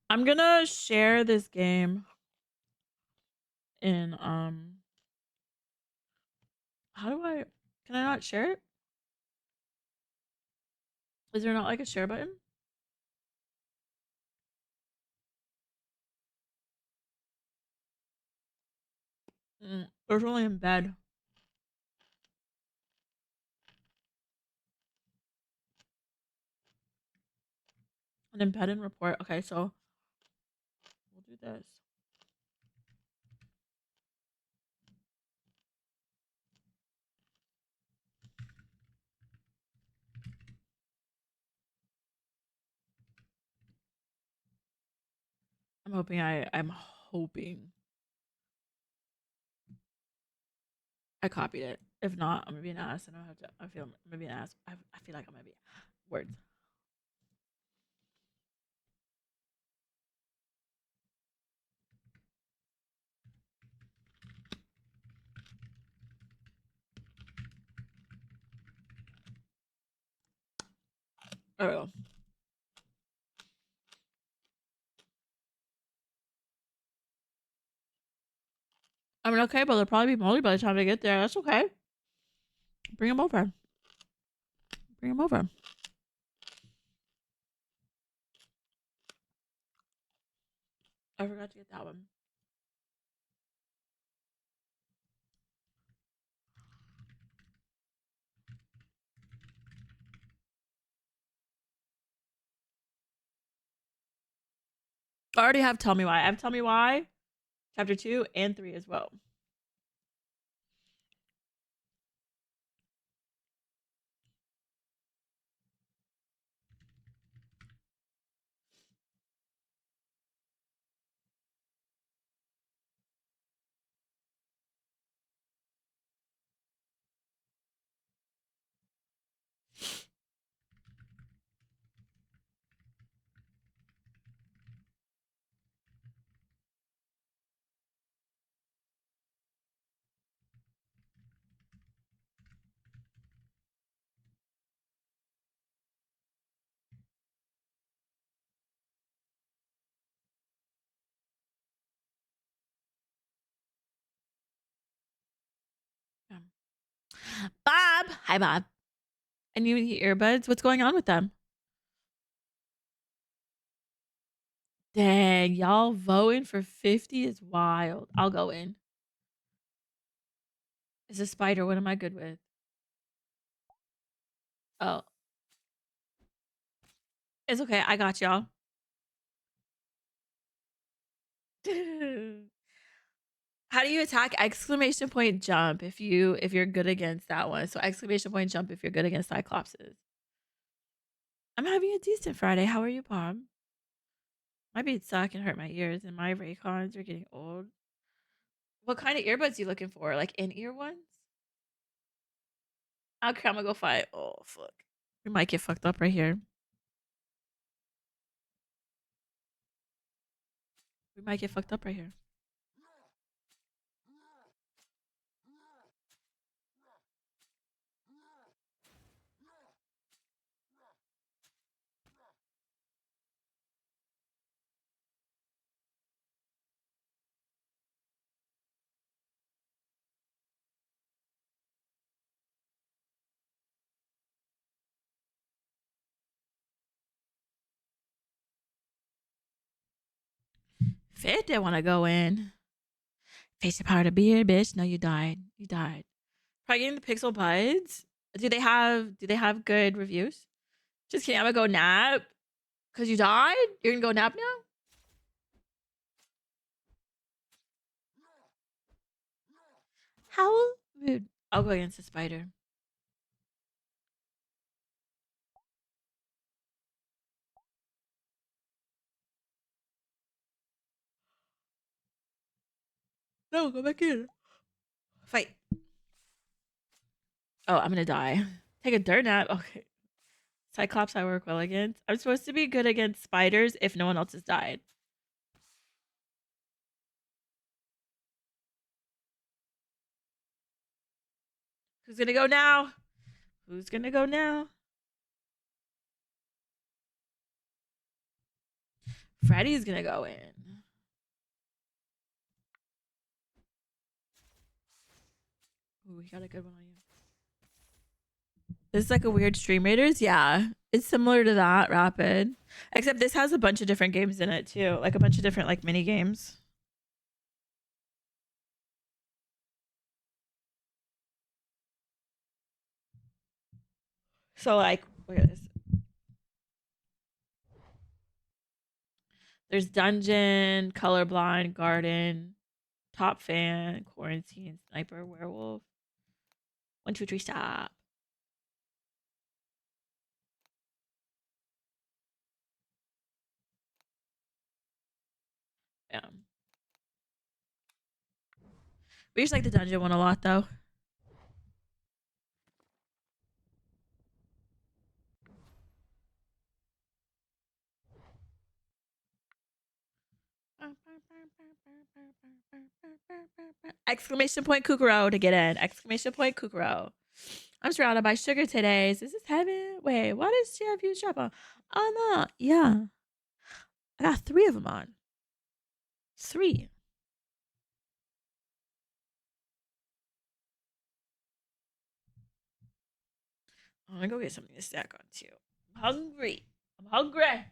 I'm gonna share this game in how do I can I not share it? Is there not like a share button? There's only in bed. An embed and report. Okay, so we'll do this. I'm hoping I copied it. If not, I'm gonna be an ass and I feel I'm gonna be an ass. I feel like I'm gonna be words. There we go. I mean, okay, but they'll probably be moldy by the time they get there. That's okay. Bring them over. Bring him over. I forgot to get that one. I already have Tell Me Why. I have Tell Me Why, chapter 2 and 3 as well. Bob. Hi, Bob. And you earbuds? What's going on with them? Dang, y'all voting for 50 is wild. I'll go in. It's a spider. What am I good with? Oh, it's okay. I got y'all. How do you attack? Exclamation point jump if you're good against that one. So exclamation point jump if you're good against Cyclopses. I'm having a decent Friday. How are you, Bob? My beats suck and hurt my ears, and my Raycons are getting old. What kind of earbuds you looking for? Like in-ear ones? Okay, I'm gonna go find. Oh fuck, we might get fucked up right here. We might get fucked up right here. Fit didn't want to go in. Face your part of beard, bitch. No, you died. You died. Probably getting the Pixel Buds. Do they have good reviews? Just kidding. I'm gonna go nap. Cause you died? You're gonna go nap now? How rude. I'll go against the spider. No, go back in. Fight. Oh, I'm gonna die. Take a dirt nap. Okay. Cyclops I work well against. I'm supposed to be good against spiders if no one else has died. Who's gonna go now? Who's gonna go now? Freddy's gonna go in. Ooh, we got a good one on you. This is like a weird Stream Raiders. Yeah, it's similar to that Rapid, except this has a bunch of different games in it too, like a bunch of different like mini games. So like, look at this. There's dungeon, colorblind, garden, top fan, quarantine, sniper, werewolf. 1, 2, 3, stop. Yeah. We just like the dungeon one a lot though. Exclamation point Kukuro to get in. Exclamation point Kukuro. I'm surrounded by sugar today. Is this heaven? Wait, what does she have you shop on? Oh no, yeah. I got 3 of them on. 3. I'm gonna go get something to snack on too. I'm hungry. I'm hungry.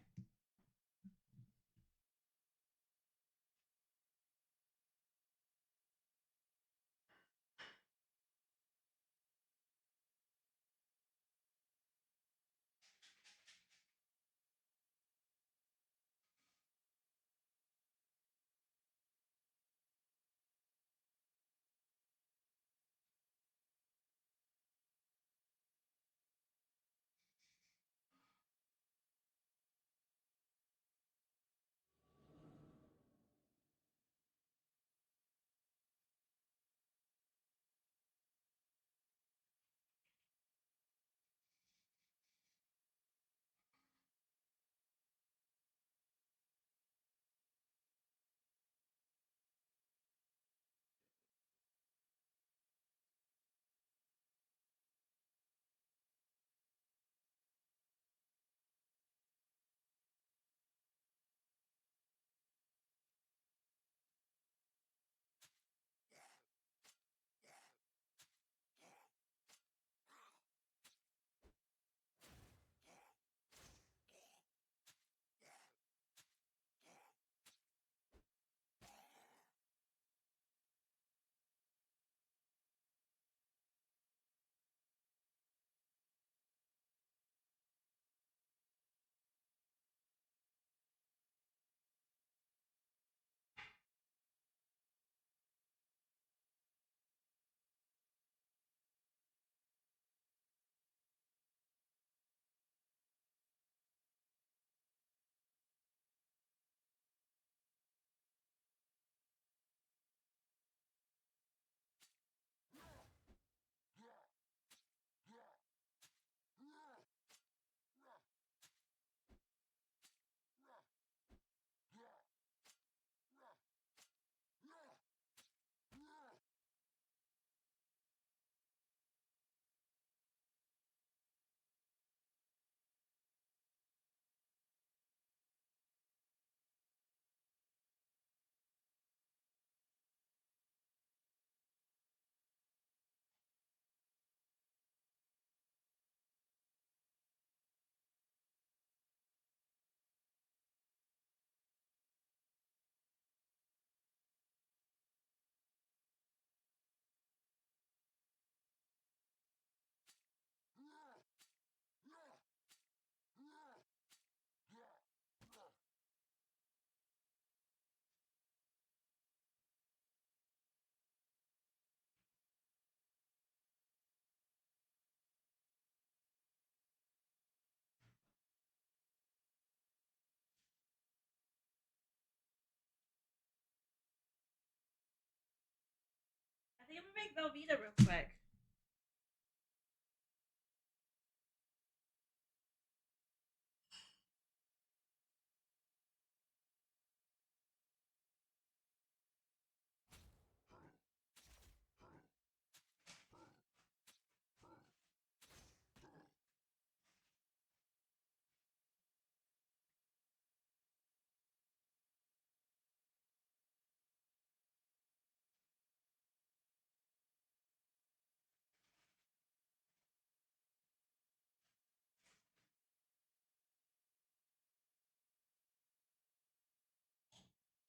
I think I'm gonna make Velveeta real quick.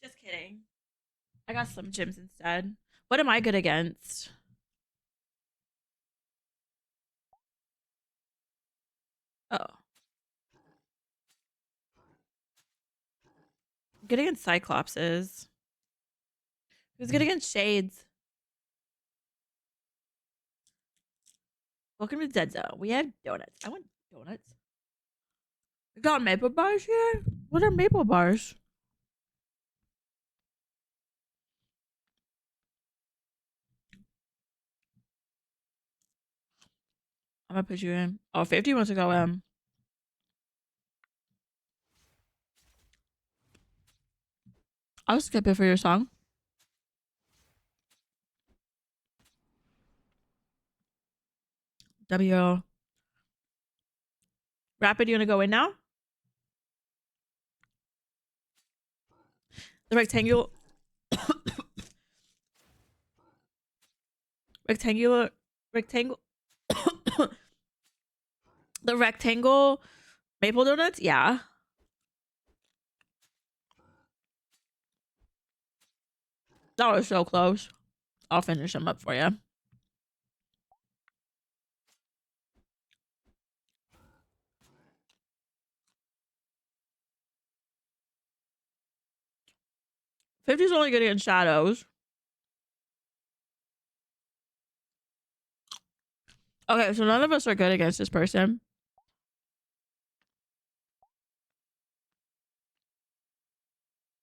Just kidding. I got Slim Jims instead. What am I good against? Oh, good against Cyclopses. Who's good against Shades? Welcome to Dead Zone. We have donuts. I want donuts. We got maple bars here? What are maple bars? I'm gonna put you in. Oh, 50 wants to go in. I'll skip it for your song. W. Rapid, you wanna go in now? The rectangular rectangular rectangle The rectangle maple donuts? Yeah. That was so close. I'll finish them up for you. '50's only good against shadows. Okay, so none of us are good against this person.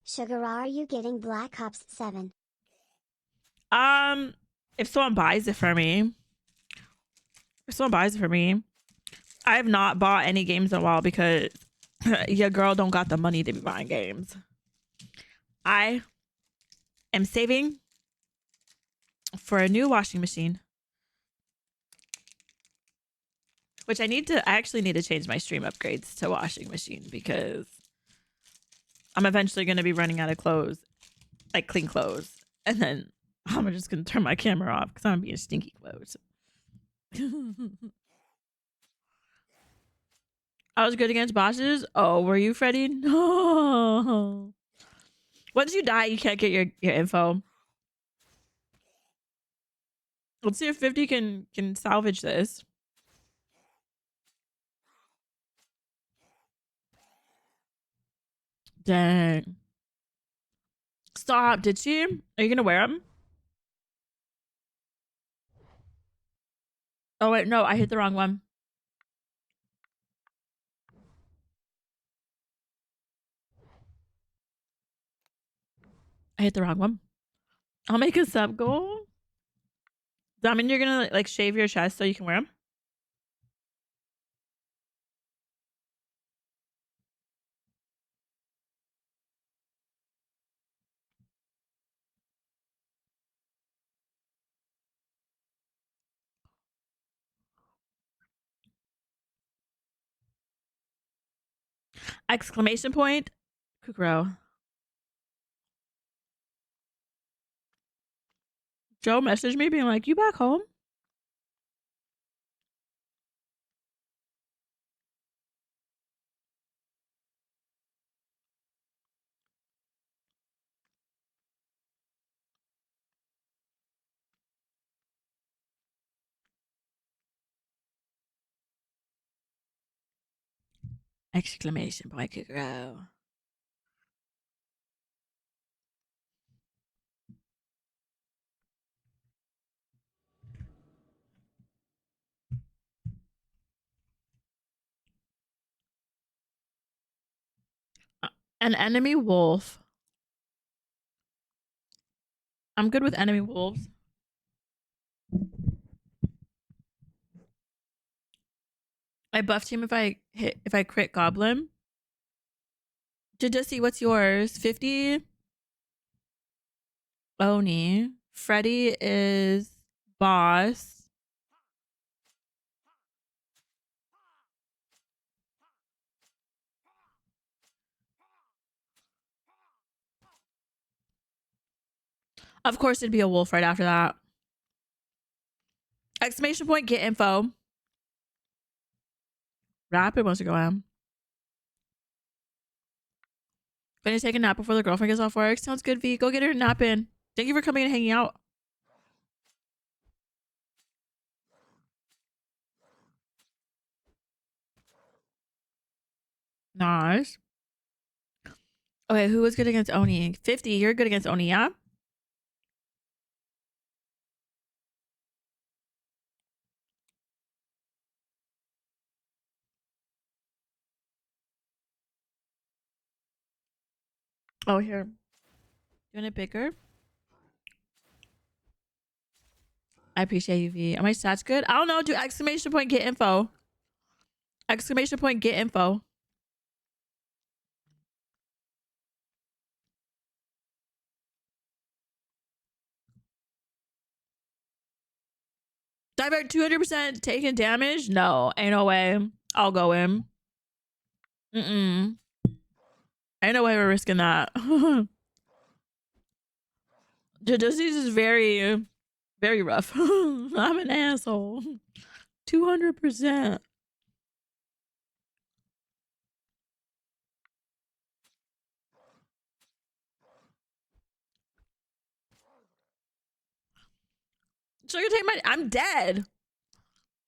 Sugar, are you getting Black Ops 7? If someone buys it for me, I have not bought any games in a while because your girl don't got the money to be buying games. I am saving for a new washing machine, which I actually need to change my stream upgrades to washing machine because I'm eventually going to be running out of clothes, like clean clothes. And then I'm just going to turn my camera off because I'm going to be in stinky clothes. I was good against bosses. Oh, were you, Freddy? No. Once you die, you can't get your info. Let's see if 50 can salvage this. Dang. Stop. Did she? Are you gonna wear them? Oh wait, no, I hit the wrong one. I hit the wrong one. I'll make a sub goal. Does that mean you're gonna like shave your chest so you can wear them? Exclamation point. Kukro. Joe messaged me being like, "You back home?" Exclamation point, Kukro. An enemy wolf. I'm good with enemy wolves. I buffed him if I crit goblin. Jadisi, what's yours? 50. Oni. Freddy is boss. Of course, it'd be a wolf right after that. Exclamation point, get info. Rapid wants to go on. Gonna take a nap before the girlfriend gets off work. Sounds good, V. Go get her a nap in. Thank you for coming and hanging out. Nice. Okay, who was good against Oni? 50, you're good against Oni, yeah? Oh, here. You want it bigger? I appreciate you, V. Are my stats good? I don't know. Do exclamation point, get info. Exclamation point, get info. Divert 200% taking damage? No, ain't no way. I'll go in. Mm-mm. Ain't no way we're risking that. Jadosi's is very, very rough. I'm an asshole. 200%. Sugar, take my. I'm dead.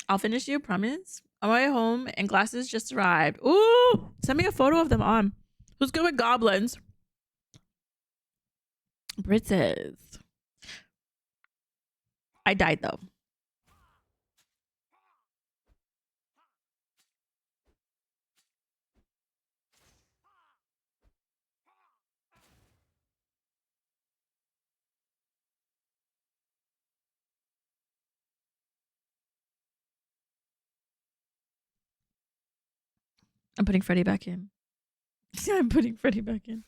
I'll finish you, promise. On my way home, and glasses just arrived. Ooh, send me a photo of them on. Who's good with goblins? Britzes. I died though. I'm putting Freddy back in. I'm putting Freddy back in.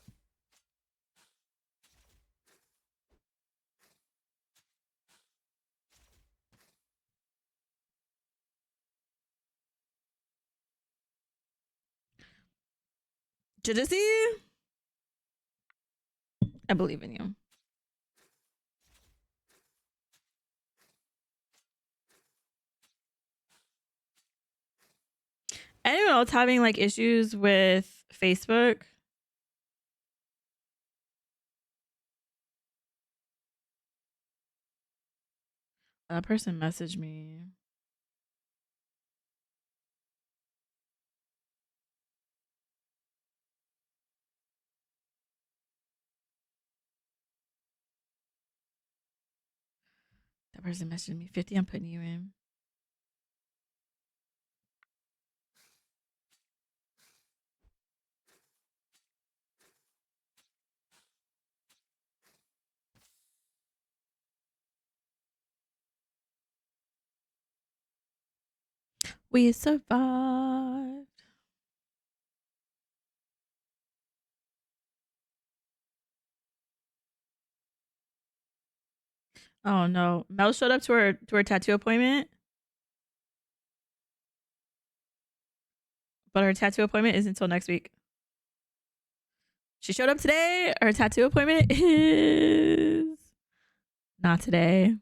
Judici, I believe in you. Anyone else having like issues with Facebook? That person messaged me. That person messaged me. 50, I'm putting you in. We survived. Oh no. Mel showed up to her tattoo appointment. But her tattoo appointment is until next week. She showed up today. Her tattoo appointment is not today.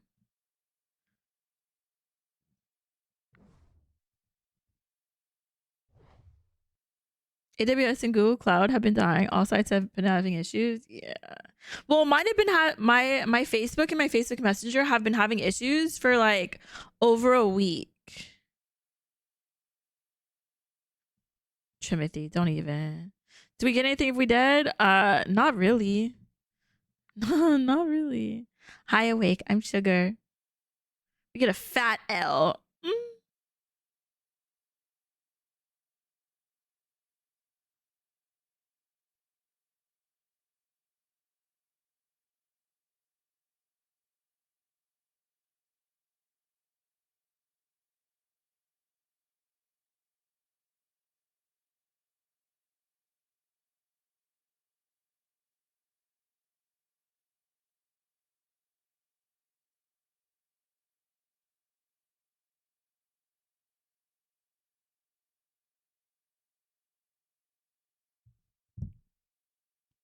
AWS and Google Cloud have been dying. All sites have been having issues. Yeah. Well, mine have been my Facebook and my Facebook Messenger have been having issues for like over a week. Timothy, don't even. Do we get anything if we did? Not really. Not really. Hi, awake. I'm Sugar. We get a fat L.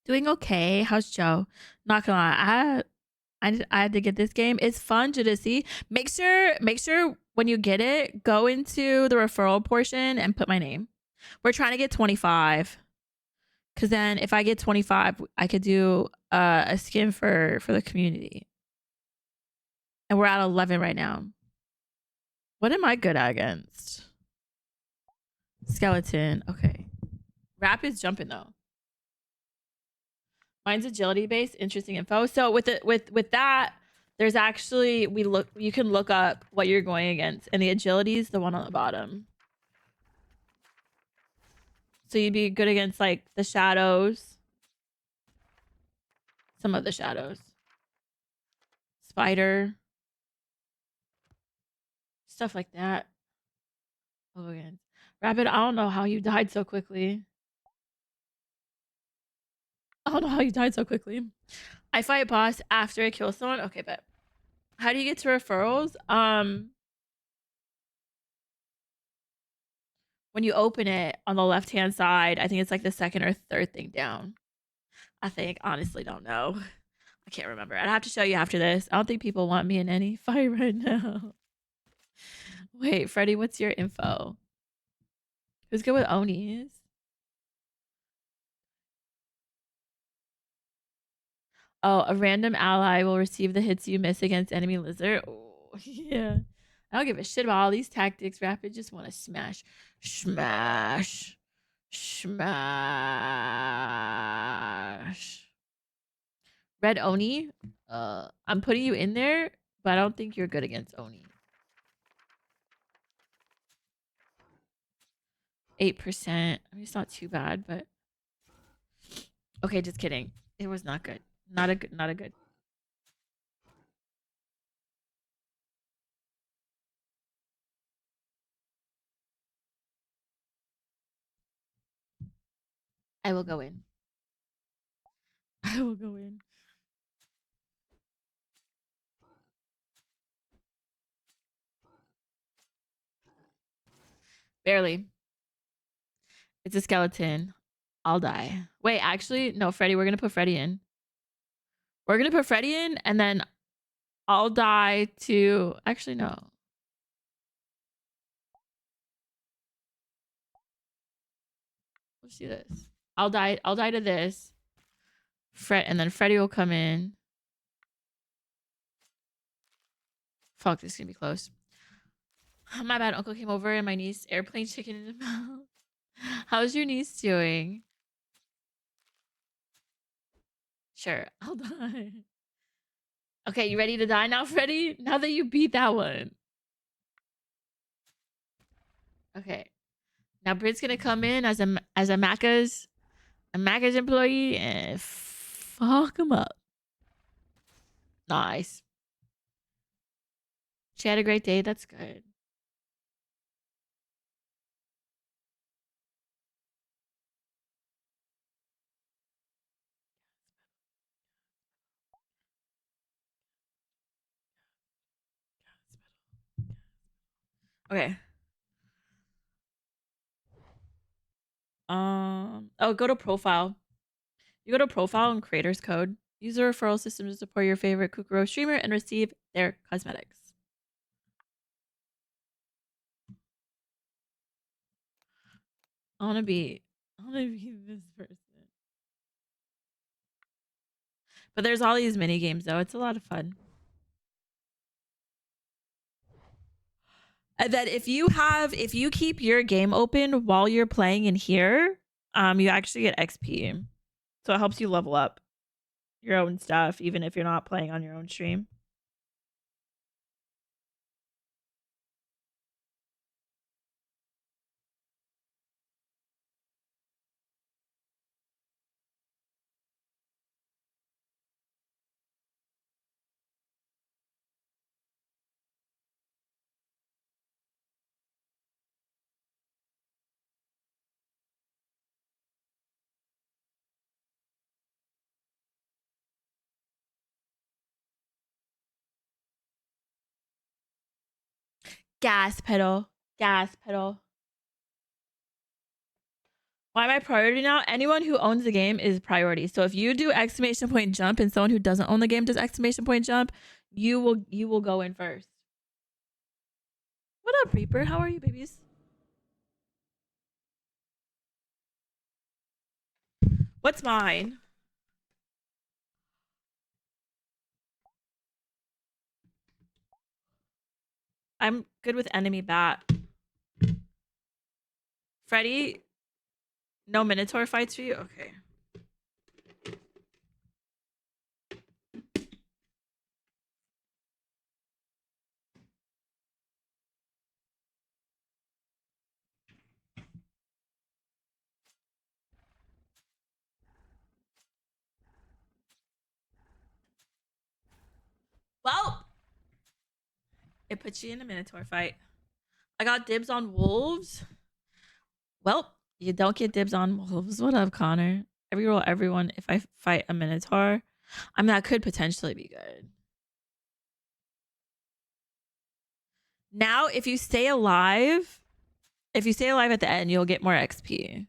Doing okay. How's Joe? Not gonna lie, I had to get this game. It's fun to see. Make sure when you get it, go into the referral portion and put my name. We're trying to get 25. Cause then if I get 25, I could do a skin for the community. And we're at 11 right now. What am I good at against? Skeleton. Okay. Rap is jumping though. Mine's agility based, interesting info. So with it with that, there's actually you can look up what you're going against, and the agility is the one on the bottom. So you'd be good against like the shadows, some of the shadows, spider, stuff like that. Oh, again, rabbit. I don't know how you died so quickly. I don't know how you died so quickly. I fight boss after I kill someone. Okay, but how do you get to referrals? When you open it on the left hand side, I think it's like the second or third thing down. I think, honestly, don't know. I can't remember. I'd have to show you after this. I don't think people want me in any fight right now. Wait, Freddie, what's your info? Who's good with Onis? Oh, a random ally will receive the hits you miss against enemy lizard. Ooh. Yeah. I don't give a shit about all these tactics. Rapid just want to smash. Smash. Smash. Red Oni. I'm putting you in there, but I don't think you're good against Oni. 8%. I mean, it's not too bad, but okay, just kidding. It was not good. Not a good. Not a good. I will go in. I will go in. Barely. It's a skeleton. I'll die. Wait, actually, no, Freddy. We're gonna put Freddy in. We're gonna put Freddy in, and then I'll die to. Actually, no. Let's do this. I'll die. I'll die to this. And then Freddy will come in. Fuck, this is gonna be close. My bad. Uncle came over and my niece airplane chicken in the mouth. How's your niece doing? Sure, I'll die. Okay, you ready to die now, Freddy? Now that you beat that one. Okay. Now Brit's gonna come in as a Macca's employee and fuck him up. Nice. She had a great day. That's good. Okay. Oh, go to profile. You go to profile and creators code. Use a referral system to support your favorite Kukuro streamer and receive their cosmetics. I wanna be this person. But there's all these mini games though. It's a lot of fun. And then if you keep your game open while you're playing in here, you actually get XP. So it helps you level up your own stuff, even if you're not playing on your own stream. Gas pedal. Gas pedal. Why am I priority now? Anyone who owns the game is priority. So if you do exclamation point jump and someone who doesn't own the game does exclamation point jump, you will go in first. What up, Reaper? How are you, babies? What's mine? I'm good with enemy bat. Freddy, no Minotaur fights for you? Okay. Well, it puts you in a Minotaur fight. I got dibs on wolves. Well, you don't get dibs on wolves. What up, Connor? I reroll everyone if I fight a Minotaur. I mean, that could potentially be good. Now, if you stay alive at the end, you'll get more XP.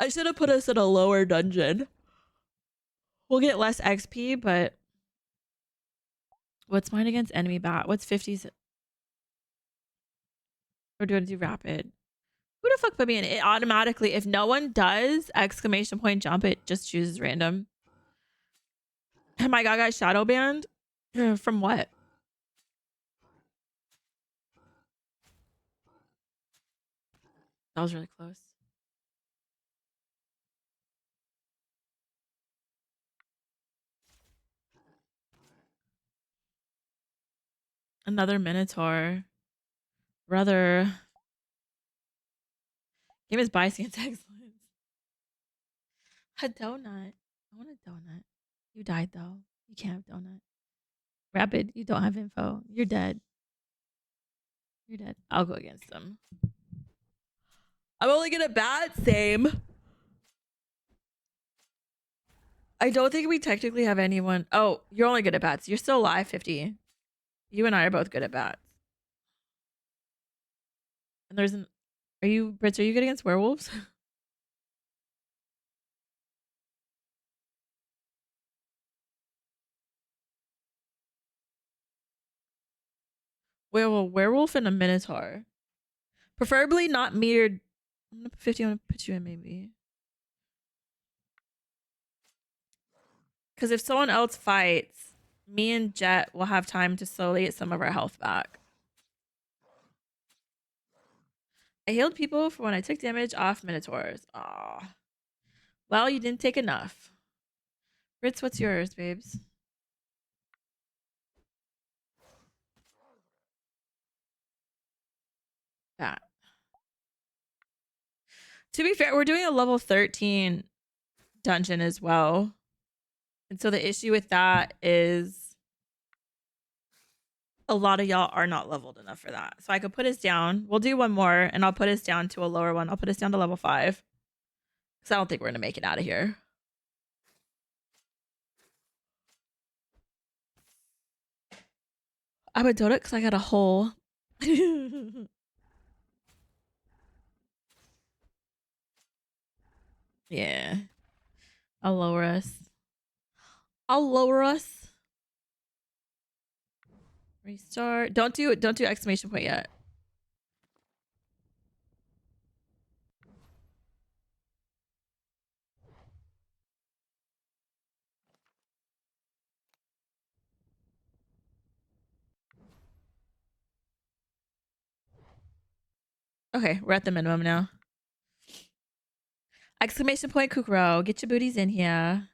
I should have put us in a lower dungeon. We'll get less XP, but what's mine against enemy bat? What's 50s? We're doing do rapid. Who the fuck put me in? It automatically, if no one does exclamation point jump, it just chooses random. Oh my god, I got shadow banned? From what? That was really close. Another Minotaur. Brother. Game is biasing its excellence. A donut. I want a donut. You died though. You can't have donut. Rapid, you don't have info. You're dead. You're dead. I'll go against them. I'm only gonna bat. Same. I don't think we technically have anyone. Oh, you're only good at bats. You're still alive, 50. You and I are both good at bats. And there's an. Are you, Brits, are you good against werewolves? Well, a werewolf and a minotaur. Preferably not metered. I'm gonna put 50. I'm gonna put you in maybe. Because if someone else fights, me and Jet will have time to slowly get some of our health back. I healed people for when I took damage off minotaurs. Aw. Well, you didn't take enough. Brits, what's yours, babes? That. To be fair, we're doing a level 13 dungeon as well. And so the issue with that is a lot of y'all are not leveled enough for that. So I could put us down. We'll do one more and I'll put us down to a lower one. I'll put us down to level 5. Because I don't think we're going to make it out of here. I would do it because I got a hole. Yeah. I'll lower us. I'll lower us. Restart. Don't do exclamation point yet. Okay, we're at the minimum now. Exclamation point Kukro. Get your booties in here.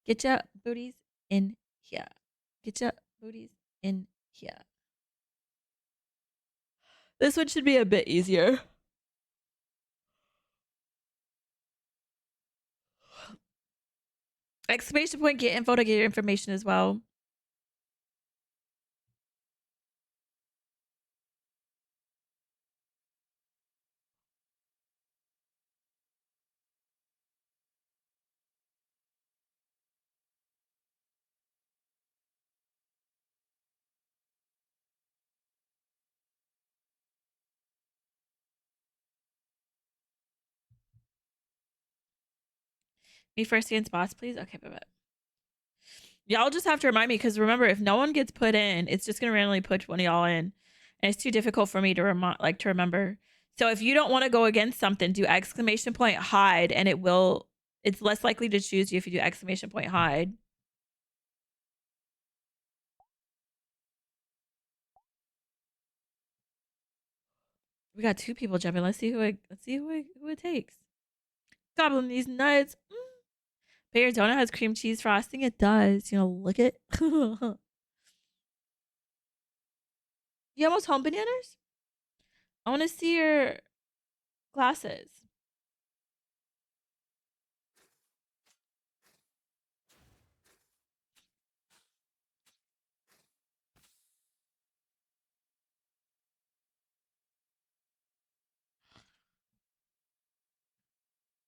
Get your booties in here. Get your booties in here. This one should be a bit easier. Exclamation point get info to get your information as well. Me first against boss, please. Okay, bye. Y'all just have to remind me because remember, if no one gets put in, it's just gonna randomly put one of y'all in, and it's too difficult for me to remember. So if you don't want to go against something, do exclamation point hide, and it will. It's less likely to choose you if you do exclamation point hide. We got 2 people jumping. Let's see who it takes. Gobbling these nuts. But your donut has cream cheese frosting. It does. You know, look at. You almost home bananas? I want to see your glasses.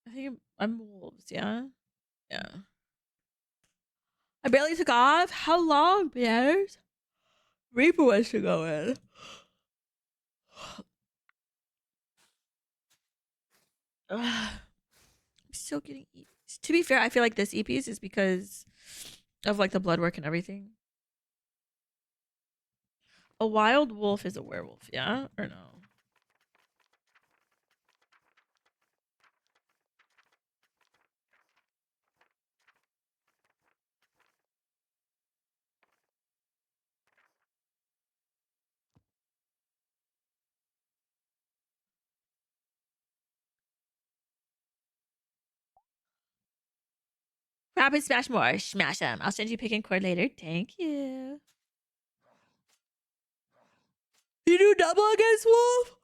I think I'm wolves. Yeah. Yeah. I barely took off. How long, bananas? Reaper wants to go in. I'm still getting EPs. To be fair, I feel like this EPs is because of like the blood work and everything. A wild wolf is a werewolf, yeah? Or no? Rapid smash more. Smash them. I'll send you pick and cord later. Thank you. You do double against Wolf?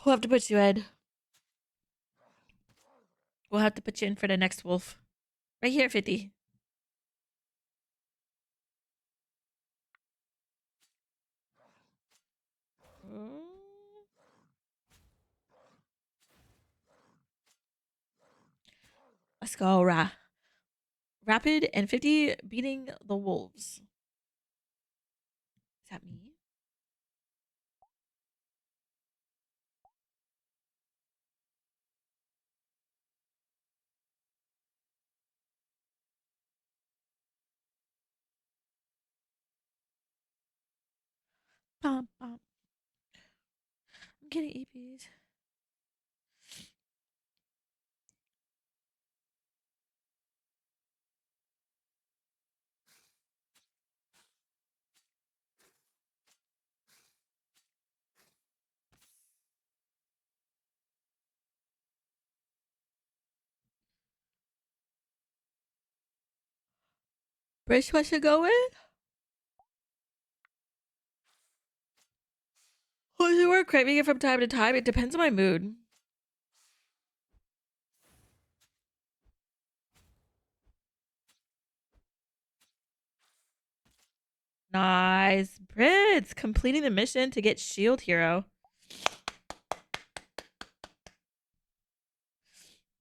We'll have to put you in. We'll have to put you in for the next Wolf. Right here, 50. Let's go, Rapid and 50 beating the Wolves. Is that me? Bum, bum. I'm getting EPs. Bridge what should go with? What should we're craving it from time to time? It depends on my mood. Nice. Brits completing the mission to get Shield Hero.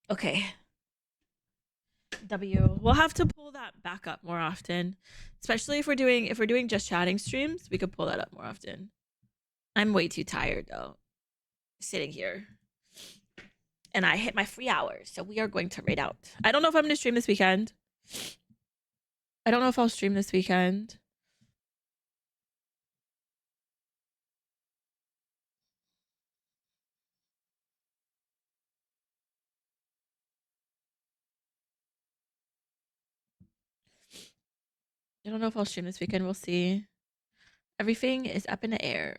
Okay. W. We'll have to pull that back up more often. Especially if we're doing just chatting streams, we could pull that up more often. I'm way too tired though. Sitting here. And I hit my free hours, so we are going to raid out. I don't know if I'm gonna stream this weekend. I don't know if I'll stream this weekend. I don't know if I'll stream this weekend. We'll see. Everything is up in the air.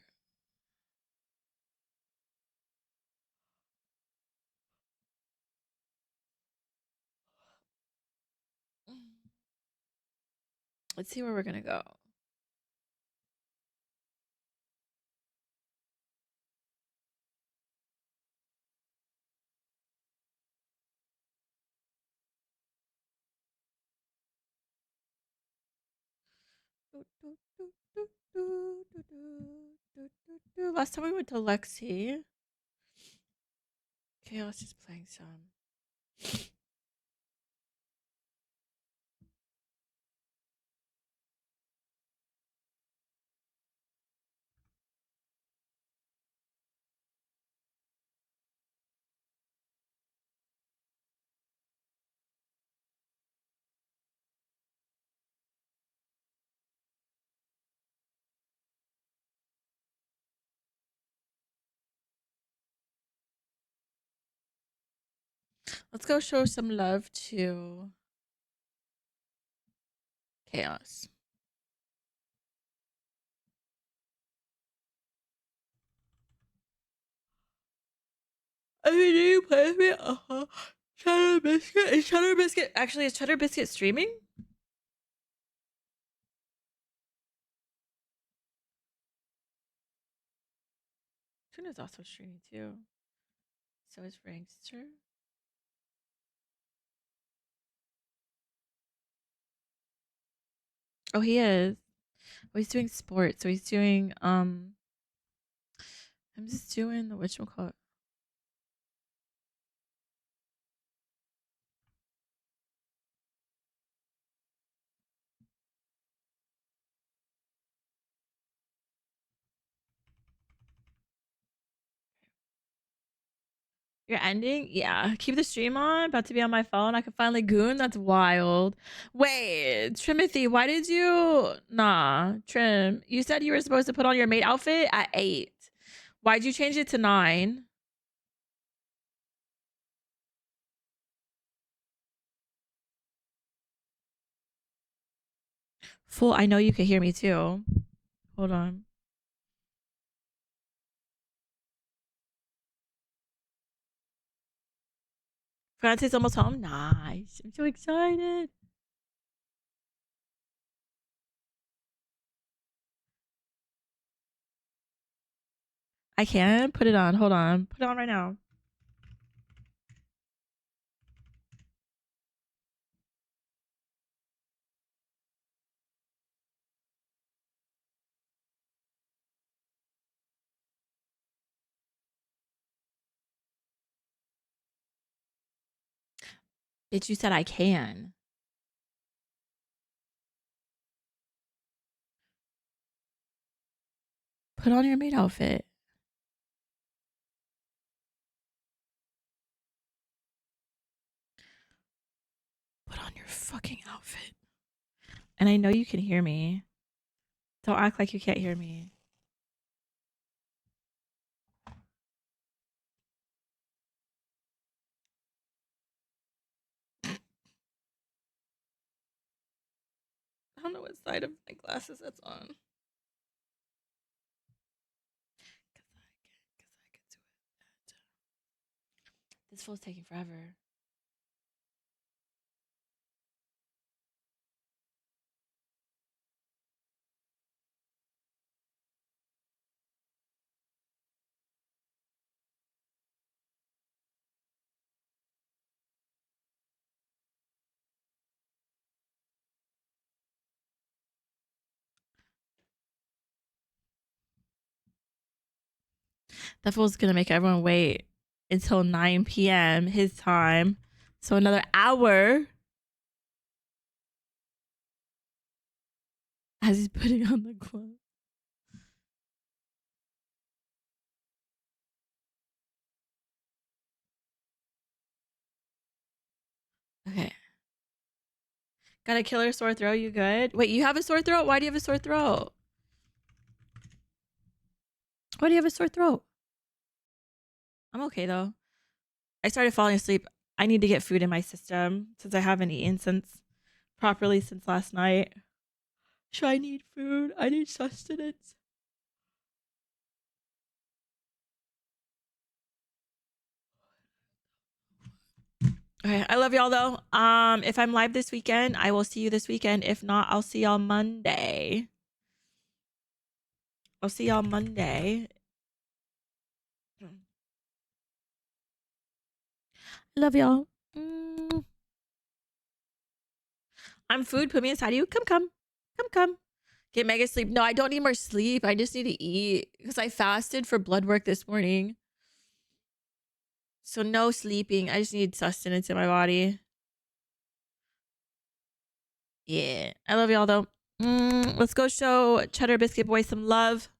Let's see where we're gonna go. Last time we went to Lexi. Chaos is playing some. Let's go show some love to Chaos. I mean, do you play with me? Cheddar Biscuit? Is Cheddar Biscuit streaming? Tuna's also streaming too. So is Rankster. Oh, he is. Oh, he's doing sports. So he's doing I'm just doing the whatchamacallit. You're ending? Yeah. Keep the stream on. About to be on my phone. I can finally goon. That's wild. Wait, Trimothy, why did you? Nah, Trim. You said you were supposed to put on your maid outfit at 8. Why'd you change it to 9? Full. I know you could hear me too. Hold on. Fiance's almost home. Nice. I'm so excited. I can put it on. Hold on. Put it on right now. Bitch, you said I can. Put on your maid outfit. Put on your fucking outfit. And I know you can hear me. Don't act like you can't hear me. I don't know what side of my glasses that's on. This fool's taking forever. That fool's gonna make everyone wait until 9 p.m. his time. So another hour as he's putting on the gloves. Okay. Got a killer sore throat. You good? Wait, you have a sore throat? Why do you have a sore throat? Why do you have a sore throat? I'm okay though. I started falling asleep. I need to get food in my system since I haven't eaten properly since last night. So I need food. I need sustenance. Okay, I love y'all though. If I'm live this weekend, I will see you this weekend. If not, I'll see y'all Monday. I'll see y'all Monday. Love y'all. I'm food. Put me inside of you. Come. Get mega sleep. No, I don't need more sleep. I just need to eat because I fasted for blood work this morning. So no sleeping. I just need sustenance in my body. Yeah. I love y'all though. Let's go show Cheddar Biscuit Boy some love.